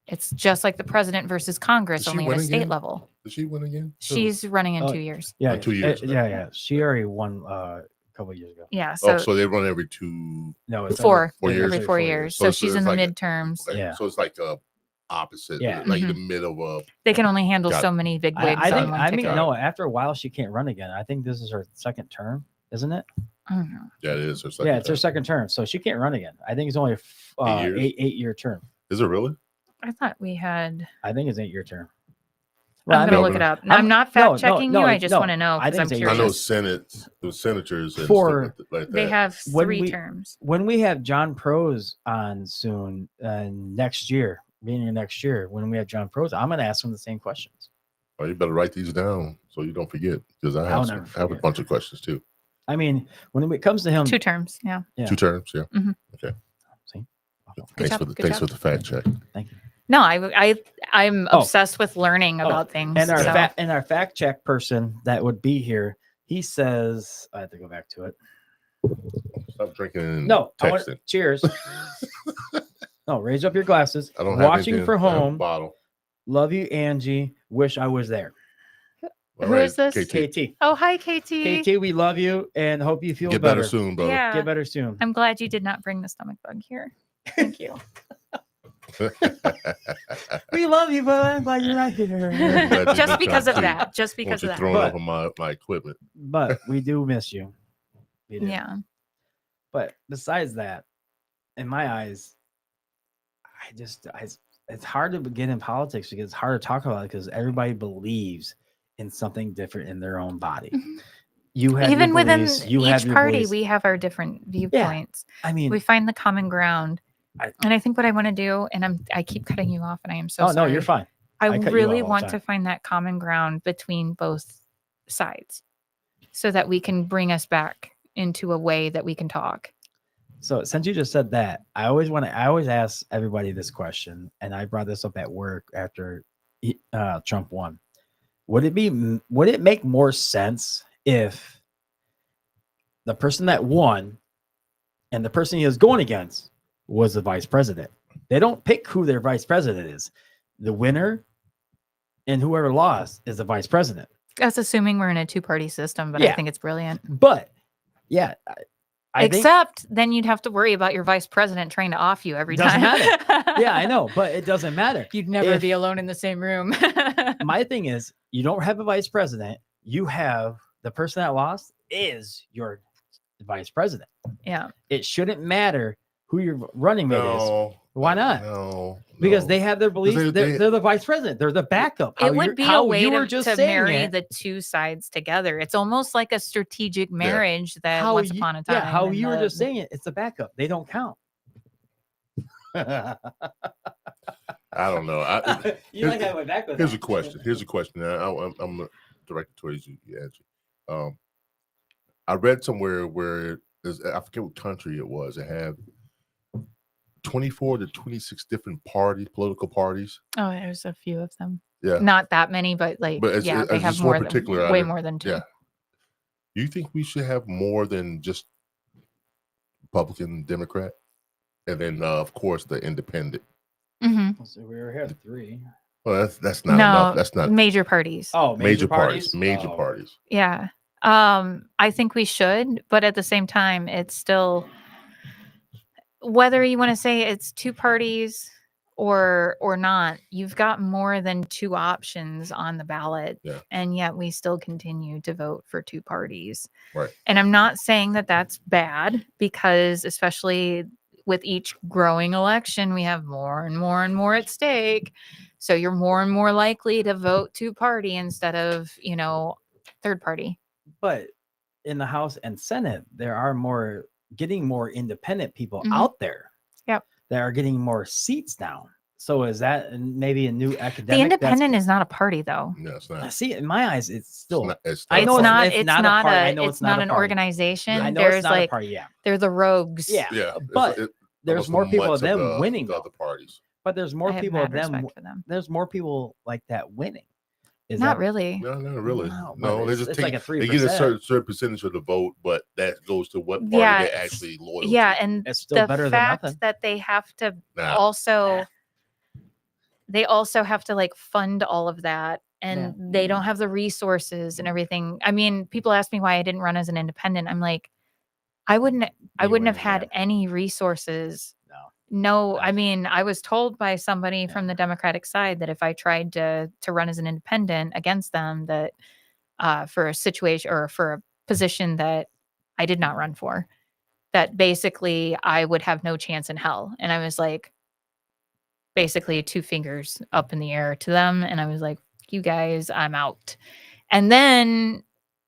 it's just like the president versus Congress, Did she only at win a state again? level. Did she win again? She's running in Oh, 2 years. Yeah, 2 years. Yeah. She already won a couple of years ago. Yeah. Oh, So, so they run every 2. No, it's four, Four years. every 4 years. So So it's- she's it's in the like a- midterms. Okay. Yeah. So it's like opposite. Yeah. Like the middle of They can only handle Got so it. many big I wigs think. on one I mean, ticket. no. After a while, she can't run again. I think this is her second term, isn't it? I don't know. yeah, it is her second Yeah, it's her term. second term, so she can't run again. I think it's only years? 8-year term. Is it really? I thought we had. I think it's 8-year term. I'm going to mean, look it up. I'm- I'm not no, fact checking no, you. no, I just no. want to know I because think I'm it's I know curious. senators and For- stuff like that. They have When 3 we- terms. When we have John Prose on soon, next year, beginning of next year, when we have John Prose, I'm going to ask him the same questions. Oh, you better write these down so you don't forget because I I'll have, never I have a forget. bunch of questions too. I mean, when it comes to him, 2 terms. Yeah. Yeah. 2 terms, yeah. see, Thanks job, for the good thanks job. for the fact check. thank you. No, I'm Oh. obsessed with learning about things. And our so- and our fact check person that would be here, he says, I have to go back to it. Stop drinking and No, I texting. want, cheers. No, raise up your glasses. I don't have Watching anything. for I have a home. bottle. Love you, Angie. Wish I was there. All Who is this? KT, KT. Oh, hi, KT. KT, we love you and hope you feel get better. better soon, brother. Yeah. Get better soon. I'm glad you did not bring the stomach bug here. Thank you. We love you, but I'm glad you're not here. Glad you Just did because that of too. that. Just Want because you of that. throwing But- over my equipment. But we do miss you. We do. Yeah. But besides that, in my eyes, it's hard to get in politics because it's hard to talk about it because everybody believes in something different in their own body. Mhm. You have Even your within beliefs, you have each your party, beliefs. we have our different viewpoints. I mean, We find the common ground. I- And I think what I want to do, and I keep cutting you off, and I am so oh sorry. no, you're fine. I I cut you really off all the want time. to find that common ground between both sides so that we can bring us back into a way that we can talk. So since you just said that, I always ask everybody this question, and I brought this up at work after Trump won. Would it make more sense if the person that won and the person he was going against was the vice president. They don't pick who their vice president is. The winner and whoever lost is the vice president. That's assuming we're in a two-party system, but I Yeah. think it's brilliant. But yeah, I think Except then you'd have to worry about your vice president trying to off you every Doesn't time. yeah, I know, but it doesn't matter. You'd never If- be alone in the same room. My thing is, you don't have a vice president. You have the person that lost is your vice president. Yeah. It shouldn't matter who your running mate is No. Why not? No. because no. they have their beliefs. they- They're the vice president. They're the backup. How It would you're- be a how way you to, were just to saying marry it, the two sides together. It's almost like a strategic marriage that how once you- upon a time. Yeah, how in you were the- just saying it. It's the backup. They don't count. I don't know. You like how I went back with Here's that. a question. Here's a question. I'm directed towards you, Angie. I read somewhere where I forget what country it was. It had 24 to 26 different political parties. Oh, there's a few of them. Yeah. Not that many, but like, But it's- yeah, it's they have just one more particular than, way item. more than two. Yeah. Do you think we should have more than just Republican, Democrat, and then of course the independent? hmm So we were here at 3. Well, that's not No, enough. That's not major parties. Oh, major parties. Major Oh. parties. Yeah. I think we should, but at the same time, it's still whether you want to say it's two parties or not, you've got more than two options on the ballot. Yeah. And yet we still continue to vote for two parties. Right. And I'm not saying that that's bad because especially with each growing election, we have more and more and more at stake. So you're more and more likely to vote two party instead of, third party. But in the House and Senate, there are getting more independent people Mhm. out there. Yep. That are getting more seats now. So is that maybe a new academic? The independent is not a party though. No, it's I not. see. In my eyes, it's still. It's I It's know not it's it's not a not party. I a know it's it's not not a an party. organization. I know it's There's not a like party. Yeah. they're the rogues. Yeah. Yeah, But there's almost the more people mutts of them the- winning. The though. other parties. But there's I more have people mad of them. respect for them. There's more people like that winning. Is Not that really. No, not really. No, No, but they it's- just it's take. like a They get a 3%. certain percentage of the vote, but that goes to what party Yeah, they're actually loyal Yeah, to. and It's still the better than fact nothing. that they have to Nah, also they also have to like fund all of that and they don't have the resources and everything. I mean, people ask me why I didn't run as an independent. I'm like, I wouldn't have wouldn't had have. any resources. No. No, I mean, I was told by somebody from the Democratic side that if I tried to run as an independent against them, that for a situation or for a position that I did not run for, that basically I would have no chance in hell. And I was like, basically 2 fingers up in the air to them. And I was like, you guys, I'm out. And then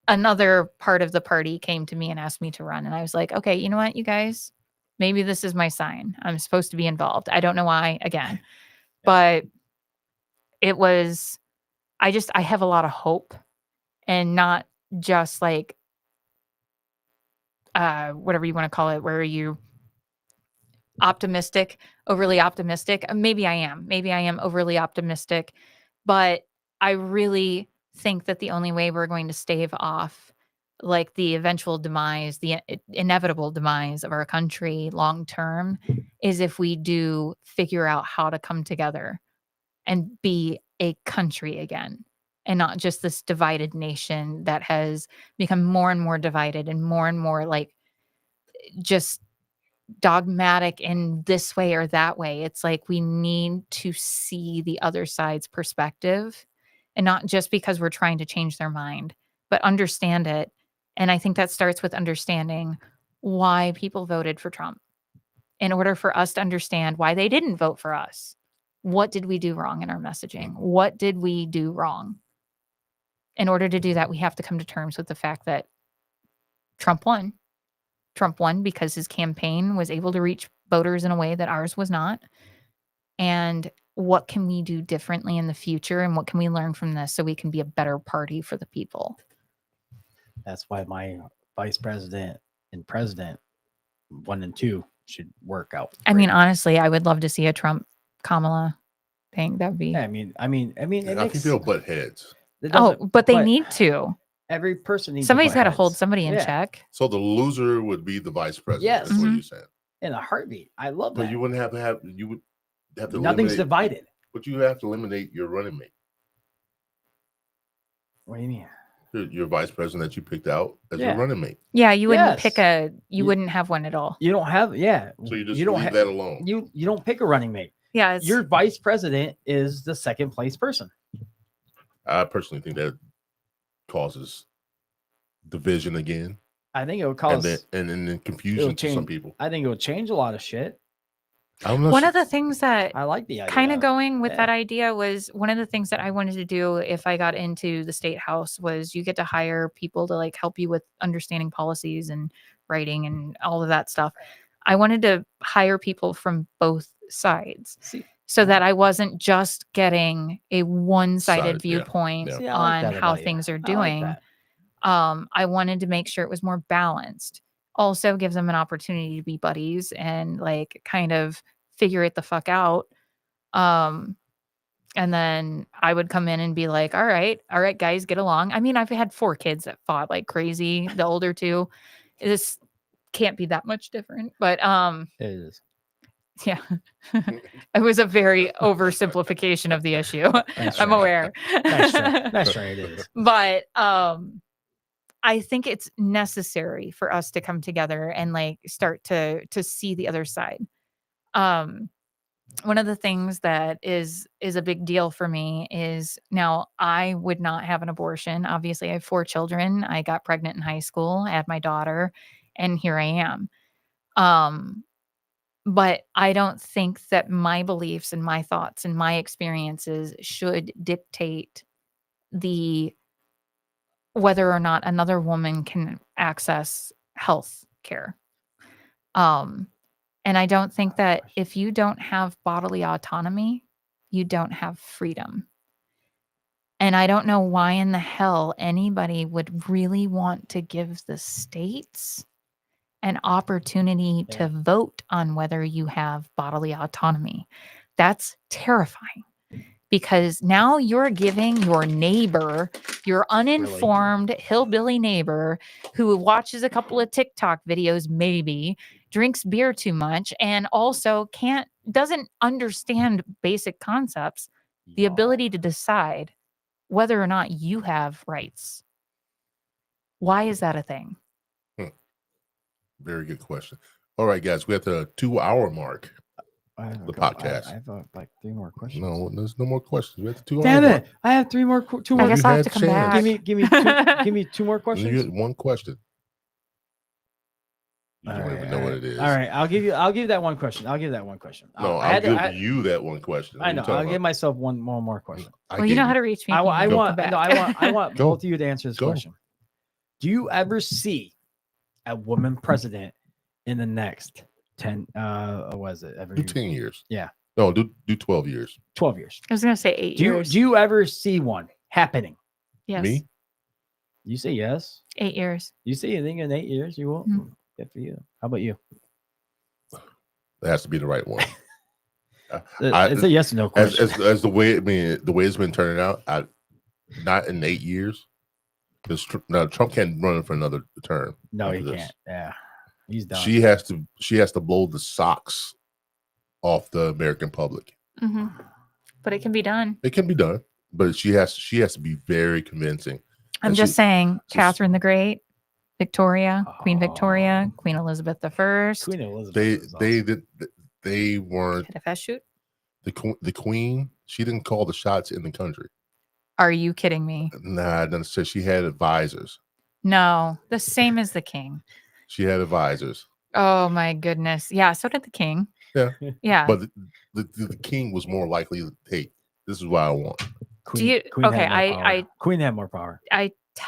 another part of the party came to me and asked me to run. And I was like, okay, you know what, you guys, maybe this is my sign. I'm supposed to be involved. I don't know why, again, but it was, I have a lot of hope and not just like, whatever you want to call it, where you overly optimistic. Maybe I am overly optimistic, but I really think that the only way we're going to stave off like the eventual demise, the inevitable demise of our country long term is if we do figure out how to come together and be a country again and not just this divided nation that has become more and more divided and more like just dogmatic in this way or that way. It's like we need to see the other side's perspective and not just because we're trying to change their mind, but understand it. And I think that starts with understanding why people voted for Trump in order for us to understand why they didn't vote for us. What did we do wrong in our messaging? What did we do wrong? In order to do that, we have to come to terms with the fact that Trump won. Trump won because his campaign was able to reach voters in a way that ours was not. And what can we do differently in the future? And what can we learn from this so we can be a better party for the people? That's why my vice president and president 1 and 2 should work out. I mean, great. honestly, I would love to see a Trump Kamala thing. That would be. Yeah, I mean, it I think makes, they'll butt heads. it Oh, doesn't- but they need to. Every person needs. Somebody's got to butt hold heads. somebody in Yeah. check. So the loser would be the vice president. Yes. That's what Mhm. you're saying. in a heartbeat. I love But that. you wouldn't have to have. You would have to. Nothing's eliminate, divided. But you have to eliminate your running mate, What do you mean? your vice president that you picked out as Yeah. your running mate. Yeah, you wouldn't Yes. pick a. You You- wouldn't have one at all. You don't have. Yeah. So you just don't leave have that alone. you don't pick a running mate. Yeah, it's, Your vice president is the second place person. I personally think that causes division again, I think it would and cause. then confusion to some change- people. I think it would change a lot of shit. I'm not one sure. of the things that I like the idea. kind of going with Yeah. that idea was one of the things that I wanted to do if I got into the state house was you get to hire people to like help you with understanding policies and writing and all of that stuff. I wanted to hire people from both sides See, so that I wasn't just getting a Side, one-sided yeah, viewpoint yeah. see, I like on that how about you. things are I like doing. that. I wanted to make sure it was more balanced. Also give them an opportunity to be buddies and like kind of figure it the fuck out. And then I would come in and be like, all right, guys, get along. I mean, I've had 4 kids that fought like crazy. The older 2, this can't be that much different, but It is. yeah, it was a very oversimplification of the issue. That's I'm right. aware. That's right. It is. But I think it's necessary for us to come together and like start to see the other side. One of the things that is a big deal for me is now I would not have an abortion. Obviously, I have 4 children. I got pregnant in high school. I had my daughter, and here I am. But I don't think that my beliefs and my thoughts and my experiences should dictate whether or not another woman can access health care. And I don't think that if you don't have bodily autonomy, you don't have freedom. And I don't know why in the hell anybody would really want to give the states an opportunity to vote on whether you have bodily autonomy. That's terrifying because now you're giving your neighbor, your uninformed hillbilly neighbor who watches a couple of TikTok videos, maybe drinks beer too much, and also doesn't understand basic concepts, the ability to decide whether or not you have rights. Why is that a thing? Very good question. All right, guys, we're at the 2-hour mark. The podcast. I have like 3 more questions. No, there's no more questions. We're at the 2-hour Damn mark. it! I have 3 more. 2 I more. guess you I'll have had to come chance. back. Give me 2 more You questions. get one question. You don't even know what it is. All right, I'll give you that one question. I'll give that one question. No, I'll give you that one question. What I are you know. talking I'll about? give myself one more question. I Well, you gave know how to reach me. I if you need to want come no, back. I want Go. both of you to answer this Go. question. Do you ever see a woman president in the next 10 was it ever do 10 years. Yeah. No, do 12 years. 12 years? I was going to say 8 years. Do you ever see one happening? Yes. Me? You say yes. 8 years. You see anything in 8 years? You won't. Mm. Good for you. How about you? That has to be the right one. It's a yes or no question. As the way the way it's been turning out, not in 8 years. Because Trump can't run for another term. No, after he this. can't. Yeah, he's done. She has to blow the socks off the American public. Hmm. But it can be done. It can be done, but she has to be very convincing. I'm And just she- saying, she's- Catherine the Great, Victoria, Queen Victoria, Oh. Queen Elizabeth I. Queen Elizabeth. They is awesome. they weren't Hit a fast shoot. the queen. She didn't call the shots in the country. Are you kidding me? Nah, then said she had advisors. No, the same as the king. She had advisors, Oh my goodness. Yeah, so did the king. Yeah. Yeah. but the king was more likely to take. This is what I want. Queen, you- okay, had more power. Queen had more power.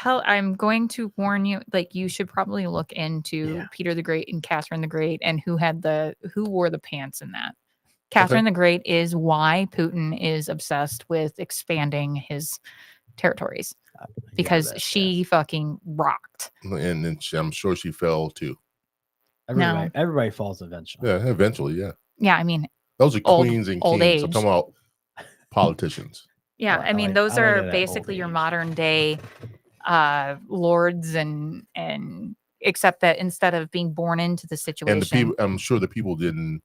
I'm going to warn you, like you should probably look into Yeah. Peter the Great and Catherine the Great and who wore the pants in that. Catherine the Great is why Putin is obsessed with expanding his territories because she fucking rocked. And then I'm sure she fell too. Everybody falls eventually. Yeah, eventually, yeah. Yeah, I mean, Those are Old- queens and old kings. I'm age. talking about politicians. yeah, Well, I mean, I those like are it at old basically your age. modern day lords and except that instead of being born into the situation, And the people, I'm sure the people didn't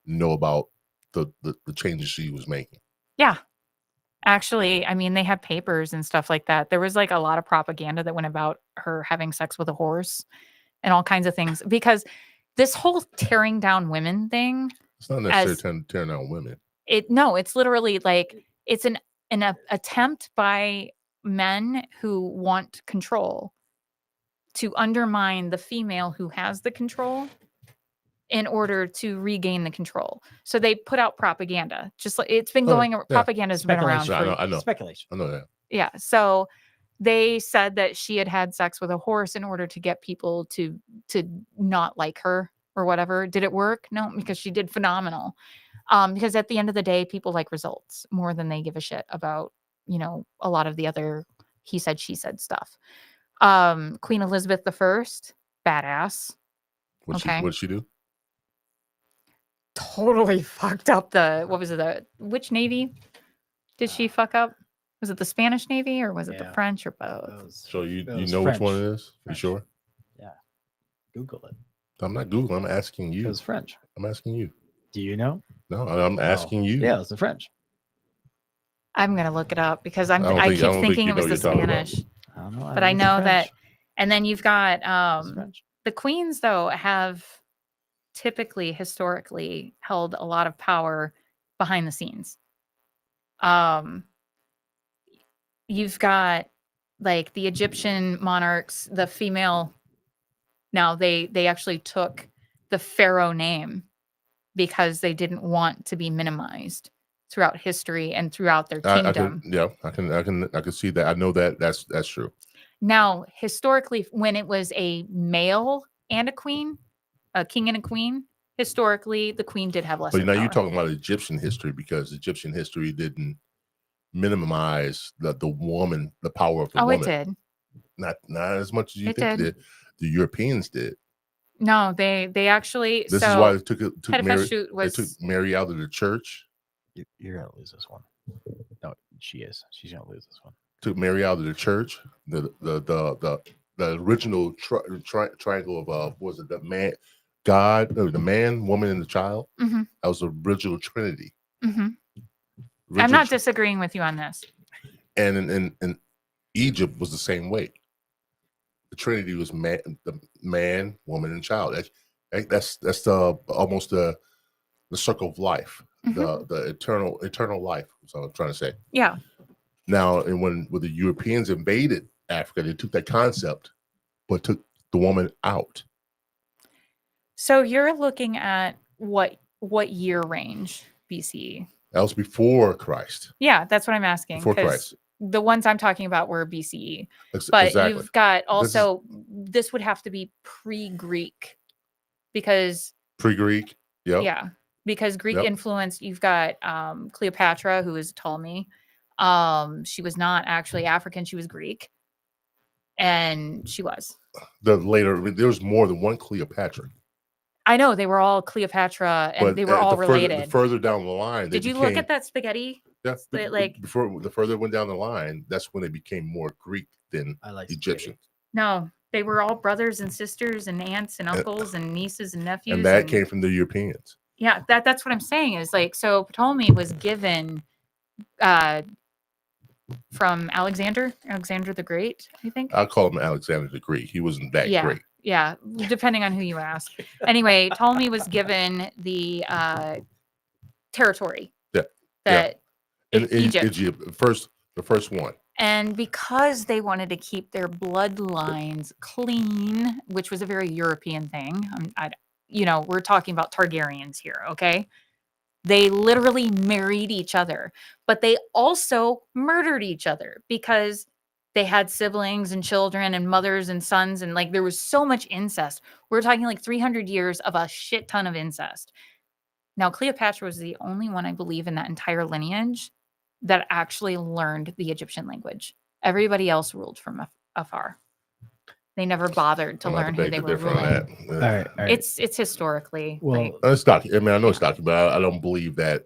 know about the changes she was making. yeah. Actually, I mean, they had papers and stuff like that. There was like a lot of propaganda that went about her having sex with a horse and all kinds of things because this whole tearing down women thing, It's not necessarily As- tearing down women. it's literally like it's an attempt by men who want control to undermine the female who has the control in order to regain the control. So they put out propaganda. Just like it's been Oh, going, yeah. propaganda's been around Speculation. for I know. Speculation. I know that. yeah. So they said that she had had sex with a horse in order to get people to not like her or whatever. Did it work? No, because she did phenomenal. Because at the end of the day, people like results more than they give a shit about, a lot of the other he said, she said stuff. Queen Elizabeth I, badass. What Okay. did she do? Totally fucked up which navy did she fuck up? Was it the Spanish Navy or was it the Yeah. French or both? So you It was know which one French. it is? French. You sure? Google it. I'm not Googling. I'm asking It you. was French. I'm asking you. Do you know? No, I'm asking you. Yeah, it was the French. I'm gonna look it up because I don't I think- I keep don't think thinking you it was know the what you're talking about. Spanish. I don't know. But I it's the know that- French. And then you've got It's French. the queens though have typically historically held a lot of power behind the scenes. You've got like the Egyptian monarchs, the female. Now they actually took the pharaoh name because they didn't want to be minimized throughout history and throughout their kingdom. I can see that. I know that that's true. Now, historically, when it was a male and a queen, a king and a queen, historically, the queen did have less. But now power. you're talking about Egyptian history because Egyptian history didn't minimize the woman, the power of the Oh, woman. it did. Not as much as you It think did. it did. The Europeans did. No, they actually. This so is why they took Mary. Hatshepsut They was. took Mary out of the church. You're gonna lose this one. No, she is. She's gonna lose this one. Took Mary out of the church. The original triangle of what was it? The man, God, the man, woman, and the child. Mhm, That was the original Trinity. mhm. I'm Original not disagreeing with you on this. And in Egypt was the same way. The Trinity was the man, woman, and child. That's the almost the circle of life, Mhm. the eternal life. That's what I'm trying to say. Yeah. Now, and when the Europeans invaded Africa, they took that concept, but took the woman out. So you're looking at what year range BCE? That was before Christ. Yeah, that's what I'm asking. Before 'cause Christ. The ones I'm talking about were BCE. But Exactly. you've got also this would have to be pre-Greek because Pre-Greek. Yep. yeah, because Greek Yep. influence. You've got Cleopatra, who is Ptolemy. She was not actually African; she was Greek, and she was. There was more than one Cleopatra. I know they were all Cleopatra, and But they were all related. The further down the line, Did you look at that spaghetti? Yeah, like- before the further it went down the line, that's when they became more Greek than I like Egyptian. No, they were all brothers and sisters, and aunts and uncles, and nieces and nephews. And that came from the Europeans. Yeah, that's what I'm saying is like so Ptolemy was given from Alexander the Great, I think. I call him Alexander the Great. He wasn't that Yeah. great. Yeah, depending on who you ask. Anyway, Ptolemy was given the territory. Yeah, That In Egypt. the first one. And because they wanted to keep their bloodlines clean, which was a very European thing, we're talking about Targaryens here, okay? They literally married each other, but they also murdered each other because they had siblings and children and mothers and sons. And like there was so much incest. We're talking like 300 years of a shit ton of incest. Now, Cleopatra was the only one, I believe, in that entire lineage that actually learned the Egyptian language. Everybody else ruled from afar. They never bothered to I'm gonna learn have who they to were beg to differ on ruling. that. All right. It's historically. Well, like, It's docu. I mean, I know it's documented, but I don't believe that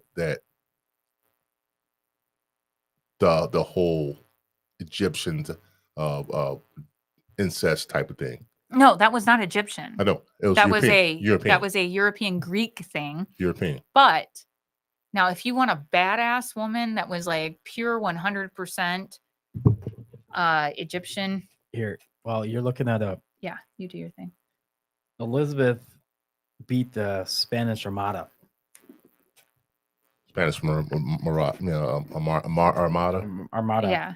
the whole Egyptians incest type of thing. No, that was not Egyptian. I know it was That was European. that was a European Greek thing. European. But now, if you want a badass woman that was like pure 100% Egyptian, Here, well, you're looking at yeah, you do your thing. Elizabeth beat the Spanish Armada. Spanish Armada. Armada. Yeah,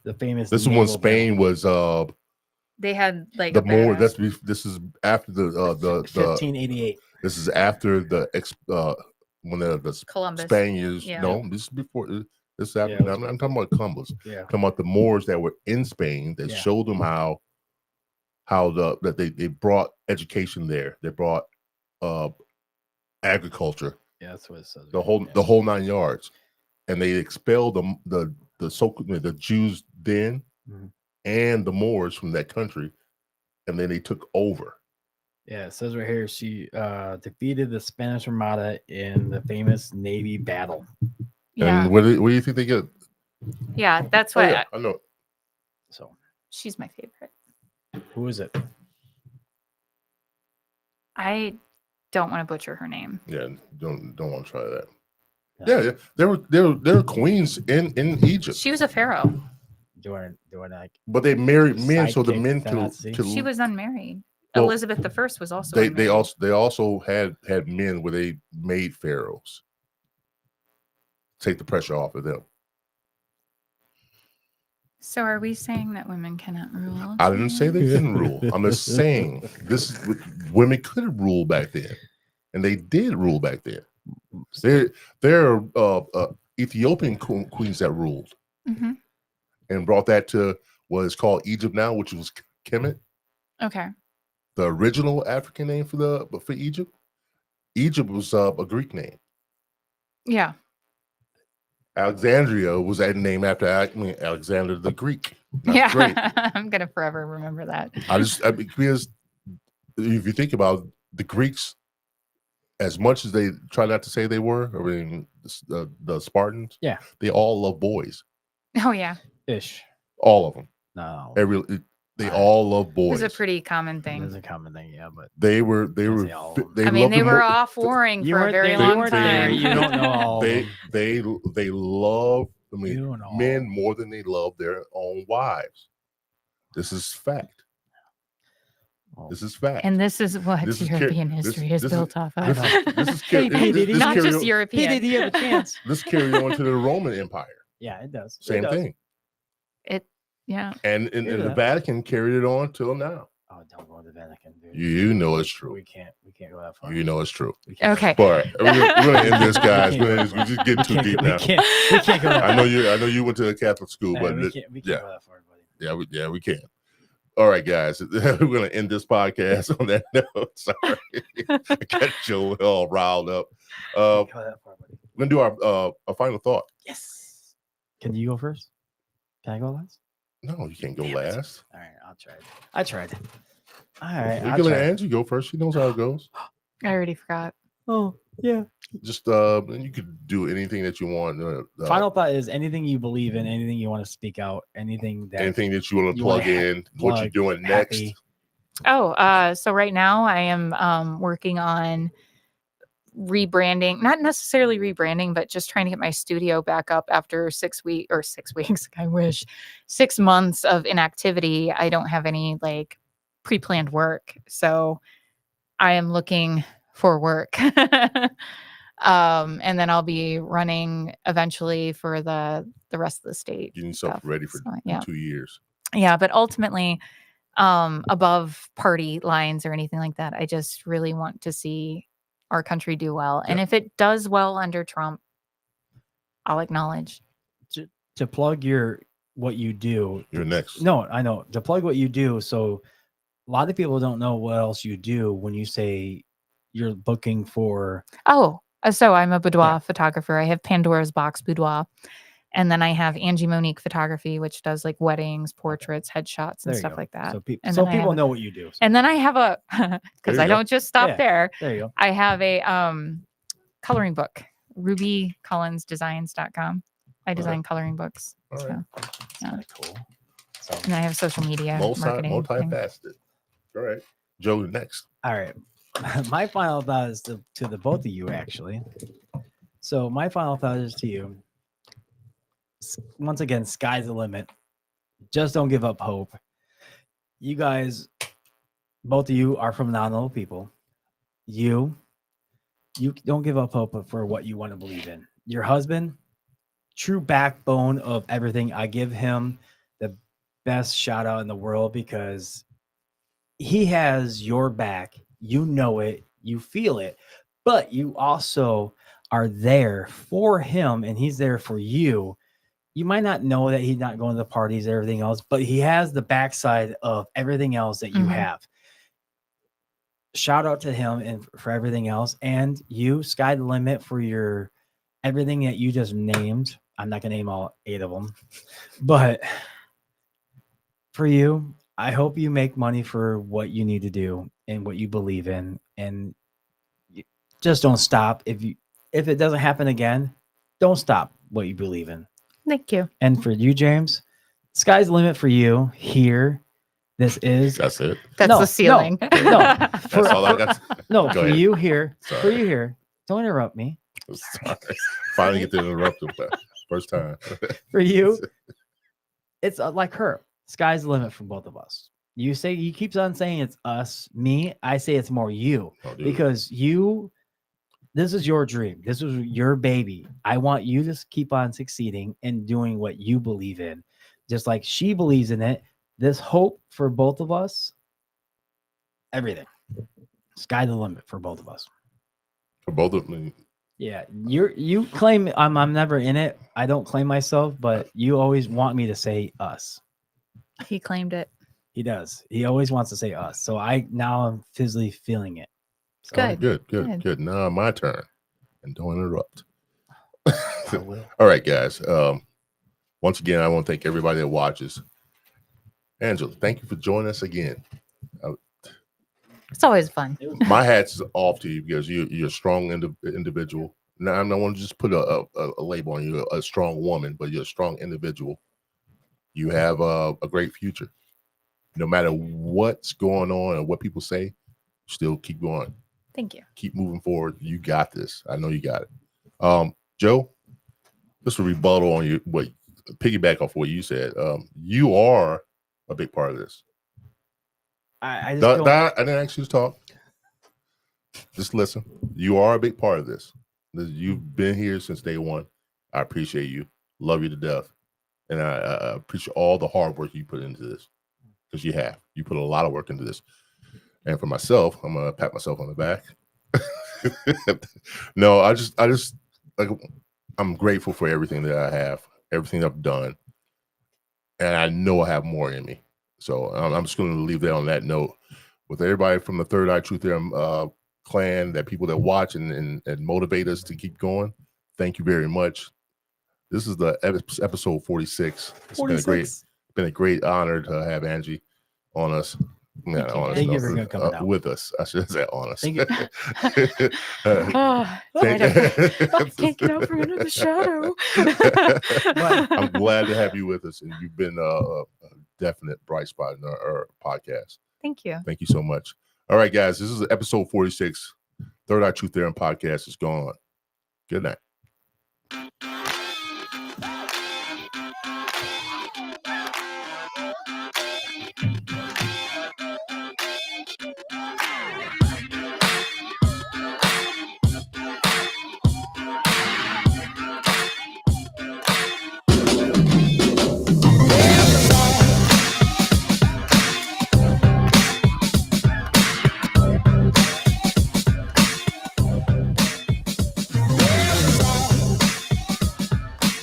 The famous. This is when naval Spain was they had like the a more. badass- This is after the 1588. This is after the when the Columbus. Spaniards. Yeah. No, this is before. This is after. Yeah, it was I'm talking about Columbus. Yeah. Talking about the Moors that were in Spain that Yeah. showed them how they brought education there. They brought agriculture, Yeah, that's what it says. the whole 9 yards, and they expelled the Jews then Mhm. and the Moors from that country, and then they took over. Yeah, it says right here she defeated the Spanish Armada in the famous Navy battle. Yeah, And what do you think they get? yeah, that's Oh, what yeah, I know. So she's my favorite. who is it? I don't want to butcher her name. Yeah, don't want to try that. Yeah. Yeah, there were queens in Egypt, She was a pharaoh. Doing like but they married men so the Sidekick men Nazi. could She was unmarried. Well, Elizabeth I was also they unmarried. also had men where they made pharaohs. Take the pressure off of them. So are we saying that women cannot rule? I didn't say they couldn't rule. I'm just saying women could rule back then, and they did rule back then. There are Ethiopian queens that ruled Mhm. and brought that to what is called Egypt now, which was Kemet, Okay. the original African name for Egypt. Egypt was a Greek name. Yeah. Alexandria was that name after Alexander the Greek. That's yeah. great. I'm gonna forever remember that. Because if you think about the Greeks, as much as they try not to say they were, I mean, the Spartans, Yeah. they all love boys, Oh yeah. ish. all of them. No, They all love It boys. was a pretty common it thing. is a common thing. Yeah, but They were. They all- They I mean, loved they them were more- off warring you for a weren't very there, long you weren't there, time. you don't know all. They of them. they love. I You mean, don't know men all. more than they love their own wives. This is fact. Oh. This is fact. And this is what This is European this- history is this built off of. This is Hey, Petey, this Not carry just on- Hey, European. did you have a chance? This carried on to the Roman Empire. Yeah, it does. It Same does. thing. Yeah. And It the does. Vatican carried it on till now. Oh, don't go to the Vatican, dude. You know it's true. We can't go that far. You know it's true. We can't- Okay. But we're gonna end this, guys. We can't We're just getting too we deep can't, now. we can't go that I know you went to a Catholic school, far. but we can't yeah. go that far, buddy. we can. All right, guys. We're gonna end this podcast on that note. Sorry, I got Joe all riled up. Go that far, buddy. We're gonna do our final thought. Yes. Can you go first? Can I go last? No, you can't go Damn it. last. All right, I'll try. I tried. All right, We're I'll gonna try. Angie go first. She knows how it goes. I already forgot. Oh, yeah. Just and you could do anything that you want. Final thought is anything you believe in, anything you want to speak out, anything that anything that you want to you wanna plug in, what you're plug, doing next. happy. Oh, so right now I am working on rebranding, not necessarily rebranding, but just trying to get my studio back up after 6 weeks. I wish 6 months of inactivity. I don't have any like pre-planned work. So I am looking for work. And then I'll be running eventually for the rest of the state. Getting yourself stuff. ready for So, yeah. 2 years. Yeah, but ultimately, above party lines or anything like that, I just really want to see our country do well. And Yeah. if it does well under Trump, I'll acknowledge. To plug what you do. You're next. No, I know. To plug what you do. So a lot of people don't know what else you do when you say you're looking for. Oh, so I'm a boudoir Yeah. photographer. I have Pandora's Box Boudoir. And then I have Angie Monique Photography, which does like weddings, portraits, headshots, and There you stuff go. like that. So, And so then I people have- know what you do. So And then I have a, There because you I go. don't just stop Yeah. there. there you go. I have a coloring book, rubycollinsdesigns.com. I design coloring books. All So, right. That's yeah. kinda cool. So, And I have social media marketing. thing. Multifaceted. All right. Joe, next. all right. My final thought is to the both of you, actually. So my final thought is to you. Once again, sky's the limit. Just don't give up hope. You guys, both of you are phenomenal people. You don't give up hope for what you want to believe in. Your husband, true backbone of everything. I give him the best shout out in the world because he has your back. You know it, you feel it, but you also are there for him and he's there for you. You might not know that he's not going to the parties, everything else, but he has the backside of everything else that you Mhm. have. Shout out to him and for everything else. And you, sky the limit for your everything that you just named. I'm not gonna name all 8 of them, but for you, I hope you make money for what you need to do and what you believe in, and just don't stop. If it doesn't happen again, don't stop what you believe in. Thank you. And for you, James, sky's the limit for you here. This is That's it. That's No, the ceiling. no. That's For- all I got. no Go for ahead. you here. For Sorry. you here. Don't interrupt me. Sorry. Finally get to interrupt him. First time. For you, it's like her. Sky's the limit for both of us. You keeps on saying it's us, me. I say it's more you Oh, dude. because this is your dream. This is your baby. I want you to keep on succeeding and doing what you believe in, just like she believes in it. This hope for both of us, everything. Sky the limit for both of us. For both of them. Yeah, you claim I'm never in it. I don't claim myself, but you always want me to say us. He claimed it. He does. He always wants to say us. So I'm physically feeling it. So, Good. Good. Now my turn. And don't interrupt. I will. All right, guys. Once again, I want to thank everybody that watches. Angela, thank you for joining us again. It's always fun. My hat's off to you because you're a strong individual. Now, I don't want to just put a label on you, a strong woman, but you're a strong individual. You have a great future. No matter what's going on and what people say, still keep going. Thank you. Keep moving forward. You got this. I know you got it. Joe, just a rebuttal on you. Piggyback off what you said. You are a big part of this. I just don't, I didn't ask you to talk. Just listen. You are a big part of this. You've been here since day one. I appreciate you. Love you to death. And I appreciate all the hard work you put into this. Because you have. You put a lot of work into this. And for myself, I'm gonna pat myself on the back. No, I just like I'm grateful for everything that I have, everything I've done. And I know I have more in me. So I'm just going to leave that on that note with everybody from the Third Eye Truth Theorem clan, that people that watch and motivate us to keep going. Thank you very much. This is the episode 46. It's been a great honor to have Angie on us. Thank you. On us, Thank you for coming out. with us. I should say on us. Thank you. Oh, I can't get out from under the shadow. I'm glad to have you with us, and you've been a definite bright spot in our podcast. Thank you. Thank you so much. All right, guys, this is episode 46. Third Eye Truth Theorem podcast is gone. Good night.